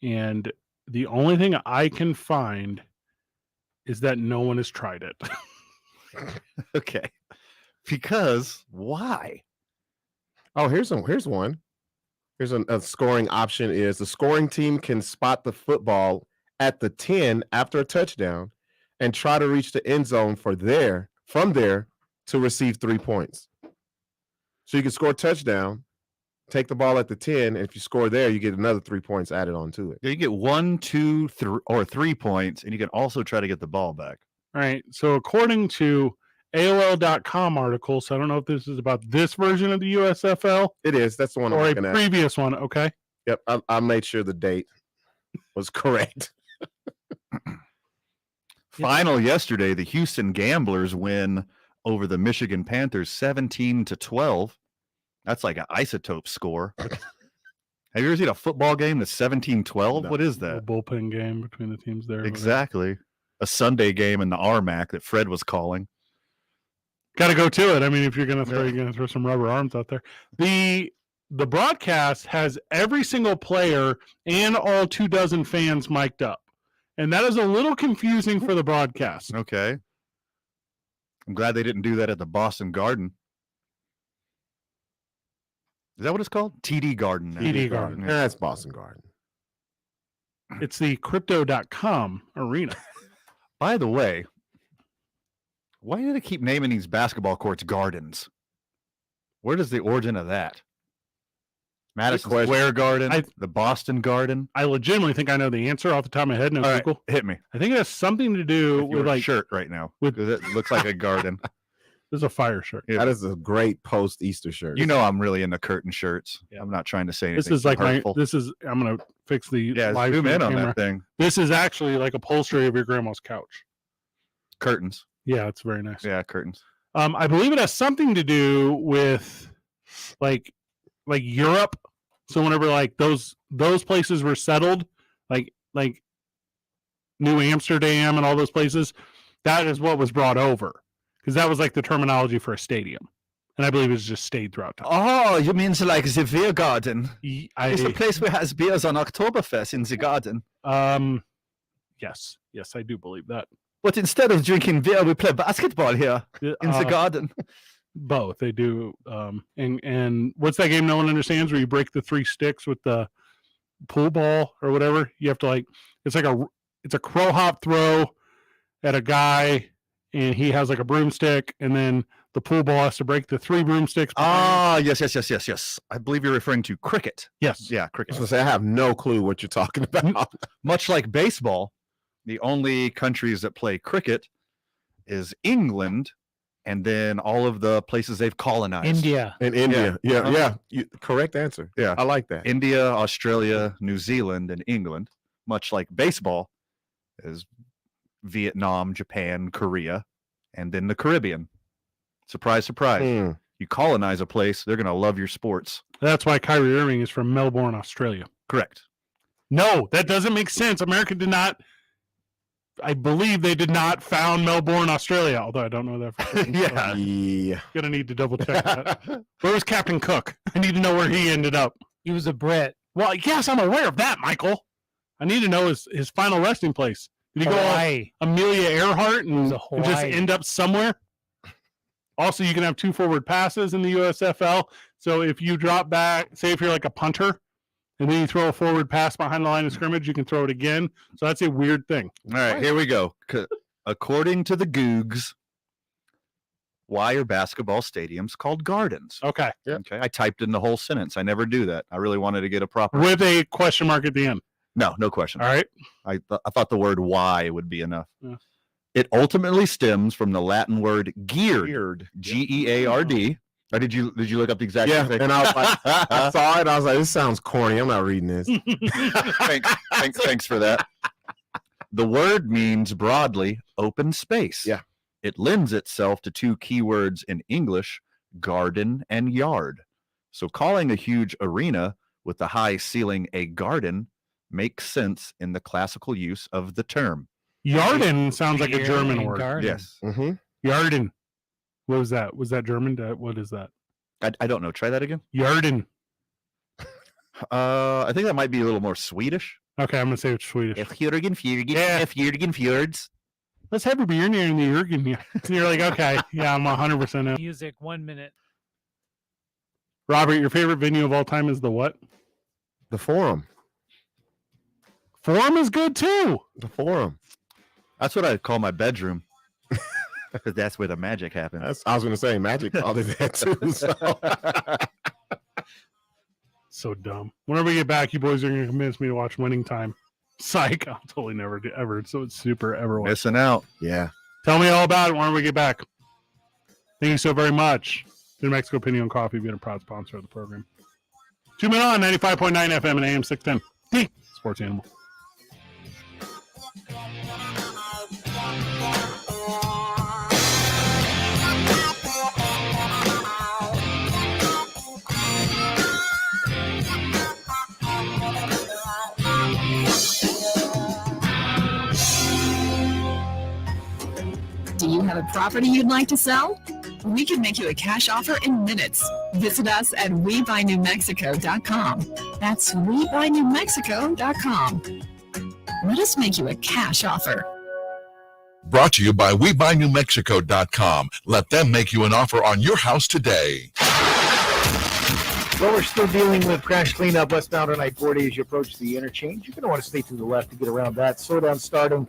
And the only thing I can find is that no one has tried it. Okay. Because why? Oh, here's one. Here's a scoring option is the scoring team can spot the football at the 10 after a touchdown and try to reach the end zone from there to receive 3 points. So you can score a touchdown, take the ball at the 10, and if you score there, you get another 3 points added on to it. Yeah, you get 1, 2, 3, or 3 points, and you can also try to get the ball back. All right. So according to AOL.com article, so I don't know if this is about this version of the USFL. It is. That's the one I'm or looking a at. previous one. Okay. Yep. I made sure the date was correct. Final yesterday, the Houston Gamblers win over the Michigan Panthers 17-12. That's like an isotope score. Have you ever seen a football game that's 17-12? No, what is that? A bullpen game between the teams there. Exactly. A Sunday game in the RMAC that Fred was calling. Got to go to it. I mean, if you're going to throw some rubber arms out there. The broadcast has every single player and all 24 fans mic'd up. And that is a little confusing for the broadcast. Okay. I'm glad they didn't do that at the Boston Garden. Is that what it's called? TD Garden. Now. TD Garden. Yeah, it's Boston Garden. It's the crypto.com arena. By the way, why do they keep naming these basketball courts gardens? Where does the origin of that? Madison Square Garden, the Boston Garden. I legitimately think I know the answer off the top of my head. No, All Google. Right, hit me. I think it has something to do with like shirt right now. With it looks like a garden. There's a fire shirt. Yeah. That is a great post Easter shirt. You know I'm really into curtain shirts. Yeah. I'm not trying to say anything. This is like hurtful. I'm gonna fix the live zoom in on camera. that thing. This is actually like upholstery of your grandma's couch. Curtains. Yeah, it's very nice. Yeah, curtains. I believe it has something to do with like Europe. So whenever like those places were settled, like New Amsterdam and all those places, that is what was brought over, because that was like the terminology for a stadium, and I believe it's just stayed throughout time. Oh, you mean like the beer garden? It's the place where has beers on Oktoberfest in the garden. Yes, I do believe that. But instead of drinking beer, we play basketball here in the garden. Both they do. And what's that game no one understands where you break the 3 sticks with the pool ball or whatever? You have to it's a crow hop throw at a guy, and he has like a broomstick, and then the pool ball has to break the 3 broomsticks. Yes. I believe you're referring to cricket. Yes. Yeah, cricket. I was gonna say, I have no clue what you're talking about. Much like baseball, the only countries that play cricket is England, and then all of the places they've colonized. India. In India. Yeah. Correct answer. Yeah. I like that. India, Australia, New Zealand, and England. Much like baseball is Vietnam, Japan, Korea, and then the Caribbean. Surprise, surprise. You colonize a place, they're going to love your sports. That's why Kyrie Irving is from Melbourne, Australia. Correct. No, that doesn't make sense. America did not. I believe they did not found Melbourne, Australia, although I don't know that for certain. Yeah. Gonna need to double check that. Where was Captain Cook? I need to know where he ended up. He was a Brit. Well, yes, I'm aware of that, Michael. I need to know his final resting place. Did he Hawaii. go Amelia Earhart and just Hawaii. end up somewhere? Also, you can have 2 forward passes in the USFL. So if you drop back, say if you're like a punter, and then you throw a forward pass behind the line of scrimmage, you can throw it again. So that's a weird thing. All right, here we go. According to the Googs, why are basketball stadiums called gardens? Okay. Okay. I typed in the whole sentence. I never do that. I really wanted to get a proper. With a question mark at the end. No question. All right. I thought the word why would be enough. Yeah. It ultimately stems from the Latin word geared, G-E-A-R-D. Or did you look up the exact thing? And I was like, I saw it. I was like, this sounds corny. I'm not reading this. Thanks for that. The word means broadly open space. Yeah. It lends itself to 2 keywords in English, garden and yard. So calling a huge arena with the high ceiling a garden makes sense in the classical use of the term. Yarden sounds like a German word. Garden. Yes. Yarden. What was that? Was that German? What is that? I don't know. Try that again. Yarden. I think that might be a little more Swedish. Okay, I'm gonna say it's Swedish. Fjords. Let's have a beer near the Jurgen. And you're like, okay, yeah, I'm 100% in. Music, 1 minute. Robert, your favorite venue of all time is the what? The Forum. Forum is good too. The Forum. That's what I call my bedroom. Because that's where the magic happens. I was going to say Magic called it that too. So dumb. Whenever we get back, you boys are going to convince me to watch Winning Time. Psych. I'll totally never do ever. So it's super ever watch. Missing out. Yeah. Tell me all about it whenever we get back. Thank you so very much. New Mexico Opinion Coffee being a proud sponsor of the program. 2 Men On 95.9 FM and AM 610. The Sports Animal. Do you have a property you'd like to sell? We can make you a cash offer in minutes. Visit us at WeBuyNewMexico.com. That's WeBuyNewMexico.com. Let us make you a cash offer. Brought to you by WeBuyNewMexico.com. Let them make you an offer on your house today. Well, we're still dealing with crash cleanup westbound on I-40 as you approach the interchange. You're going to want to stay to the left to get around that. Slowdown starting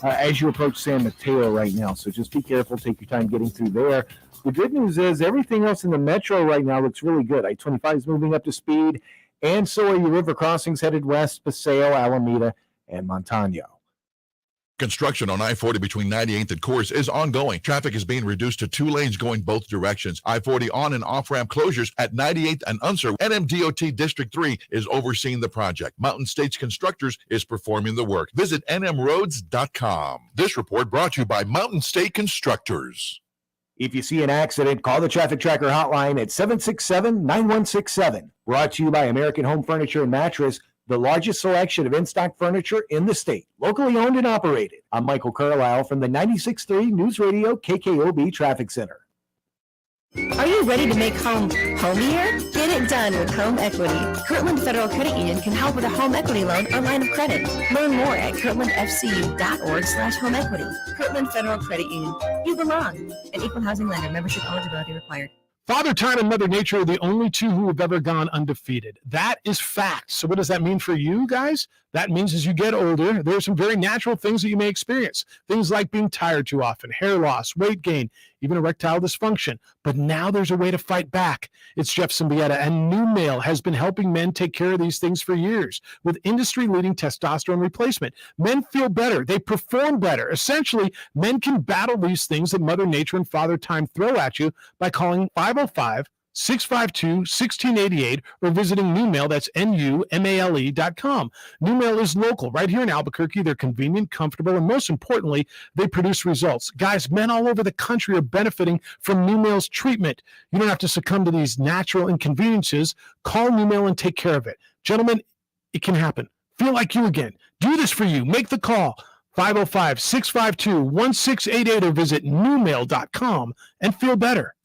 as you approach San Mateo right now. So just be careful. Take your time getting through there. The good news is everything else in the metro right now looks really good. I-25 is moving up to speed, and so are your river crossings headed west, Paseo, Alameda, and Montano. Construction on I-40 between 98th and Coors is ongoing. Traffic is being reduced to 2 lanes going both directions. I-40 on and off-ramp closures at 98th and Unser. NMDOT District 3 is overseeing the project. Mountain States Constructors is performing the work. Visit nmroads.com. This report brought to you by Mountain State Constructors. If you see an accident, call the Traffic Tracker hotline at 767-9167. Brought to you by American Home Furniture and Mattress, the largest selection of in-stock furniture in the state. Locally owned and operated. I'm Michael Carlisle from the 96.3 News Radio KKOB Traffic Center. Are you ready to make home homier? Get it done with home equity. Kirtland Federal Credit Union can help with a home equity loan or line of credit. Learn more at kirtlandfcu.org/home equity. Kirtland Federal Credit Union. You belong. An equal housing lender. Membership eligibility required. Father Time and Mother Nature are the only two who have ever gone undefeated. That is fact. So what does that mean for you guys? That means as you get older, there are some very natural things that you may experience. Things like being tired too often, hair loss, weight gain, even erectile dysfunction. But now there's a way to fight back. It's Jeff Symbieta, and New Male has been helping men take care of these things for years with industry-leading testosterone replacement. Men feel better. They perform better. Essentially, men can battle these things that Mother Nature and Father Time throw at you by calling 505-652-1688 or visiting NewMale, that's NUMALE.com. NewMale is local, right here in Albuquerque. They're convenient, comfortable, and most importantly, they produce results. Guys, men all over the country are benefiting from NewMale's treatment. You don't have to succumb to these natural inconveniences. Call NewMale and take care of it. Gentlemen, it can happen. Feel like you again. Do this for you. Make the call. 505-652-1688 or visit newmail.com and feel better.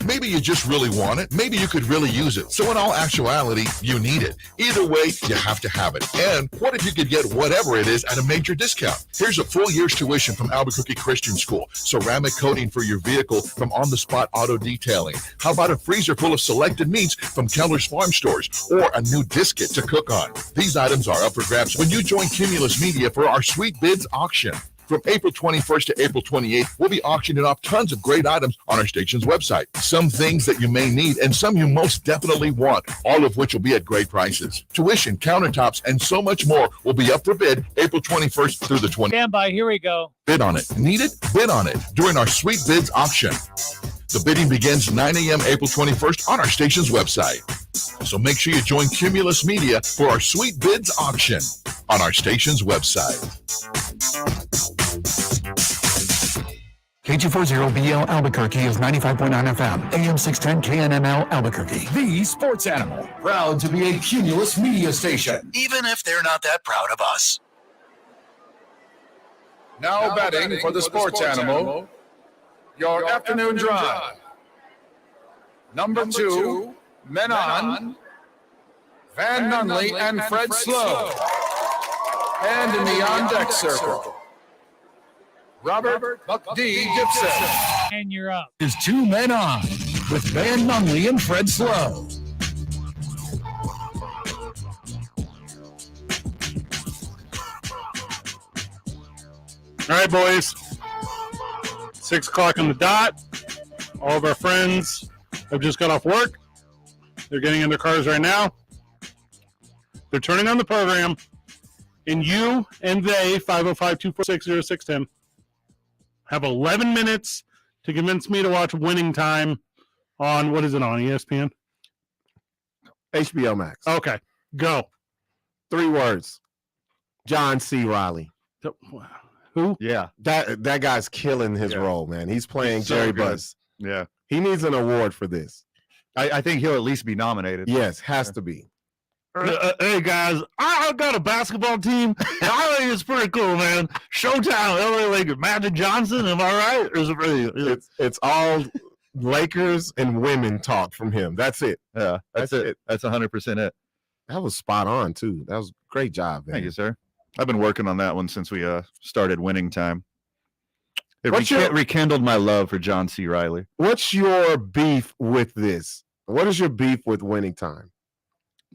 Maybe you just really want it. Maybe you could really use it. So in all actuality, you need it. Either way, you have to have it. And what if you could get whatever it is at a major discount? Here's a full year's tuition from Albuquerque Christian School, ceramic coating for your vehicle from on-the-spot auto detailing. How about a freezer full of selected meats from Keller's Farm Stores, or a new disket to cook on? These items are up for grabs when you join Cumulus Media for our Sweet Bids auction. From April 21st to April 28th, we'll be auctioning off tons of great items on our station's website. Some things that you may need and some you most definitely want, all of which will be at great prices. Tuition, countertops, and so much more will be up for bid April 21st through the 20th. Stand by, here we go. Bid on it. Need it? Bid on it during our Sweet Bids auction. The bidding begins 9 a.m. April 21st on our station's website. So make sure you join Cumulus Media for our Sweet Bids auction on our station's website. K240BL Albuquerque is 95.9 FM, AM 610 KNML Albuquerque. The sports animal, proud to be a Cumulus media station. Even if they're not that proud of us. Now betting for the sports animal, your afternoon drive. Number 2, Menon, Van Nunley, and Fred Slow. And in the on-deck circle, Robert Buck D. Gibson. And you're up. Is 2 men on with Van Nunley and Fred Slow. All right, boys. 6 o'clock on the dot. All of our friends have just got off work. They're getting in their cars right now. They're turning on the program. And you and they, 505-246-0610, have 11 minutes to convince me to watch Winning Time on, what is it on, ESPN? HBO Max. Okay, go. 3 words. John C. Reilly. Who? Yeah. That guy's killing his role, man. He's playing So Jerry good. Buss. Yeah. He needs an award for this. I think he'll at least be nominated. Yes, has to be. Hey guys, I got a basketball team. And I think it's pretty cool, man. Showtime, LA Lakers, Magic Johnson. Am I right? Or is it really? It's all Lakers and women talk from him. That's it. Yeah, that's it. That's 100% it. That was spot on too. That was a great job, man. Thank you, sir. I've been working on that one since we started Winning Time. It rekindled my love for John C. Reilly. What's your beef with this? What is your beef with Winning Time?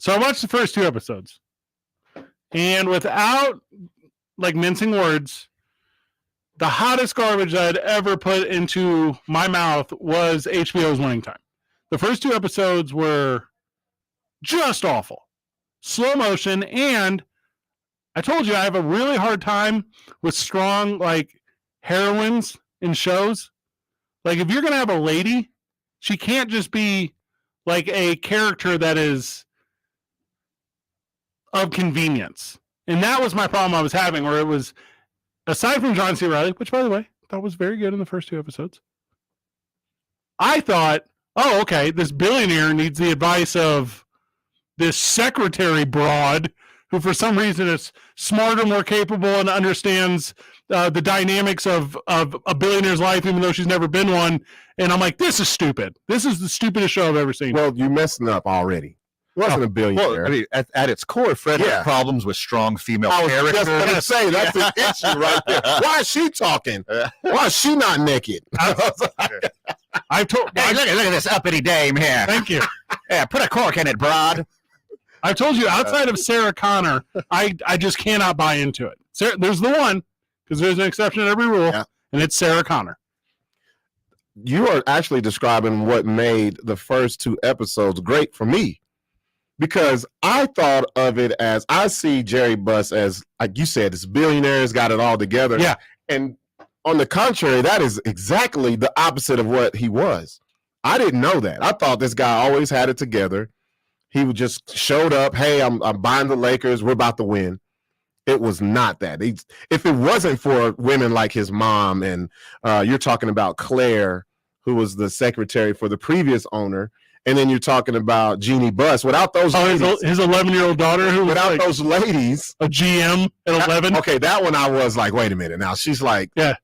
So I watched the first 2 episodes. And without mincing words, the hottest garbage I'd ever put into my mouth was HBO's Winning Time. The first 2 episodes were just awful. Slow motion, and I told you I have a really hard time with strong heroines in shows. If you're going to have a lady, she can't just be a character that is of convenience. And that was my problem I was having, where it was, aside from John C. Reilly, which, by the way, thought was very good in the first 2 episodes. I thought, oh, okay, this billionaire needs the advice of this secretary broad who for some reason is smarter, more capable, and understands the dynamics of a billionaire's life, even though she's never been one. And I'm like, this is stupid. This is the stupidest show I've ever seen. Well, you're messing up already. It wasn't a billionaire. Well, I mean, at its core, Fred has problems with strong female I was characters. just going to say, that's the issue right there. Why is she talking? Why is she not naked? I've told. Hey, look at this uppity dame here. Thank you. Yeah, put a cork in it, broad. I've told you, outside of Sarah Connor, I just cannot buy into it. There's the one, because there's an exception to every rule, and it's Sarah Connor. You are actually describing what made the first 2 episodes great for me. Because I thought of it as, I see Jerry Buss as, like you said, this billionaire's got it all together. Yeah. And on the contrary, that is exactly the opposite of what he was. I didn't know that. I thought this guy always had it together. He would just showed up, hey, I'm buying the Lakers, we're about to win. It was not that. If it wasn't for women like his mom, and you're talking about Claire, who was the secretary for the previous owner, and then you're talking about Jeannie Buss. Without those ladies, his 11-year-old daughter, who was without those ladies, a GM at 11. Okay, that one I was like, wait a minute. Now she's like, yeah,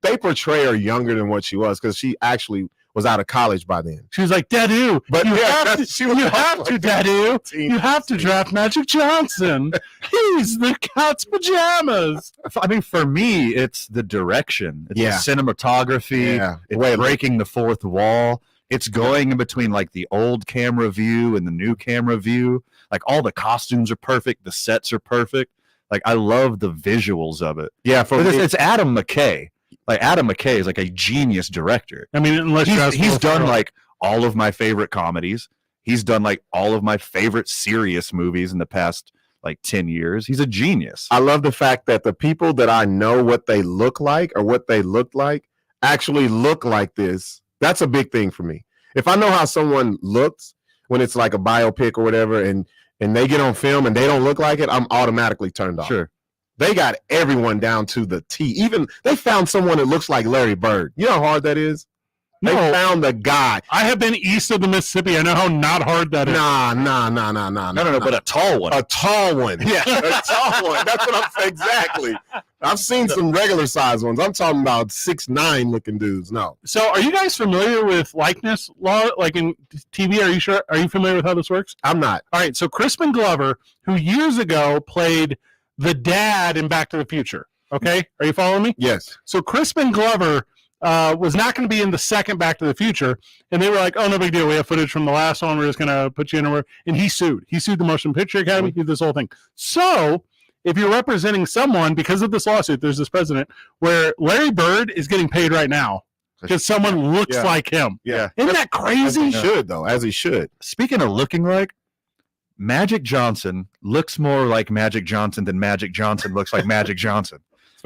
they portray her younger than what she was because she actually was out of college by then. She was like, Dadu, but you have to, Dadu. You have to draft Magic Johnson. He's the cat's pajamas. I mean, for me, it's the direction. It's the cinematography. It's breaking the fourth wall. It's going in between like the old camera view and the new camera view. Like all the costumes are perfect. The sets are perfect. Like I love the visuals of it. Yeah. It's Adam McKay. Like Adam McKay is like a genius director. I mean, unless he's done like all of my favorite comedies. He's done like all of my favorite serious movies in the past like 10 years. He's a genius. I love the fact that the people that I know what they look like or what they look like actually look like this. That's a big thing for me. If I know how someone looks when it's like a biopic or whatever, and they get on film and they don't look like it, I'm automatically turned off. Sure. They got everyone down to the T. Even they found someone that looks like Larry Bird. You know how hard that is? They found the guy. I have been east of the Mississippi. I know how not hard that is. No, but a tall one. A tall one. Yeah, a tall one. That's what I'm saying. Exactly. I've seen some regular size ones. I'm talking about 6'9" looking dudes. No. So are you guys familiar with likeness law? Like in TV, are you familiar with how this works? I'm not. All right. So Crispin Glover, who years ago played the dad in Back to the Future. Okay. Are you following me? Yes. So Crispin Glover was not going to be in the second Back to the Future. And they were like, oh, no big deal. We have footage from the last one. We're just going to put you in. And he sued. He sued the Motion Picture Academy. He did this whole thing. So if you're representing someone, because of this lawsuit, there's this precedent where Larry Bird is getting paid right now because someone looks like him. Yeah. Isn't that crazy? As he should, though. As he should. Speaking of looking like, Magic Johnson looks more like Magic Johnson than Magic Johnson looks like Magic Johnson.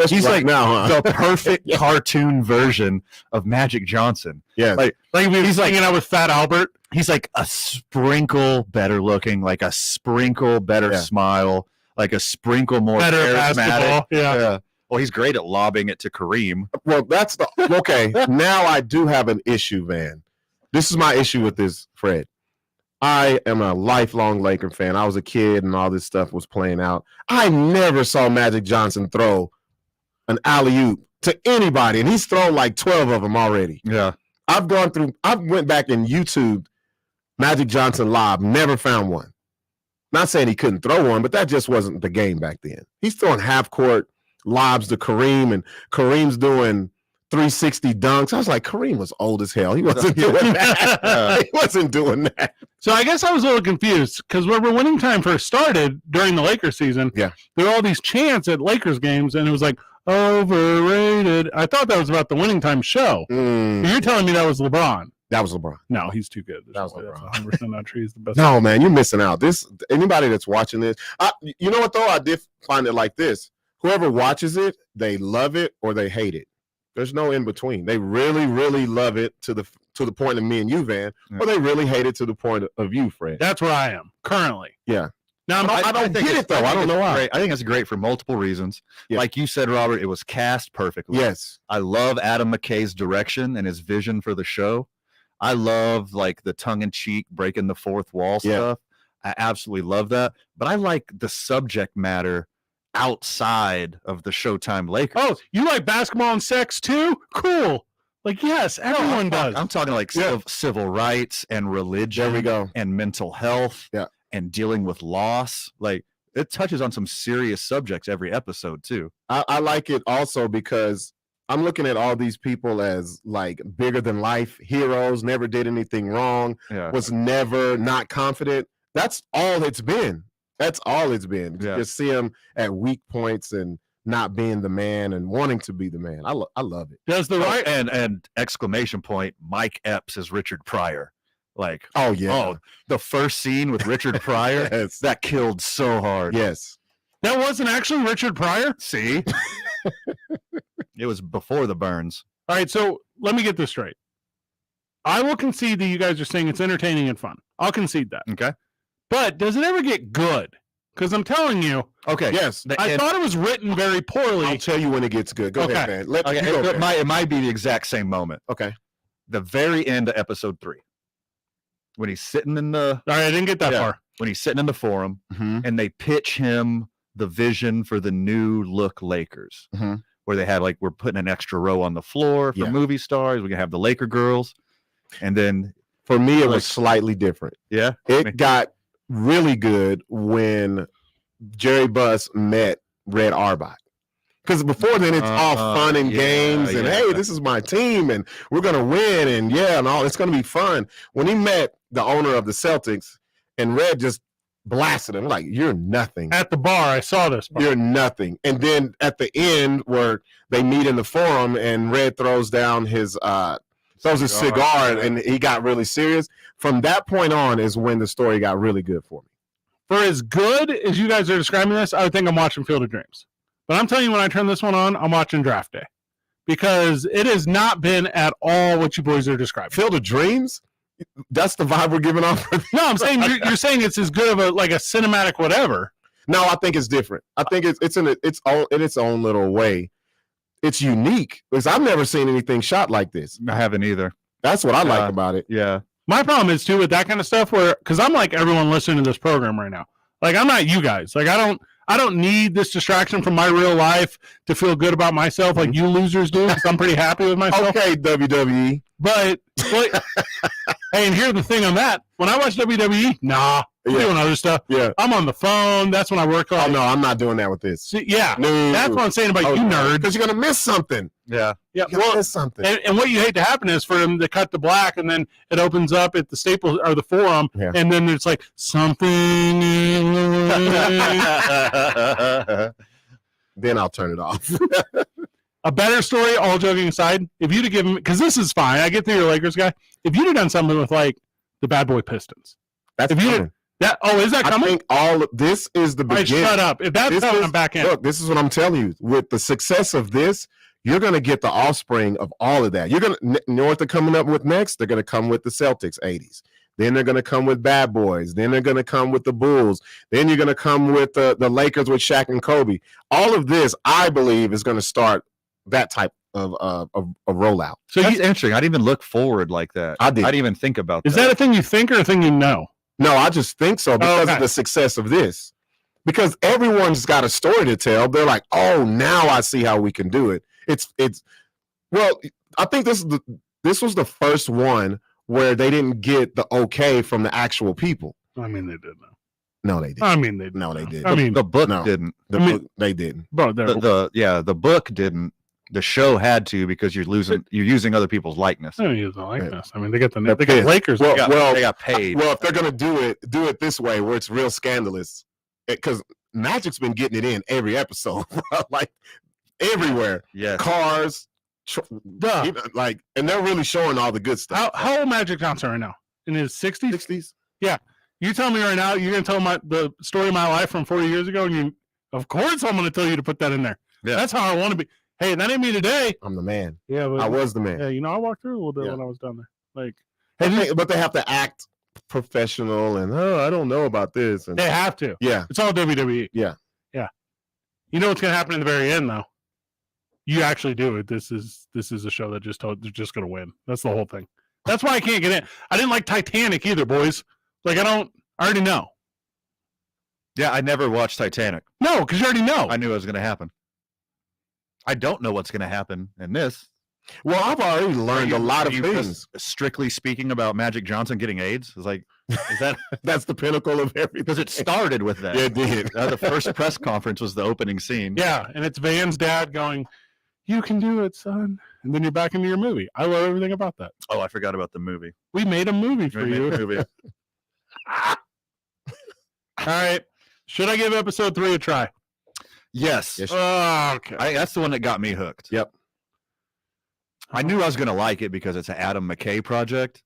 He's like now, the perfect cartoon version of Magic Johnson. Yeah, like he's hanging out with Fat Albert. He's like a sprinkle better looking, like a sprinkle better smile, like a sprinkle more better charismatic. basketball. Yeah. Well, he's great at lobbing it to Kareem. Well, that's the okay. Now I do have an issue, Van. This is my issue with this, Fred. I am a lifelong Laker fan. I was a kid and all this stuff was playing out. I never saw Magic Johnson throw an alley-oop to anybody, and he's thrown like 12 of them already. Yeah. I went back and YouTubed Magic Johnson lob, never found one. Not saying he couldn't throw one, but that just wasn't the game back then. He's throwing half-court lobs to Kareem, and Kareem's doing 360 dunks. I was like, Kareem was old as hell. He wasn't doing that. He wasn't doing that. So I guess I was a little confused because when winning time first started during the Lakers season, there were all these chants at Lakers games, and it was like, overrated. I thought that was about the winning time show. You're telling me that was LeBron. That was LeBron. No, he's too good. That was LeBron. 100% not true. He's the best. No, man, you're missing out. Anybody that's watching this, you know what though? I did find it like this. Whoever watches it, they love it or they hate it. There's no in between. They really, really love it to the point of me and you, Van, or they really hate it to the point of you, Fred. That's where I am currently. Yeah. Now, I don't get it, though. I don't know why. Great. I think it's great for multiple reasons. Yeah. Like you said, Robert, it was cast perfectly. Yes. I love Adam McKay's direction and his vision for the show. I love like the tongue-in-cheek, breaking the fourth wall stuff. I absolutely love that. But I like the subject matter outside of the Showtime Lakers. Oh, you like basketball and sex too? Cool. Like, yes, everyone does. I'm talking like civil rights and religion. There we go. And mental health. Yeah. And dealing with loss. Like, it touches on some serious subjects every episode too. I like it also because I'm looking at all these people as like bigger than life heroes, never did anything wrong, was never not confident. That's all it's been. That's all it's been. Yeah. Just see him at weak points and not being the man and wanting to be the man. I love it. Does the right and exclamation point, Mike Epps as Richard Pryor. Like, the first scene with Richard Pryor, that killed so hard. Yes. That wasn't actually Richard Pryor? See? It was before the burns. All right, so let me get this straight. I will concede that you guys are saying it's entertaining and fun. I'll concede that. Okay. But does it ever get good? Because I'm telling you. Okay. Yes. I thought it was written very poorly. I'll tell you when it gets good. Go ahead, man. It might be the exact same moment. Okay. The very end of episode 3. When he's sitting in the... All right, I didn't get that far. When he's sitting in the forum, and they pitch him the vision for the new look Lakers, where they had, like, we're putting an extra row on the floor for movie stars. We can have the Laker girls. And then... For me, it was slightly different. Yeah? It got really good when Jerry Buss met Red Auerbach. Because before then, it's all fun and games, and hey, this is my team, and we're gonna win, and all it's gonna be fun. When he met the owner of the Celtics, and Red just blasted him like, "You're nothing." At the bar, I saw this. You're nothing. And then at the end, where they meet in the forum, and Red throws down his cigar, and he got really serious. From that point on, is when the story got really good for me. For as good as you guys are describing this, I would think I'm watching Field of Dreams. But I'm telling you, when I turn this one on, I'm watching Draft Day, because it has not been at all what you boys are describing. Field of Dreams? That's the vibe we're giving off. No, I'm saying you're saying it's as good of a cinematic whatever. No, I think it's different. I think it's in its own little way. It's unique because I've never seen anything shot like this. I haven't either. That's what I like about it. Yeah. My problem is too with that kind of stuff because I'm like everyone listening to this program right now. Like, I'm not you guys. Like, I don't need this distraction from my real life to feel good about myself like you losers do, because I'm pretty happy with myself. Okay, WWE. But hey, and here's the thing on that. When I watch WWE, I'm doing other stuff. Yeah. I'm on the phone. That's when I work on. Oh, no, I'm not doing that with this. See, that's what I'm saying about you nerds. Because you're going to miss something. Yeah. Yeah, miss something. And what you hate to happen is for them to cut to black, and then it opens up at the Staples or the Forum, and then it's like something. Then I'll turn it off. A better story, all joking aside, if you'd have given, because this is fine, I get that you're a Lakers guy. If you'd have done something with like the Bad Boy Pistons, that's coming. Is that coming? I think this is the beginning. Shut up. If that's coming, I'm back in. Look, this is what I'm telling you. With the success of this, you're going to get the offspring of all of that. You're going to know what they're coming up with next. They're going to come with the Celtics 80s. Then they're going to come with Bad Boys. Then they're going to come with the Bulls. Then you're going to come with the Lakers with Shaq and Kobe. All of this, I believe, is going to start that type of a rollout. So that's interesting. I didn't even look forward like that. I didn't even think about that. Is that a thing you think or a thing you know? No, I just think so because of the success of this. Because everyone's got a story to tell. They're like, oh, now I see how we can do it. Well, I think this was the first one where they didn't get the okay from the actual people. I mean, they did know. No, they didn't. I mean, they didn't. No, they didn't. I mean, the book didn't. They didn't. Bro, the book didn't. The show had to, because you're using other people's likeness. They don't use the likeness. I mean, they got Lakers. They got paid. Well, if they're gonna do it this way, where it's real scandalous, because Magic's been getting it in every episode, like everywhere. Yeah, cars, and they're really showing all the good stuff. How old Magic Johnson right now? In his 60s? 60s. Yeah. You tell me right now, you're gonna tell the story of my life from 40 years ago, and of course I'm gonna tell you to put that in there. Yeah. That's how I want to be. Hey, that ain't me today. I'm the man. Yeah, but I was the man. Yeah, I walked through a little bit when I was down there. Like, but they have to act professional and I don't know about this. And They have to. Yeah. It's all WWE. Yeah. Yeah. You know what's going to happen in the very end, though? You actually do it. This is a show that they're just going to win. That's the whole thing. That's why I can't get in. I didn't like Titanic either, boys. Like, I already know. Yeah, I never watched Titanic. No, because you already know. I knew it was going to happen. I don't know what's going to happen in this. Well, I've already learned a lot of things. Strictly speaking about Magic Johnson getting AIDS, it's like, is that that's the pinnacle of everything? Because it started with that. Yeah, it did. The first press conference was the opening scene. Yeah, and it's Van's dad going, "You can do it, son." And then you're back into your movie. I love everything about that. Oh, I forgot about the movie. We made a movie for you. All right. Should I give episode 3 a try? Yes. Okay. That's the one that got me hooked. Yep. I knew I was going to like it because it's an Adam McKay project,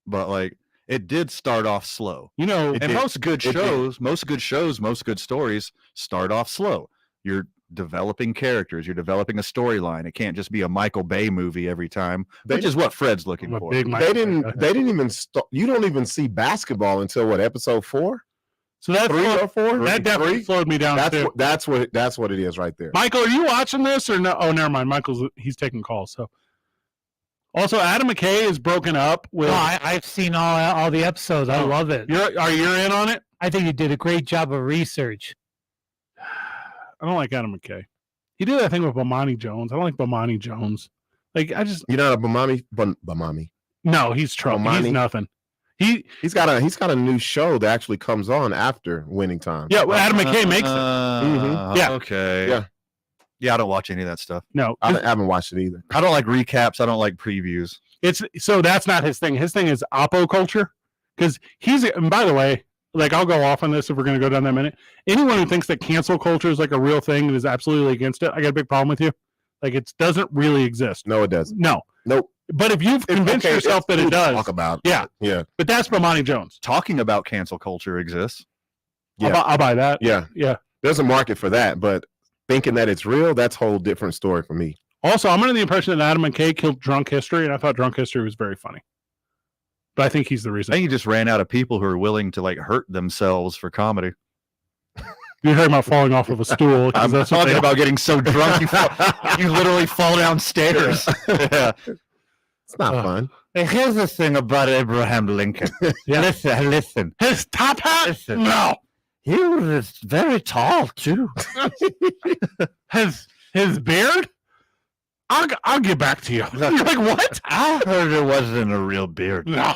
but like it did start off slow. You know, and most good shows, most good stories start off slow. You're developing characters, you're developing a storyline. It can't just be a Michael Bay movie every time, which is what Fred's looking for. They didn't even you don't even see basketball until what, episode 4? So that's 3 or 4? That definitely slowed me down. That's what it is right there. Michael, are you watching this or no? Oh, never mind. He's taking calls. So also, Adam McKay is broken up with. No, I've seen all the episodes. I love it. You're in on it? I think you did a great job of research. I don't like Adam McKay. He did that thing with Bomani Jones. I don't like Bomani Jones. Like you're not a Bomani. No, he's trouble. He's nothing. He's got a new show that actually comes on after Winning Time. Yeah, well, Adam McKay makes it. Yeah. Okay. Yeah, I don't watch any of that stuff. No, I haven't watched it either. I don't like recaps. I don't like previews. So that's not his thing. His thing is oppo culture. Because and by the way, like I'll go off on this if we're going to go down that minute. Anyone who thinks that cancel culture is like a real thing and is absolutely against it, I got a big problem with you. Like it doesn't really exist. No, it doesn't. No. Nope. But if you've convinced yourself that it does, talk about. Yeah. But that's Bomani Jones. Talking about cancel culture exists. Yeah. I'll buy that. Yeah. There's a market for that, but thinking that it's real, that's a whole different story for me. Also, I'm under the impression that Adam McKay killed Drunk History, and I thought Drunk History was very funny. But I think he's the reason. I think he just ran out of people who are willing to like hurt themselves for comedy. You're talking about falling off of a stool. I'm talking about getting so drunk you literally fall downstairs. Yeah. It's not fun. Here's the thing about Abraham Lincoln. Listen. His top hat? Listen. No. He was very tall, too. His beard? I'll get back to you. You're like, what? I heard it wasn't a real beard. No.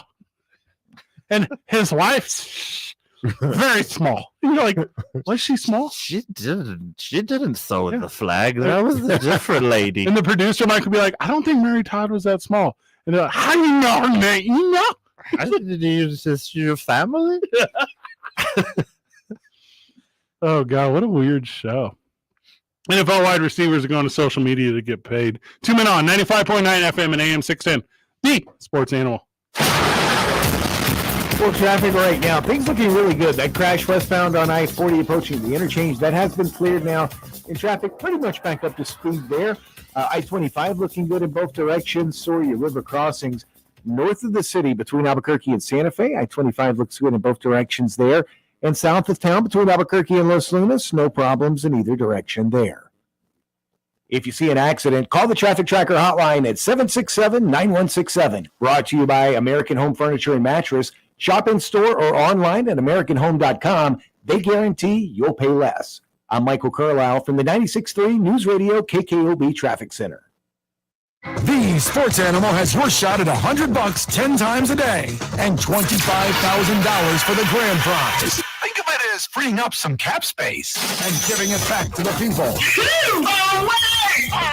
And his wife's very small. You're like, was she small? She didn't sew the flag. That was a different lady. And the producer might be like, I don't think Mary Todd was that small. And they're like, how do you know her name? You know? I didn't use this your family. Oh, God, what a weird show. NFL wide receivers are going to social media to get paid. 2 Men On, 95.9 FM and AM 610. The Sports Animal. Well, traffic right now. Things looking really good. That crash westbound on I-40 approaching the interchange, that has been cleared now. And traffic pretty much back up to speed there. I-25 looking good in both directions. So are your river crossings north of the city between Albuquerque and Santa Fe. I-25 looks good in both directions there. And south of town between Albuquerque and Los Lunas, no problems in either direction there. If you see an accident, call the Traffic Tracker hotline at 767-9167. Brought to you by American Home Furniture and Mattress. Shop in store or online at AmericanHome.com. They guarantee you'll pay less. I'm Michael Carlisle from the 96.3 News Radio KKOB Traffic Center. The Sports Animal has your shot at $100 10 times a day and $25,000 for the grand prize. Think of it as freeing up some cap space and giving it back to the people.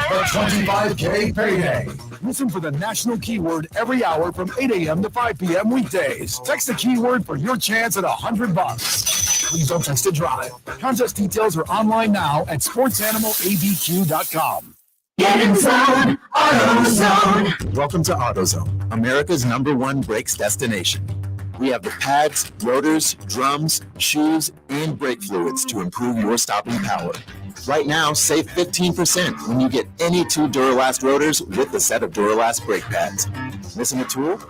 For $25K payday. Listen for the national keyword every hour from 8 a.m. to 5 p.m. weekdays. Text the keyword for your chance at $100. Please don't text and drive. Contest details are online now at sportsanimalabq.com. Get in zone, AutoZone. Welcome to AutoZone, America's #1 brakes destination. We have the pads, rotors, drums, shoes, and brake fluids to improve your stopping power. Right now, save 15% when you get any 2 Duralast rotors with a set of Duralast brake pads. Missing a tool?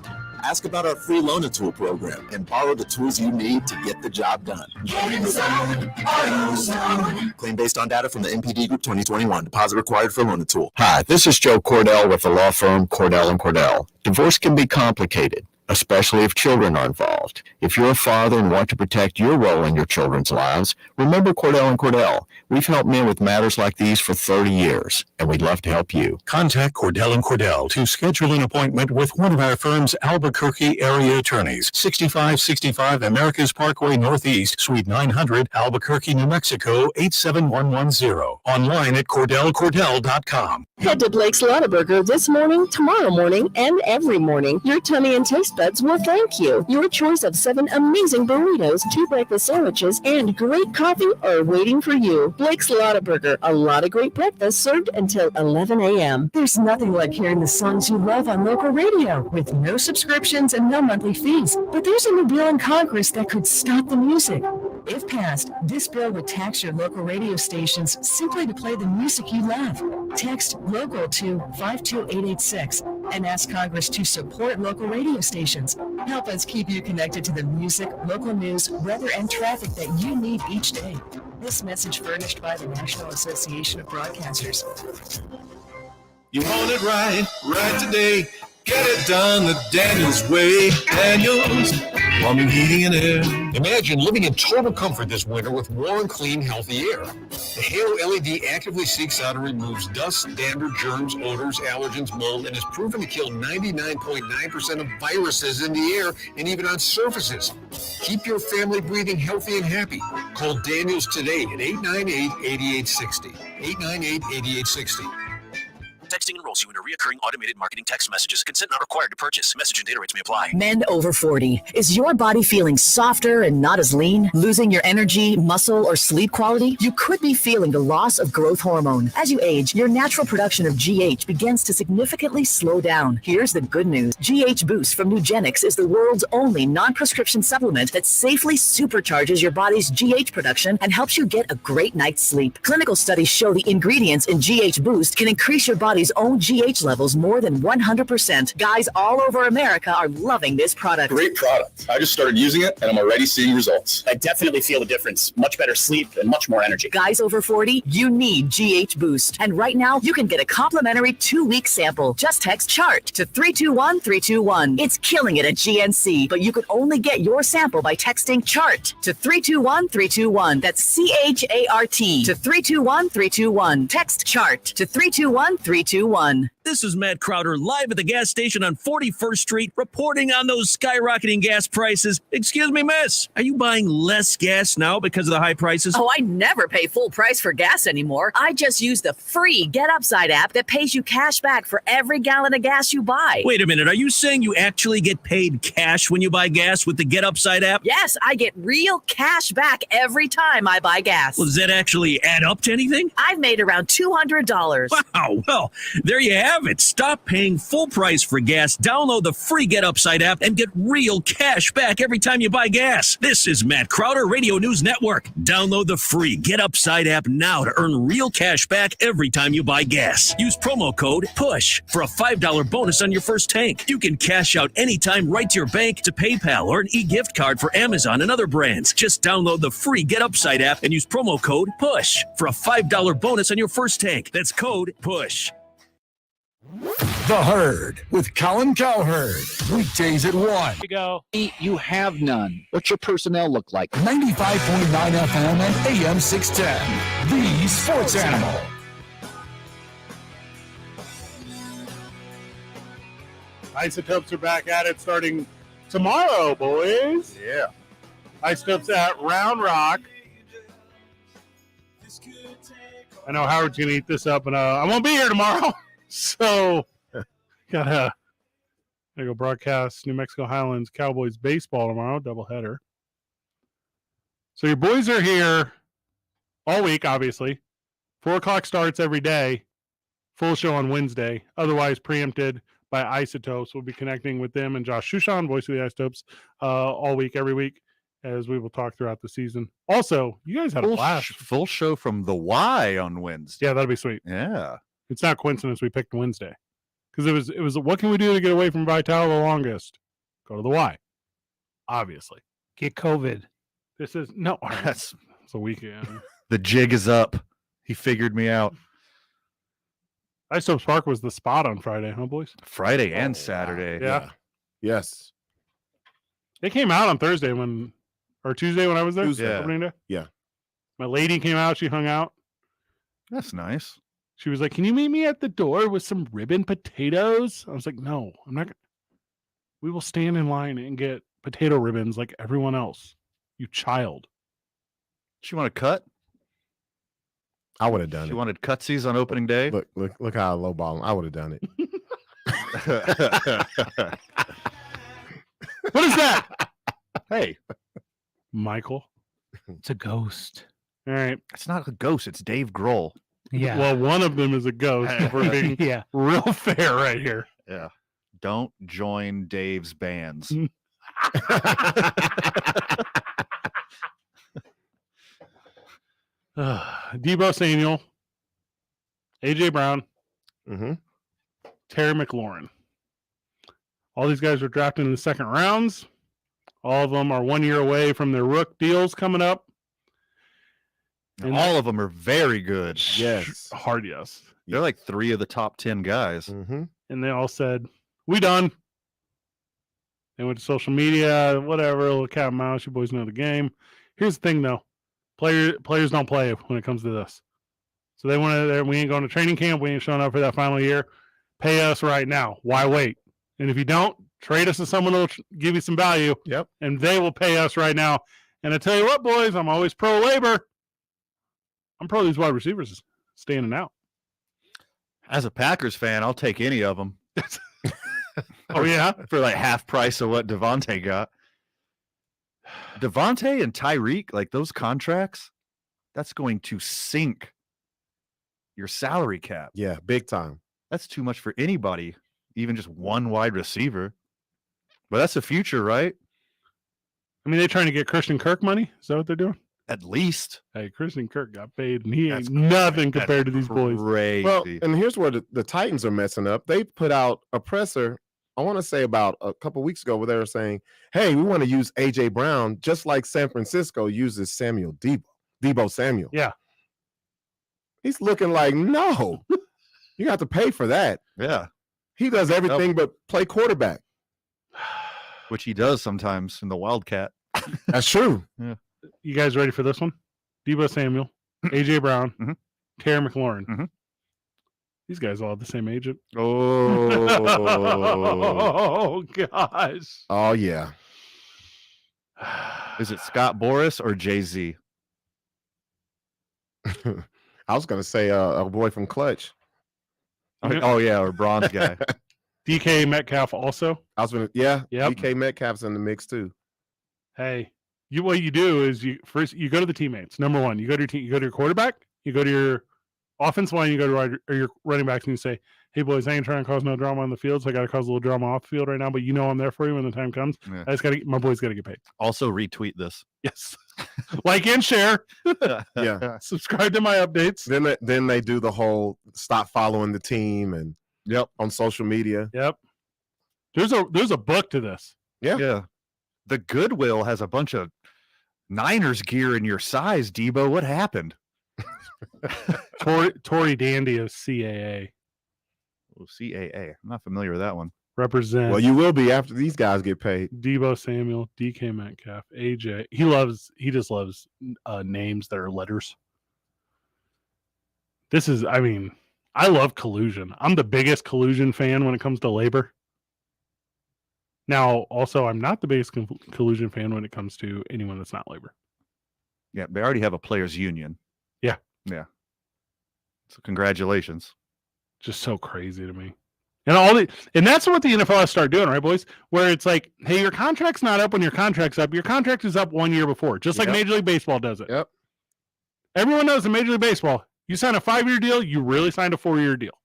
Ask about our free Loan-A-Tool program and borrow the tools you need to get the job done. Get in zone, AutoZone. Claim based on data from the MPD Group 2021. Deposit required for Loan-A-Tool. Hi, this is Joe Cordell with the law firm Cordell & Cordell. Divorce can be complicated, especially if children are involved. If you're a father and want to protect your role in your children's lives, remember Cordell & Cordell. We've helped men with matters like these for 30 years, and we'd love to help you. Contact Cordell & Cordell to schedule an appointment with one of our firm's Albuquerque area attorneys. 6565 Americas Parkway Northeast, Suite 900, Albuquerque, New Mexico, 87110. Online at CordellCordell.com. Head to Blake's Lotaburger this morning, tomorrow morning, and every morning. Your tummy and taste buds will thank you. Your choice of 7 amazing burritos, 2 breakfast sandwiches, and great coffee are waiting for you. Blake's Lotaburger, a lot of great breakfast served until 11 a.m. There's nothing like hearing the songs you love on local radio with no subscriptions and no monthly fees. But there's a new bill in Congress that could stop the music. If passed, this bill would tax your local radio stations simply to play the music you love. Text LOCAL to 52886 and ask Congress to support local radio stations. Help us keep you connected to the music, local news, weather, and traffic that you need each day. This message furnished by the National Association of Broadcasters. You want it right today. Get it done the Daniels way. Daniels Plumbing, Heating, and Air. Imagine living in total comfort this winter with warm, clean, healthy air. The Halo LED actively seeks out and removes dust, dander, germs, odors, allergens, mold, and is proven to kill 99.9% of viruses in the air and even on surfaces. Keep your family breathing healthy and happy. Call Daniels today at 898-8860. 898-8860. Texting enrolls you in a recurring automated marketing text messages. Consent not required to purchase. Message and data rates may apply. Men over 40. Is your body feeling softer and not as lean? Losing your energy, muscle, or sleep quality? You could be feeling the loss of growth hormone. As you age, your natural production of GH begins to significantly slow down. Here's the good news. GH Boost from Nugenix is the world's only non-prescription supplement that safely supercharges your body's GH production and helps you get a great night's sleep. Clinical studies show the ingredients in GH Boost can increase your body's own GH levels more than 100%. Guys all over America are loving this product. Great product. I just started using it and I'm already seeing results. I definitely feel the difference. Much better sleep and much more energy. Guys over 40, you need GH Boost. And right now, you can get a complimentary 2-week sample. Just text CHART to 321-321. It's killing it at GNC, but you could only get your sample by texting CHART to 321-321. That's CHART to 321-321. Text CHART to 321-321. This is Matt Crowder live at the gas station on 41st Street reporting on those skyrocketing gas prices. Excuse me, miss, are you buying less gas now because of the high prices? Oh, I never pay full price for gas anymore. I just use the free Get Upside app that pays you cash back for every gallon of gas you buy. Wait a minute, are you saying you actually get paid cash when you buy gas with the Get Upside app? Yes, I get real cash back every time I buy gas. Well, does that actually add up to anything? I've made around $200. Wow, well, there you have it. Stop paying full price for gas. Download the free Get Upside app and get real cash back every time you buy gas. This is Matt Crowder, Radio News Network. Download the free Get Upside app now to earn real cash back every time you buy gas. Use promo code PUSH for a $5 bonus on your first tank. You can cash out anytime right to your bank, to PayPal, or an e-gift card for Amazon and other brands. Just download the free Get Upside app and use promo code PUSH for a $5 bonus on your first tank. That's code PUSH. The Herd with Colin Cowherd. Weekdays at 1. Here you go. You have none. What's your personnel look like? 95.9 FM and AM 610. The Sports Animal. Isotopes are back at it starting tomorrow, boys. Yeah. Isotopes at Round Rock. I know Howard's going to eat this up, and I won't be here tomorrow. So, gotta go broadcast New Mexico Highlands Cowboys baseball tomorrow, doubleheader. So your boys are here all week, obviously. 4 o'clock starts every day. Full show on Wednesday. Otherwise preempted by Isotopes. We'll be connecting with them and Josh Shushan, voice of the Isotopes, all week, every week, as we will talk throughout the season. Also, you guys had a blast. Full show from the Y on Wednesday. Yeah, that'll be sweet. Yeah. It's not coincidence we picked Wednesday, because it was what can we do to get away from Vital the longest? Go to the Y. Obviously. Get COVID. This is no. It's a weekend. The jig is up. He figured me out. Isope Spark was the spot on Friday, huh, boys? Friday and Saturday. Yeah. Yes. They came out on Thursday or Tuesday when I was there. Tuesday. Opening day. Yeah. My lady came out. She hung out. That's nice. She was like, "Can you meet me at the door with some ribbon potatoes?" I was like, "No, I'm not. We will stand in line and get potato ribbons like everyone else. You child." She want to cut? I would have done She it. wanted cutsies on opening day. Look how I lowball him. I would have done it. What is that? Hey, Michael. It's a ghost. All right. it's not a ghost. It's Dave Grohl. Yeah. Well, one of them is a ghost. If we're being Yeah. real fair right here. Yeah. Don't join Dave's bands. Debo Samuel, AJ Brown, Terry McLaurin. All these guys were drafted in the second rounds. All of them are 1 year away from their rook deals coming up. And all of them are very good. Yes. Hard yes. They're like 3 of the top 10 guys. And they all said, "We done." They went to social media, whatever, little cat and mouse. You boys know the game. Here's the thing, though. Players don't play when it comes to this. So they want to. We ain't going to training camp. We ain't showing up for that final year. Pay us right now. Why wait? And if you don't, trade us to someone who'll give you some value. Yep. And they will pay us right now. And I tell you what, boys, I'm always pro labor. I'm pro these wide receivers standing out. As a Packers fan, I'll take any of them. Oh, yeah? For like half price of what Devontae got. Devontae and Tyreek, like those contracts, that's going to sink your salary cap. Yeah, big time. That's too much for anybody, even just one wide receiver. But that's the future, right? I mean, they're trying to get Christian Kirk money. Is that what they're doing? At least. Hey, Christian Kirk got paid, and he ain't nothing compared to these boys. Crazy. Well, and here's where the Titans are messing up. They put out a presser, I want to say about a couple weeks ago, where they were saying, hey, we want to use A.J. Brown just like San Francisco uses Debo Samuel. Yeah. He's looking like, no, you got to pay for that. Yeah. He does everything but play quarterback. Which he does sometimes in the Wildcat. That's true. Yeah. You guys ready for this one? Debo Samuel, A.J. Brown, Terry McLaurin. These guys all have the same agent. Oh, gosh. Oh, yeah. Is it Scott Boras or Jay-Z? I was going to say a boy from Clutch. Oh, yeah, or Bronze guy. DK Metcalf also. I was going to, yeah. Yep. DK Metcalf's in the mix too. Hey, what you do is you go to the teammates. Number one, you go to your team, you go to your quarterback, you go to your offensive line, you go to your running backs, and you say, "Hey boys, I ain't trying to cause no drama on the field, so I got to cause a little drama off the field right now. But you know I'm there for you when the time comes. Yeah. I just got to my boys got to get paid." Also retweet this. Yes, like and share. Yeah, subscribe to my updates. Then they do the whole stop following the team and on social media. Yep. There's a book to this. Yeah. The Goodwill has a bunch of Niners gear in your size, Debo. What happened? Tory Dandy of CAA. Oh, CAA. I'm not familiar with that one. Represent. Well, you will be after these guys get paid. Debo Samuel, DK Metcalf, AJ. He just loves names that are letters. I love collusion. I'm the biggest collusion fan when it comes to labor. Now, also, I'm not the biggest collusion fan when it comes to anyone that's not labor. Yeah, they already have a players' union. Yeah. Yeah. So congratulations. Just so crazy to me. And that's what the NFL has started doing, right, boys? Where it's like, hey, your contract's not up when your contract's up. Your contract is up 1 year before, just like Major League Baseball does it. Yep. Everyone knows in Major League Baseball, you sign a 5-year deal, you really signed a 4-year deal.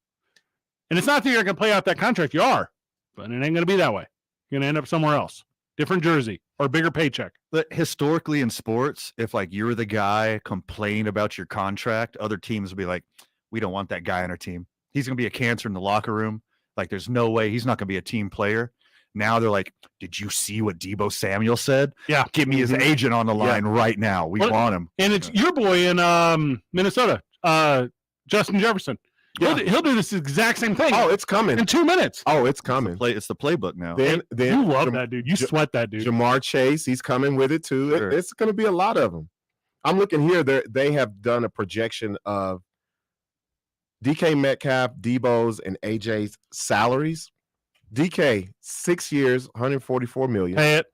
And it's not that you're going to play out that contract. You are, but it ain't going to be that way. You're going to end up somewhere else. Different jersey or bigger paycheck. But historically in sports, if like you're the guy complain about your contract, other teams will be like, we don't want that guy on our team. He's going to be a cancer in the locker room. Like there's no way he's not going to be a team player. Now they're like, did you see what Deebo Samuel said? Yeah. Give me his agent on the line right now. We want him. And it's your boy in Minnesota, Justin Jefferson. He'll do this exact same thing. Oh, it's coming in 2 minutes. Oh, it's coming. It's the playbook now. Then you love that dude. You sweat that dude. Jamar Chase, he's coming with it too. Sure. It's going to be a lot of them. I'm looking here. They have done a projection of DK Metcalf, Debo's, and AJ's salaries. DK 6 years, 144 million. Pay it.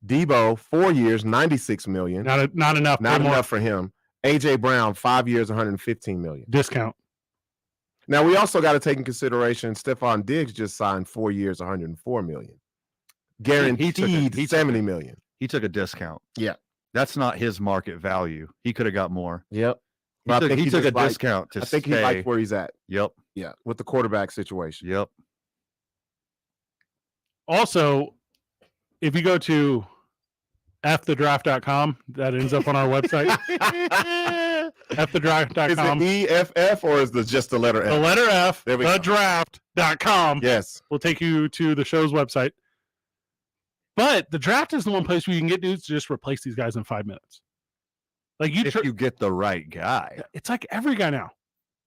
Debo 4 years, 96 million. Not enough. Not enough for him. AJ Brown 5 years, 115 million. Discount. Now we also got to take in consideration Stephon Diggs just signed 4 years, 104 million. Guaranteed 70 million. He took a discount. Yeah. That's not his market value. He could have got more. Yep. He took a discount to I think stay. he liked where he's at. Yep. Yeah. With the quarterback situation. Yep. Also, if you go to fthedraft.com, that ends up on our website. fthedraft.com. Is it EFF or is it just the letter F? The letter F, There we go. thedraft.com. Yes. Will take you to the show's website. But the draft is the one place where you can get dudes to just replace these guys in 5 minutes. Like If you get the right guy. it's like every guy now.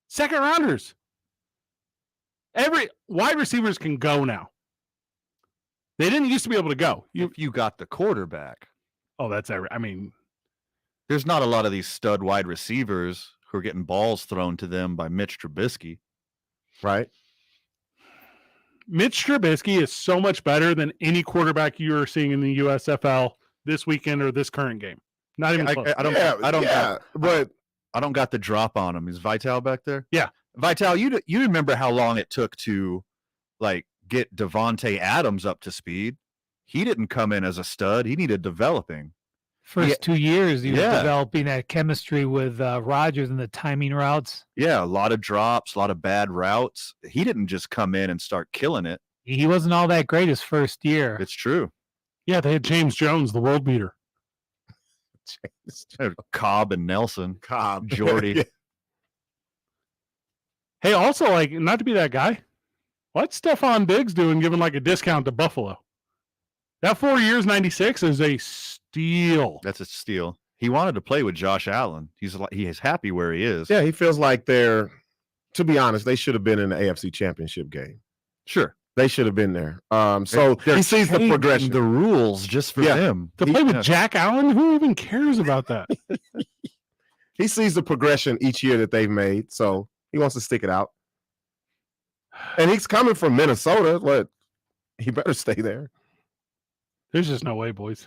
Second rounders. Every wide receivers can go now. They didn't used to be able to go. If you got the quarterback. Oh, that's every. I mean, there's not a lot of these stud wide receivers who are getting balls thrown to them by Mitch Trubisky. Right. Mitch Trubisky is so much better than any quarterback you are seeing in the USFL this weekend or this current game. Not even close. I don't got the drop on him. Is Vital back there? Yeah. Vital, you remember how long it took to like get Devontae Adams up to speed? He didn't come in as a stud. He needed developing. First 2 years, he was developing that chemistry with Rodgers and the timing routes. Yeah, a lot of drops, a lot of bad routes. He didn't just come in and start killing it. He wasn't all that great his first year. It's true. Yeah, they had James Jones, the world beater. Cobb and Nelson. Jordy. Yeah. Hey, also, like, not to be that guy, what's Stephon Diggs doing giving like a discount to Buffalo? That 4 years, 96 is a steal. That's a steal. He wanted to play with Josh Allen. He is happy where he is. Yeah, he feels like to be honest, they should have been in the AFC Championship game. Sure. They should have been there. So he sees the progression. The rules just for him. To play with Jack Allen? Who even cares about that? He sees the progression each year that they've made, so he wants to stick it out. And he's coming from Minnesota. What? He better stay there. There's just no way, boys.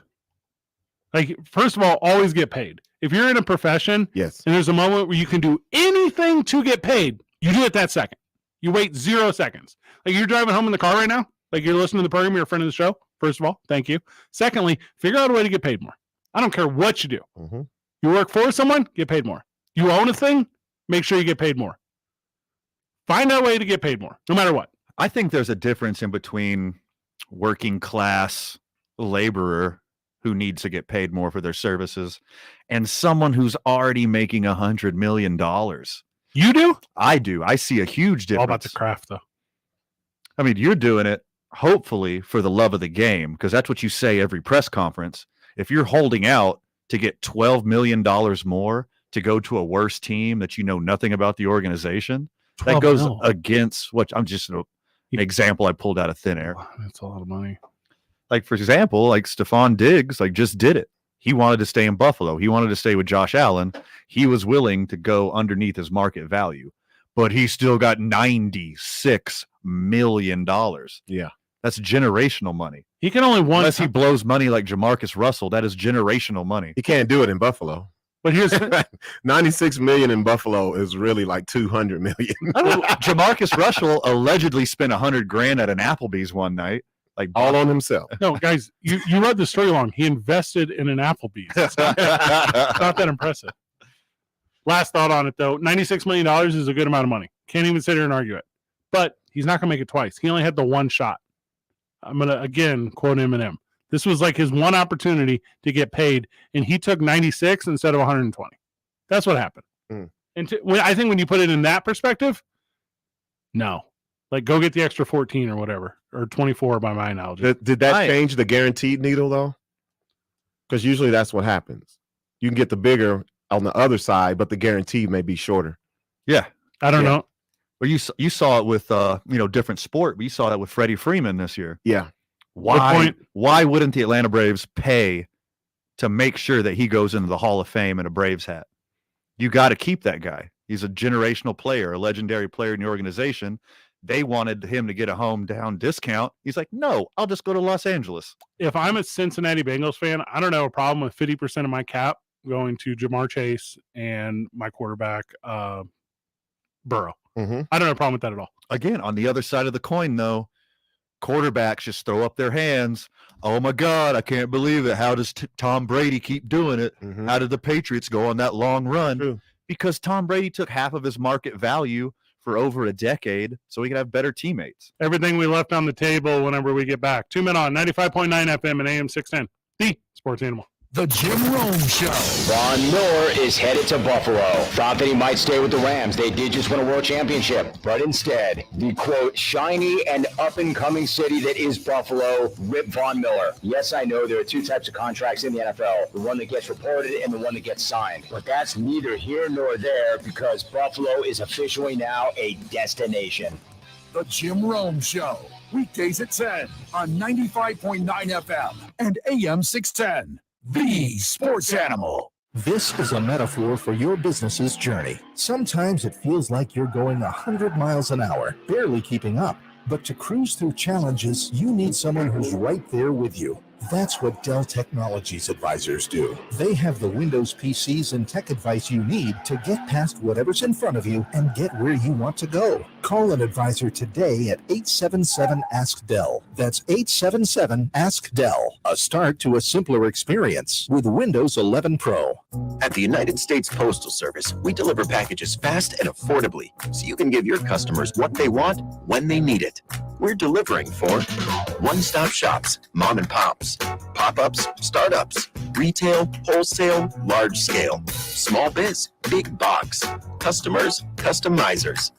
Like, first of all, always get paid. If you're in a profession, yes, and there's a moment where you can do anything to get paid, you do it that second. You wait 0 seconds. Like, you're driving home in the car right now, like you're listening to the program, you're a friend of the show. First of all, thank you. Secondly, figure out a way to get paid more. I don't care what you do. Mm-hmm. You work for someone, get paid more. You own a thing, make sure you get paid more. Find a way to get paid more, no matter what. I think there's a difference in between working class laborer who needs to get paid more for their services and someone who's already making $100 million. You do? I do. I see a huge difference. All about the craft, though. I mean, you're doing it hopefully for the love of the game, because that's what you say every press conference. If you're holding out to get $12 million more to go to a worse team that you know nothing about the organization, that goes against what I'm just an example I pulled out of thin air. That's a lot of money. Like, for example, like Stephon Diggs, like just did it. He wanted to stay in Buffalo. He wanted to stay with Josh Allen. He was willing to go underneath his market value, but he still got $96 million. Yeah. That's generational money. He can only unless he blows money like Jamarcus Russell. That is generational money. He can't do it in Buffalo. But here's 96 million in Buffalo is really like 200 million. Jamarcus Russell allegedly spent $100,000 at an Applebee's one night. Like all on himself. No, guys, you read the story wrong. He invested in an Applebee's. It's not that impressive. Last thought on it, though. $96 million is a good amount of money. Can't even sit here and argue it. But he's not going to make it twice. He only had the one shot. I'm going to, again, quote Eminem. This was like his one opportunity to get paid, and he took 96 instead of 120. That's what happened. And I think when you put it in that perspective, no. Like, go get the extra 14 or whatever, or 24 by my analogy. Did that change the guaranteed needle, though? Because usually that's what happens. You can get the bigger on the other side, but the guaranteed may be shorter. Yeah. I don't know. Well, you saw it with different sport, but you saw that with Freddie Freeman this year. Yeah. Why wouldn't the Atlanta Braves pay to make sure that he goes into the Hall of Fame in a Braves hat? You got to keep that guy. He's a generational player, a legendary player in the organization. They wanted him to get a hometown discount. He's like, no, I'll just go to Los Angeles. If I'm a Cincinnati Bengals fan, I don't have a problem with 50% of my cap going to Jamar Chase and my quarterback, Burrow. Mm-hmm. I don't have a problem with that at all. Again, on the other side of the coin, though, quarterbacks just throw up their hands. Oh, my God, I can't believe it. How does Tom Brady keep doing it? Mm-hmm. How did the Patriots go on that long run? True. Because Tom Brady took half of his market value for over a decade so he could have better teammates. Everything we left on the table whenever we get back. 2 Men On, 95.9 FM and AM 610. The Sports Animal. The Jim Rome Show. Von Miller is headed to Buffalo. Thought that he might stay with the Rams. They did just win a world championship. But instead, the, quote, shiny and up-and-coming city that is Buffalo, Rip Von Miller. Yes, I know there are two types of contracts in the NFL. The one that gets reported and the one that gets signed. But that's neither here nor there because Buffalo is officially now a destination. The Jim Rome Show. Weekdays at 10 on 95.9 FM and AM 610. The Sports Animal. This is a metaphor for your business's journey. Sometimes it feels like you're going 100 miles an hour, barely keeping up. But to cruise through challenges, you need someone who's right there with you. That's what Dell Technologies advisors do. They have the Windows PCs and tech advice you need to get past whatever's in front of you and get where you want to go. Call an advisor today at 877-ASK-DELL. That's 877-ASK-DELL. A start to a simpler experience with Windows 11 Pro. At the United States Postal Service, we deliver packages fast and affordably so you can give your customers what they want when they need it. We're delivering for one-stop shops, mom and pops, pop-ups, startups, retail, wholesale, large scale, small biz, big box, customers, customizers.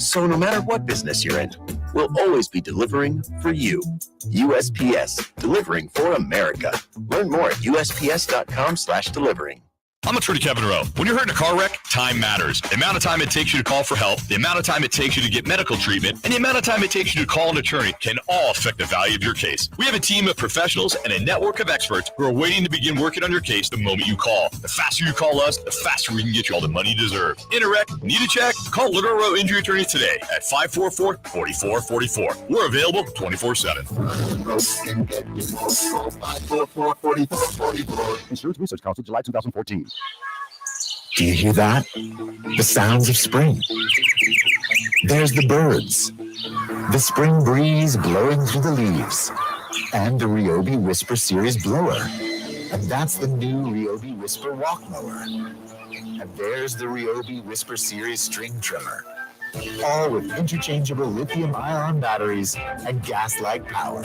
So no matter what business you're in, we'll always be delivering for you. USPS, delivering for America. Learn more at USPS.com/delivering. I'm attorney Kevin Rowe. When you're hurt in a car wreck, time matters. The amount of time it takes you to call for help, the amount of time it takes you to get medical treatment, and the amount of time it takes you to call an attorney can all affect the value of your case. We have a team of professionals and a network of experts who are waiting to begin working on your case the moment you call. The faster you call us, the faster we can get you all the money you deserve. In a wreck, need a check? Call Little Rowe Injury Attorney today at 544-4444. We're available 24/7. Insurance Research Council, July 2014. Do you hear that? The sounds of spring. There's the birds, the spring breeze blowing through the leaves, and the Ryobi Whisper Series blower. And that's the new Ryobi Whisper Walk Mower. And there's the Ryobi Whisper Series String Trimmer. All with interchangeable lithium-ion batteries and gas-like power.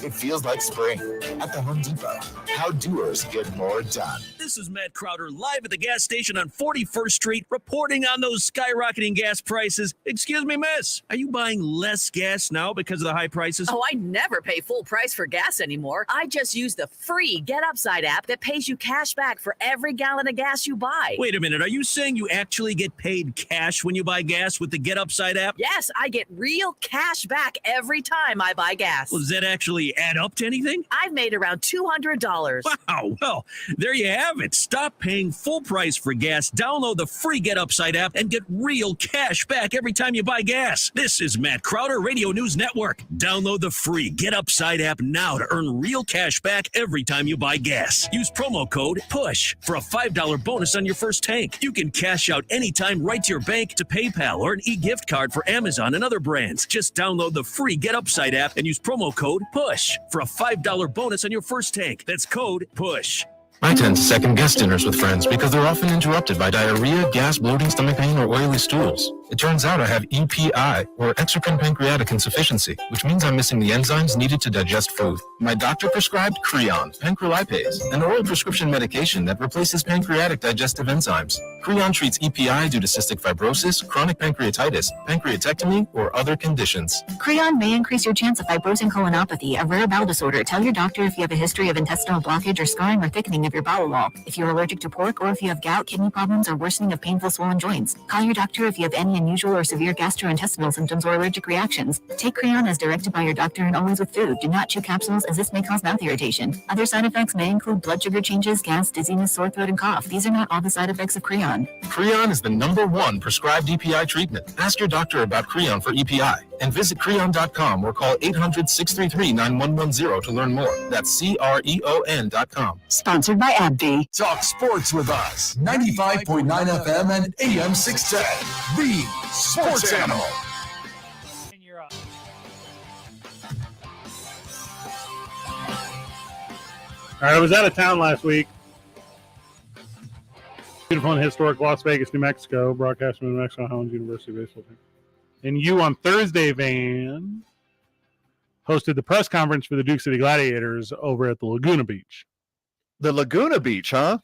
It feels like spring at the Home Depot. How doers get more done. This is Matt Crowder live at the gas station on 41st Street, reporting on those skyrocketing gas prices. Excuse me, miss, are you buying less gas now because of the high prices? Oh, I never pay full price for gas anymore. I just use the free Get Upside app that pays you cash back for every gallon of gas you buy. Wait a minute, are you saying you actually get paid cash when you buy gas with the Get Upside app? Yes, I get real cash back every time I buy gas. Well, does that actually add up to anything? I've made around $200. Wow, well, there you have it. Stop paying full price for gas. Download the free Get Upside app and get real cash back every time you buy gas. This is Matt Crowder, Radio News Network. Download the free Get Upside app now to earn real cash back every time you buy gas. Use promo code PUSH for a $5 bonus on your first tank. You can cash out anytime right to your bank, to PayPal, or an e-gift card for Amazon and other brands. Just download the free Get Upside app and use promo code PUSH for a $5 bonus on your first tank. That's code PUSH. I tend to second guess dinners with friends because they're often interrupted by diarrhea, gas, bloating, stomach pain, or oily stools. It turns out I have EPI, or exocrine pancreatic insufficiency, which means I'm missing the enzymes needed to digest food. My doctor prescribed Creon, pancrelipase, an oral prescription medication that replaces pancreatic digestive enzymes. Creon treats EPI due to cystic fibrosis, chronic pancreatitis, pancreatectomy, or other conditions. Creon may increase your chance of fibrosing colonopathy, a rare bowel disorder. Tell your doctor if you have a history of intestinal blockage or scarring or thickening of your bowel wall, if you're allergic to pork, or if you have gout, kidney problems, or worsening of painful swollen joints. Call your doctor if you have any unusual or severe gastrointestinal symptoms or allergic reactions. Take Creon as directed by your doctor and always with food. Do not chew capsules, as this may cause mouth irritation. Other side effects may include blood sugar changes, gas, dizziness, sore throat, and cough. These are not all the side effects of Creon. Creon is the #1 prescribed EPI treatment. Ask your doctor about Creon for EPI and visit Creon.com or call 800-633-9110 to learn more. That's CREON.com. Sponsored by AbbVie. Talk sports with us. 95.9 FM and AM 610. The Sports Animal. All right, I was out of town last week. Beautiful and historic Las Vegas, New Mexico, broadcast from the New Mexico Highlands University baseball team. And you on Thursday, Van, hosted the press conference for the Duke City Gladiators over at the Laguna Beach. The Laguna Beach, huh?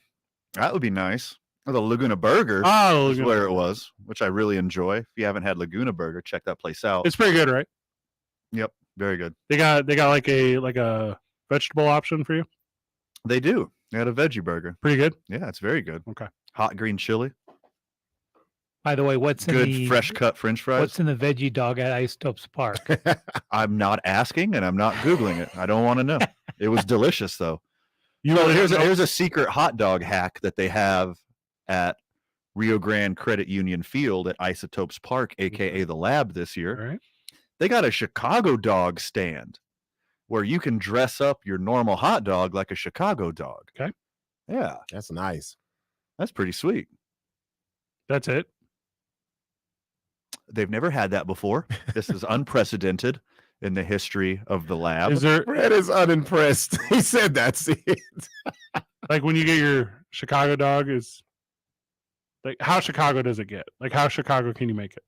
That would be nice. Or the Laguna Burger is where it was, which I really enjoy. If you haven't had Laguna Burger, check that place out. It's pretty good, right? Yep, very good. They got like a vegetable option for you? They do. They had a veggie burger. Pretty good? Yeah, it's very good. Okay. Hot green chili. By the way, what's in good fresh cut French fries? What's in the veggie dog at Isotopes Park? I'm not asking, and I'm not Googling it. I don't want to know. It was delicious, though. Here's a secret hot dog hack that they have at Rio Grande Credit Union Field at Isotopes Park, a.k.a. the Lab this year. All right. They got a Chicago dog stand where you can dress up your normal hot dog like a Chicago dog. Okay. Yeah. That's nice. That's pretty sweet. That's it. They've never had that before. This is unprecedented in the history of the Lab. Fred is unimpressed. He said that's it. Like when you get your Chicago dog, is like how Chicago does it get? Like how Chicago can you make it?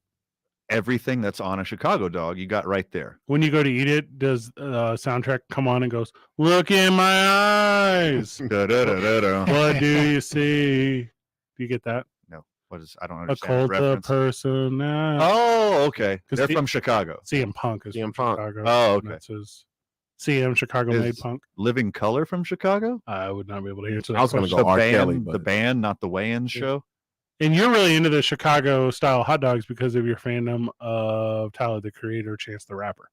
Everything that's on a Chicago dog, you got right there. When you go to eat it, does soundtrack come on and goes, "Look in my eyes"? What do you see? Do you get that? No. What is? I don't A understand. cult of person. Oh, okay. They're from Chicago. CM Punk is CM from Punk. Chicago. Oh, okay. That's his CM Chicago Is made Punk. Living Color from Chicago? I would not be able to answer that. I was going to question. go R. band, Kelly, the band, not the Wayans show. And you're really into the Chicago style hot dogs because of your fandom of Tyler the Creator, Chance the Rapper.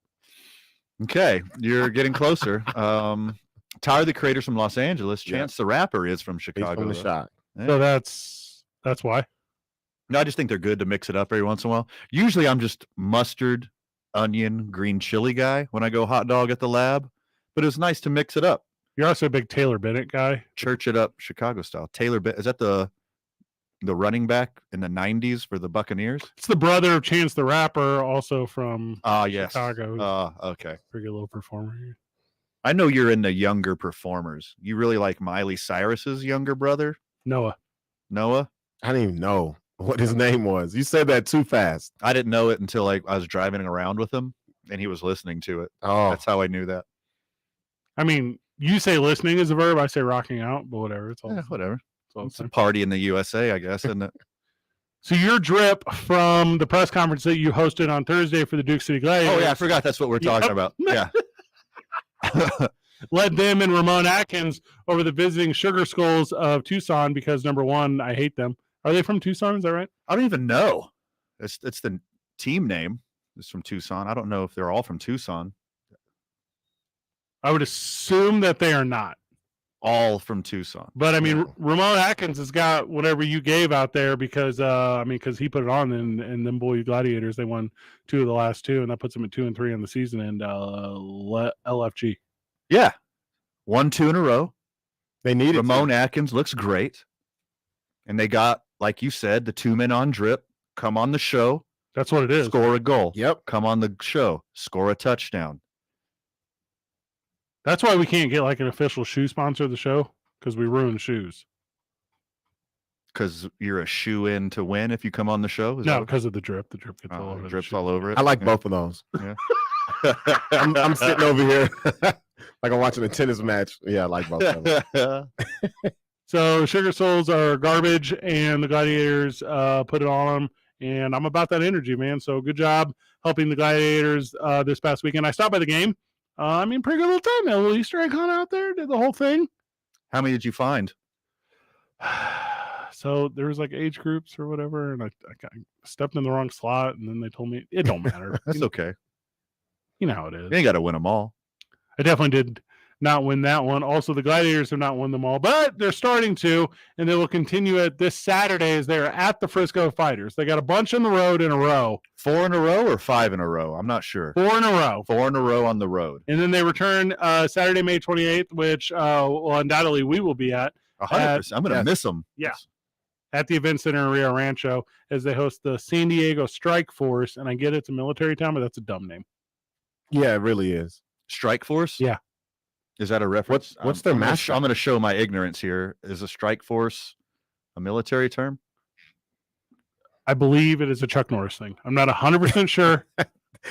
Okay, you're getting closer. Tyler the Creator's from Los Angeles. Chance the Rapper is from Chicago. He's from the though. shot. Yeah. So that's why. No, I just think they're good to mix it up every once in a while. Usually I'm just mustard, onion, green chili guy when I go hot dog at the Lab, but it was nice to mix it up. You're also a big Taylor Bennett guy. Church it up Chicago style. Taylor Bennett, is that the running back in the 90s for the Buccaneers? It's the brother of Chance the Rapper, also from Yes. Chicago. Okay. Pretty good little performer here. I know you're into younger performers. You really like Miley Cyrus's younger brother? Noah. Noah? I didn't even know what his name was. You said that too fast. I didn't know it until I was driving around with him and he was listening to it. Oh, That's how I knew that. I mean, you say listening is a verb. I say rocking out, but whatever. It's all Whatever. It's all the It's a same. party in the USA, I guess, isn't it? So your drip from the press conference that you hosted on Thursday for the Duke City Gladiators. Oh, yeah, I forgot that's what we're talking about. Yeah. Led them and Ramon Atkins over the visiting Sugar Skulls of Tucson because, number one, I hate them. Are they from Tucson? Is that right? I don't even know. It's the team name. It's from Tucson. I don't know if they're all from Tucson. I would assume that they are not. All from Tucson. But I mean, Ramon Atkins has got whatever you gave out there because because he put it on and them boy Gladiators, they won 2 of the last 2, and that puts them at 2-3 on the season. And LFG, Yeah. 1-2 in a row. They needed Ramon Atkins looks great. And they got, like you said, the 2 men on drip, come on the show. That's what it is. Score a goal. Yep. Come on the show. Score a touchdown. That's why we can't get like an official shoe sponsor of the show because we ruin shoes. Because you're a shoe-in to win if you come on the show? No, because of the drip. The drip gets all over drips all over it. I like both of those. Yeah. I'm sitting over here like I'm watching a tennis match. Yeah, I like both of them. So Sugar Souls are garbage, and the Gladiators put it on them. And I'm about that energy, man. So good job helping the Gladiators this past weekend. I stopped by the game. Pretty good little time. A little Easter egg hunt out there. Did the whole thing. How many did you find? So there was like age groups or whatever, and I stepped in the wrong slot, and then they told me it don't matter. That's okay. You know how it is. You ain't got to win them all. I definitely did not win that one. Also, the Gladiators have not won them all, but they're starting to, and they will continue it this Saturday as they're at the Frisco Fighters. They got a bunch on the road in a row. 4 in a row or 5 in a row? I'm not sure. 4 in a row. 4 in a row on the road. And then they return Saturday, May 28th, which well, undoubtedly we will be at. 100%. I'm going to miss them. Yeah. At the Event Center in Rio Rancho as they host the San Diego Strike Force. And I get it's a military town, but that's a dumb name. Yeah, it really is. Strike Force? Yeah. Is that a reference? What's their mascot? I'm going to show my ignorance here. Is a strike force a military term? I believe it is a Chuck Norris thing. I'm not 100% sure.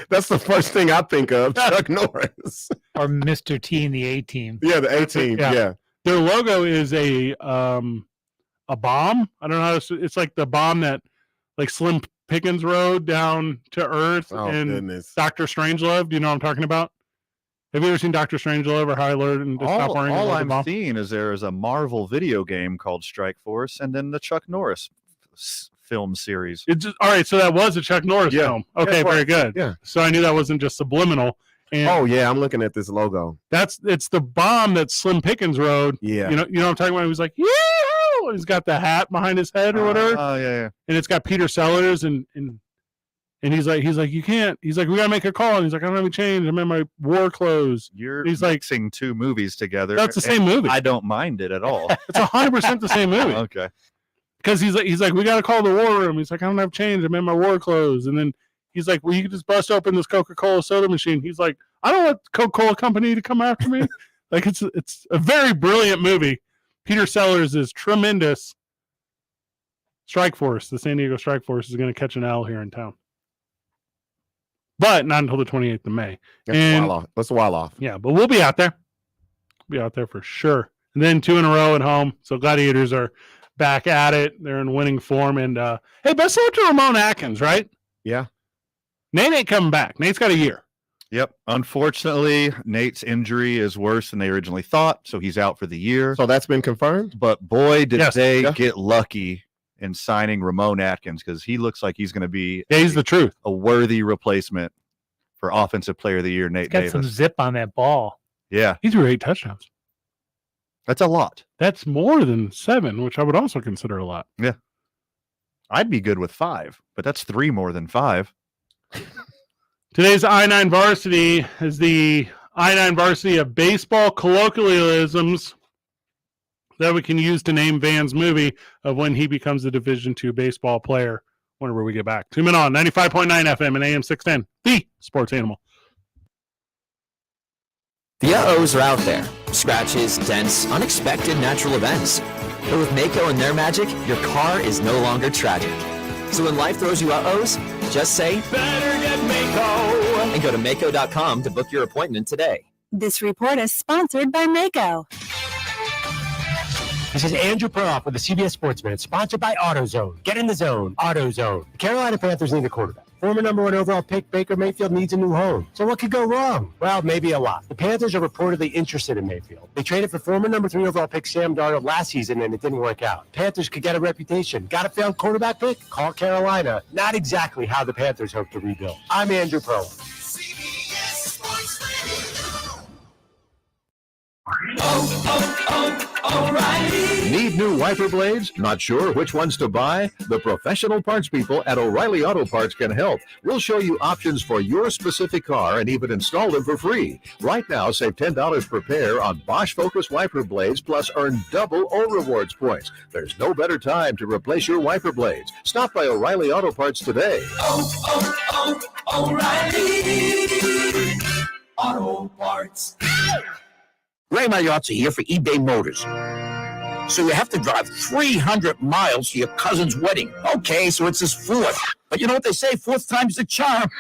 That's the first thing I think of, Chuck Norris. Or Mr. T in the A-Team. Yeah, the A-Team, yeah. Their logo is a bomb. I don't know how to, it's like the bomb that like Slim Pickens rode down to Earth in Dr. Strangelove. Do you know what I'm talking about? Have you ever seen Dr. Strangelove or how I learned to stop wearing all the I'm bomb? seeing is there is a Marvel video game called Strike Force and then the Chuck Norris film series. All right, so that was a Chuck Norris film. Okay, Yeah, very good. Yeah. So I knew that wasn't just subliminal. And I'm looking at this logo. it's the bomb that Slim Pickens rode. Yeah. You know what I'm talking about? He was like, yeah, he's got the hat behind his head or whatever. Oh yeah. And it's got Peter Sellers and he's like, you can't. He's like, we gotta make a call. And he's like, I don't have any change. I'm in my war clothes. He's mixing two movies together. That's the same movie. I don't mind it at all. It's 100% the same movie. Okay. Because he's like, we gotta call the war room. He's like, I don't have change. I'm in my war clothes. And then he's like, well, you can just bust open this Coca-Cola soda machine. He's like, I don't want Coca-Cola Company to come after me. Like it's a very brilliant movie. Peter Sellers is tremendous. Strike Force, the San Diego Strike Force, is going to catch an L here in town. But not until the 28th of May. That's a while off. Yeah, but we'll be out there. We'll be out there for sure. And then 2 in a row at home. So Gladiators are back at it. They're in winning form. And hey, best of luck to Ramon Atkins, right? Yeah. Nate ain't coming back. Nate's got a year. Yep. Unfortunately, Nate's injury is worse than they originally thought, so he's out for the year. So that's been confirmed? But boy, did they get lucky in signing Ramon Atkins because he looks like he's going to be he's the truth. A worthy replacement for Offensive Player of the Year, Nate Davis. Got some zip on that ball. Yeah. He threw 8 touchdowns. That's a lot. That's more than 7, which I would also consider a lot. Yeah. I'd be good with 5, but that's 3 more than 5. Today's I-9 Varsity is the I-9 Varsity of baseball colloquialisms that we can use to name Van's movie of when he becomes a Division II baseball player whenever we get back. 2 Men On, 95.9 FM and AM 610, the sports animal. The uh-ohs are out there. Scratches, dents, unexpected natural events. But with Mako and their magic, your car is no longer tragic. So when life throws you uh-ohs, just say, better get Mako! And go to Mako.com to book your appointment today. This report is sponsored by Mako. This is Andrew Perloff with the CBS Sports Minute, sponsored by AutoZone. Get in the zone. AutoZone. The Carolina Panthers need a quarterback. Former number 1 overall pick Baker Mayfield needs a new home. So what could go wrong? Well, maybe a lot. The Panthers are reportedly interested in Mayfield. They traded for former number 3 overall pick Sam Darnold last season, and it didn't work out. Panthers could get a reputation. Got a failed quarterback pick? Call Carolina. Not exactly how the Panthers hope to rebuild. I'm Andrew Perloff. O'Reilly. Need new wiper blades? Not sure which ones to buy? The professional parts people at O'Reilly Auto Parts can help. We'll show you options for your specific car and even install them for free. Right now, save $10 per pair on Bosch Focus wiper blades, plus earn double O Rewards points. There's no better time to replace your wiper blades. Stop by O'Reilly Auto Parts today. O'Reilly Auto Parts. Ray Magliozzi here for eBay Motors. so you have to drive 300 miles to your cousin's wedding. Okay, so it's his fourth. But you know what they say, fourth time's the charm.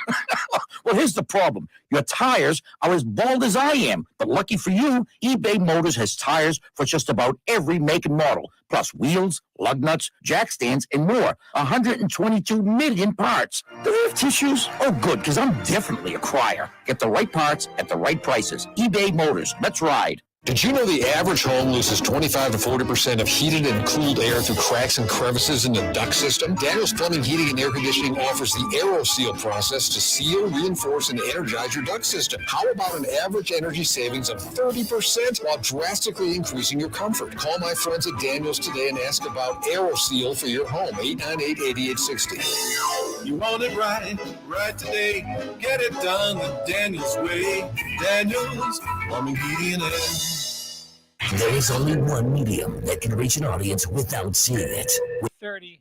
Well, here's the problem. Your tires are as bald as I am. But lucky for you, eBay Motors has tires for just about every make and model, plus wheels, lug nuts, jack stands, and more. 122 million parts. Do they have tissues? Oh, good, because I'm definitely a crier. Get the right parts at the right prices. eBay Motors. Let's ride. Did you know the average home loses 25 to 40% of heated and cooled air through cracks and crevices in the duct system? Daniels Plumbing, Heating, and Air Conditioning offers the AeroSeal process to seal, reinforce, and energize your duct system. How about an average energy savings of 30% while drastically increasing your comfort? Call my friends at Daniels today and ask about AeroSeal for your home, 898-8860. You want it right today. Get it done the Daniels way. Daniels Plumbing, Heating, and Air. There is only one medium that can reach an audience without seeing it. 30.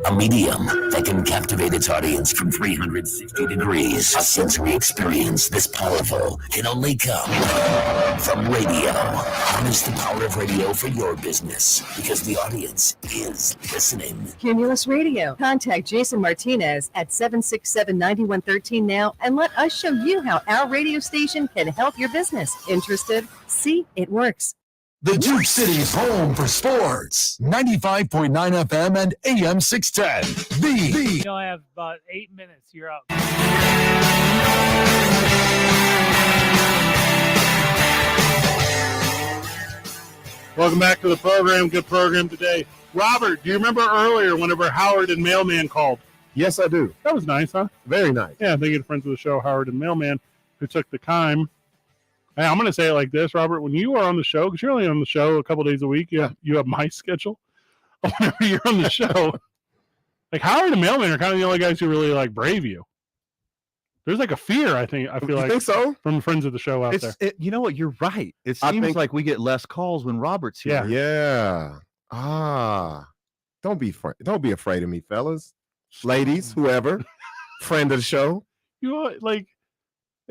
A medium that can captivate its audience from 360 degrees. A sensory experience this powerful can only come from radio. Harness the power of radio for your business because the audience is listening. Cumulus Radio. Contact Jason Martinez at 767-9113 now and let us show you how our radio station can help your business. Interested? See, it works. The Duke City's home for sports. 95.9 FM and AM 610. You know, I have about 8 minutes. You're up. Welcome back to the program. Good program today. Robert, do you remember earlier whenever Howard and Mailman called? Yes, I do. That was nice, huh? Very nice. Yeah, thank you to friends of the show, Howard and Mailman, who took the time. Hey, I'm going to say it like this, Robert. When you are on the show, because you're only on the show a couple days a week, you have my schedule. Whenever you're on the show, like Howard and Mailman are kind of the only guys who really like brave you. There's like a fear, I feel like so? From friends of the show out there. You know what? You're right. It seems like we get less calls when Robert's here. Yeah. Don't be afraid of me, fellas, ladies, whoever, friend of the show. You know, like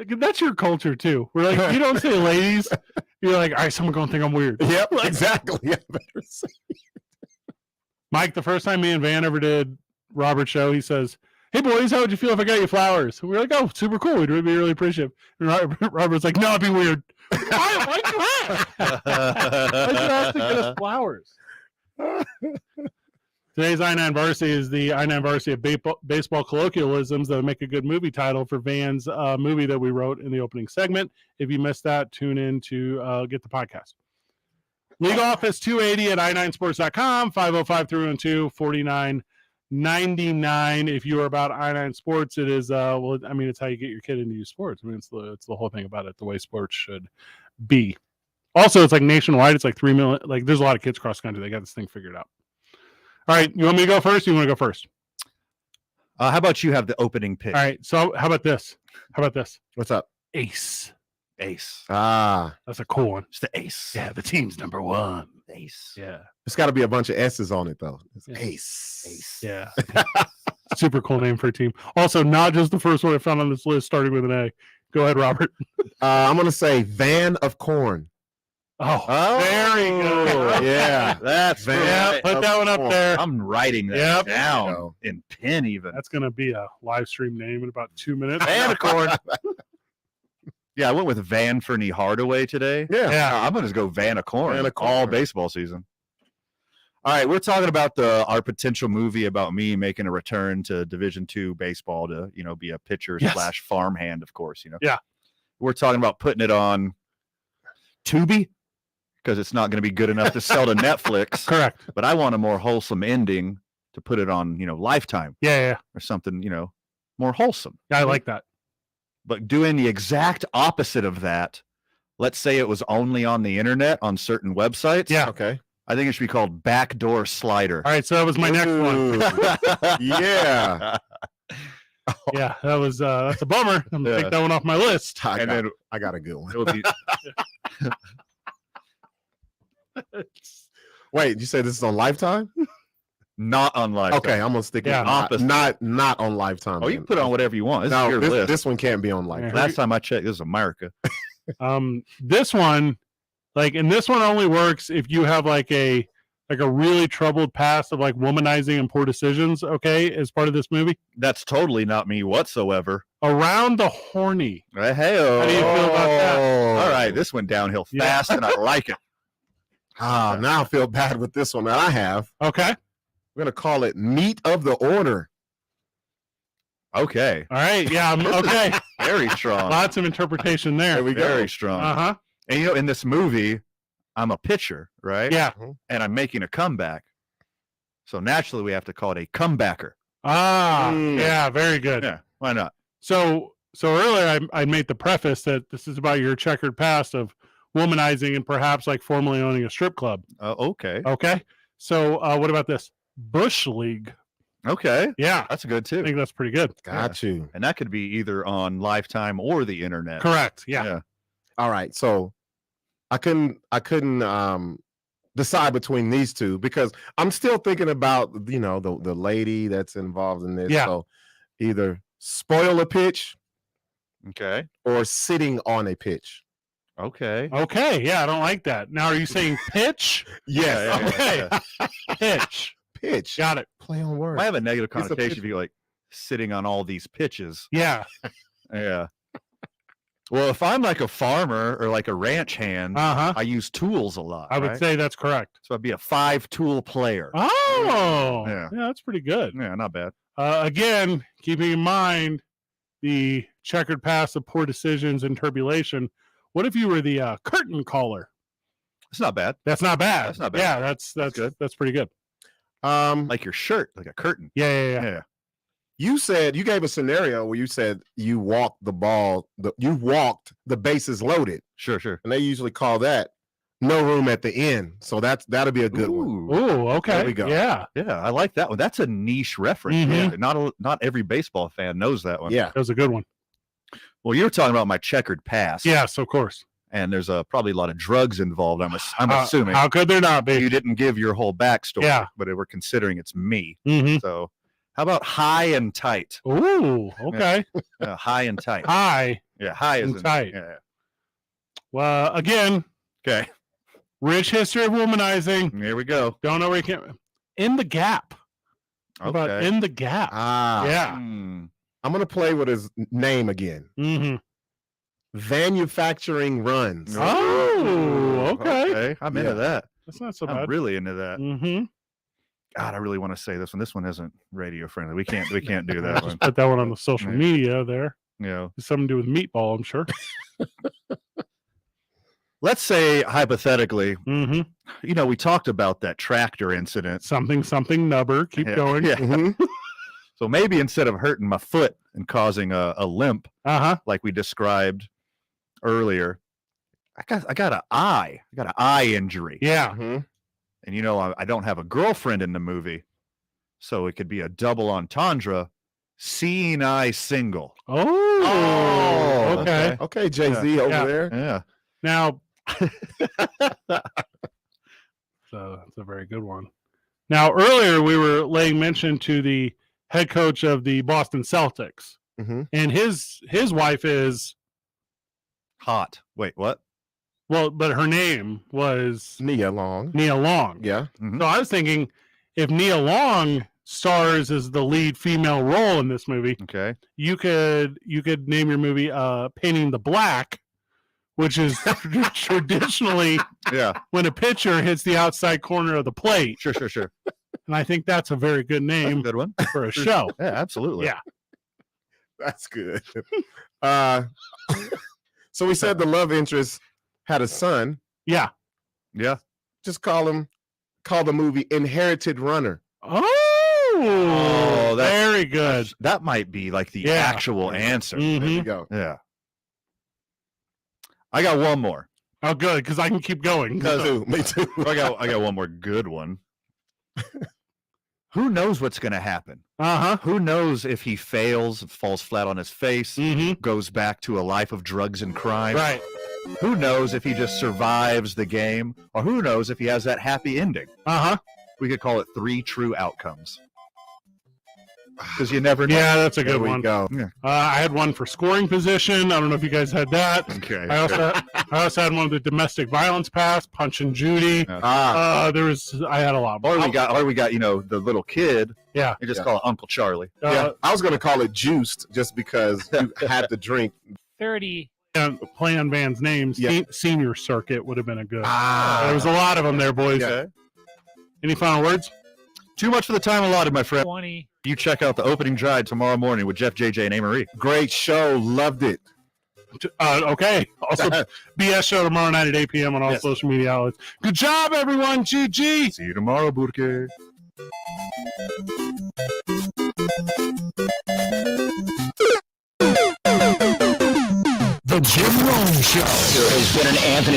that's your culture too. We're like, you don't say ladies. You're like, all right, someone gonna think I'm weird. Yep, exactly. Yeah, better say it. Mike, the first time me and Van ever did Robert's show, he says, "Hey boys, how would you feel if I got you flowers?" And we're like, "Oh, super cool. We'd be really appreciative." And Robert's like, "No, it'd be weird." Why'd you ask? Why'd you ask to get us flowers? Today's I-9 Varsity is the I-9 Varsity of baseball colloquialisms that would make a good movie title for Van's movie that we wrote in the opening segment. If you missed that, tune in to get the podcast. League Office 280 at i9sports.com, 505-312-4999. If you are about I-9 Sports, it is, it's how you get your kid into sports. I mean, it's the whole thing about it, the way sports should be. Also, it's like nationwide. It's like 3 million. Like, there's a lot of kids cross country. They got this thing figured out. All right, you want me to go first? Or you want to go first? How about you have the opening pick? All right, so how about this? What's up? Ace. That's a cool one. It's the ace. Yeah, the team's number one. Ace. Yeah. It's got to be a bunch of S's on it, though. It's Yeah. Ace. Yeah. Super cool name for a team. Also, not just the first one I found on this list starting with an A. Go ahead, Robert. I'm going to say Van of Corn. Oh, very good. Yeah. That's Yeah, put that one up there. I'm writing that down in pen even. That's going to be a live stream name in about 2 minutes. Van of Corn. Yeah, I went with Van Fernie Hardaway today. Yeah. I'm going to go Van of Corn. Van of Corn. All baseball season. All right, we're talking about our potential movie about me making a return to Division II baseball to, be a pitcher / farmhand, of course, Yeah. We're talking about putting it on Tubi because it's not going to be good enough to sell to Netflix. Correct. But I want a more wholesome ending to put it on, Lifetime. Yeah. Or something, more wholesome. Yeah, I like that. But doing the exact opposite of that, let's say it was only on the internet on certain websites. Yeah. Okay. I think it should be called Backdoor Slider. All right, so that was my next one. Yeah. Yeah, that's a bummer. I'm going to take that one off my list. I got a good one. It'll be Wait, you said this is on Lifetime? not on Lifetime. Okay, I'm gonna stick with opposite. not on Lifetime. Oh, you can put on whatever you want. This is your list. This one can't be on Lifetime. Last time I checked, this is America. This one, and this one only works if you have like a like a really troubled past of like womanizing and poor decisions, okay, as part of this movie? That's totally not me whatsoever. Around the Horny. Hey, how do you feel about that? All right, this went downhill fast, and I like it. Now I feel bad with this one that I have. Okay. We're going to call it Meat of the Order. Okay. All right. Yeah. Okay. Very strong. Lots of interpretation there. There we go. Very strong. Uh-huh. And, in this movie, I'm a pitcher, right? Yeah. And I'm making a comeback. So naturally, we have to call it a comebacker. Yeah. Very good. Yeah. Why not? So earlier I made the preface that this is about your checkered past of womanizing and perhaps like formerly owning a strip club. Okay. Okay. So what about this? Bush League. Okay. Yeah. That's good too. I think that's pretty good. Got you. And that could be either on Lifetime or the internet. Correct. Yeah. All right. So I couldn't decide between these two because I'm still thinking about, the lady that's involved in this. Yeah. So either spoil a pitch, okay, or sitting on a pitch. Okay. Okay. Yeah. I don't like that. Now, are you saying pitch? Yes. Okay. Pitch. Got it. Play on words. I have a negative It's a connotation pitch. if you like sitting on all these pitches. Yeah. Yeah. Well, if I'm like a farmer or like a ranch hand, I use tools a lot. I would right? say that's correct. So I'd be a 5-tool player. Oh, Yeah. that's pretty good. Yeah, not bad. Again, keeping in mind the checkered past of poor decisions and turbulation, what if you were the curtain caller? It's not bad. That's not bad. That's not bad. Yeah, that's good. That's pretty good. Like your shirt, like a curtain. Yeah. You gave a scenario where you said you walked the bases loaded. Sure. And they usually call that no room at the end. So that'll be a good one. Oh, okay. There we go. Yeah. Yeah, I like that one. That's a niche reference. Mhm. Yeah, not every baseball fan knows that one. Yeah. That was a good one. Well, you're talking about my checkered past. Yes, of course. And there's probably a lot of drugs involved. I'm assuming. How could there not be? You didn't give your whole backstory. Yeah. But we're considering it's me. Mhm. So how about high and tight? Ooh, okay. High and tight. High. Yeah, high and is tight. Yeah. Well, again, okay. Rich history of womanizing. Here we go. Don't know where you can. In the Gap. How about Okay. In the Gap? Yeah. I'm going to play with his name again. Mm-hmm. Manufacturing runs. Oh, okay. I'm into that. That's not so I'm bad. really into that. Mm-hmm. God, I really want to say this one. This one isn't radio friendly. We can't do that one. Just put that one on the social media there. Yeah. Something to do with meatball, I'm sure. Let's say hypothetically, mm-hmm. We talked about that tractor incident. Something nubber. Keep going. Yeah. Mm-hmm. So maybe instead of hurting my foot and causing a limp, like we described earlier, I got an eye. I got an eye injury. Yeah. Mm-hmm. And I don't have a girlfriend in the movie, so it could be a double entendre. Seeing eye single. Oh, okay. Okay, Jay-Z over there. Yeah. Now, so that's a very good one. Now, earlier we were laying mention to the head coach of the Boston Celtics, and his wife is hot. Wait, what? Well, but her name was Nia Long. Nia Long. Yeah. So I was thinking, if Nia Long stars as the lead female role in this movie, okay, you could name your movie "Painting the Black," which is traditionally when a pitcher hits the outside corner of the plate. Sure. And I think that's a very good name good one for a show. Yeah, absolutely. Yeah. That's good. So we said the love interest had a son. Yeah. Yeah. Just call the movie Inherited Runner. Oh, very good. That might be like the actual answer. Mhm. There you go. Yeah. I got one more. Oh, good, because I can keep going. Me too. I got one more good one. Who knows what's going to happen? Who knows if he fails, falls flat on his face, goes back to a life of drugs and crime? Right. Who knows if he just survives the game, or who knows if he has that happy ending? We could call it 3 true outcomes. because you never know. Yeah, that's a good There we one. go. Yeah. I had one for scoring position. I don't know if you guys had that. Okay. I also had one with the domestic violence pass, Punch and Judy. Yeah. I had a lot. Or we got, the little kid. Yeah. You just call it Uncle Charlie. Yeah, I was going to call it juiced just because you had to drink. 30. Play on Van's names. Yeah. Senior Circuit would have been a good. There was a lot of them there, boys. Okay. Any final words? Too much for the time allotted, my friend. 20. You check out the opening drive tomorrow morning with Jeff, JJ, and Amarie. Great show. Loved it. Okay. Also, BS show tomorrow night at 8 p.m. on all Yes. social media outlets. Good job, everyone. GG. See you tomorrow, Burke. The Jim Rome Show. There has been an Anthony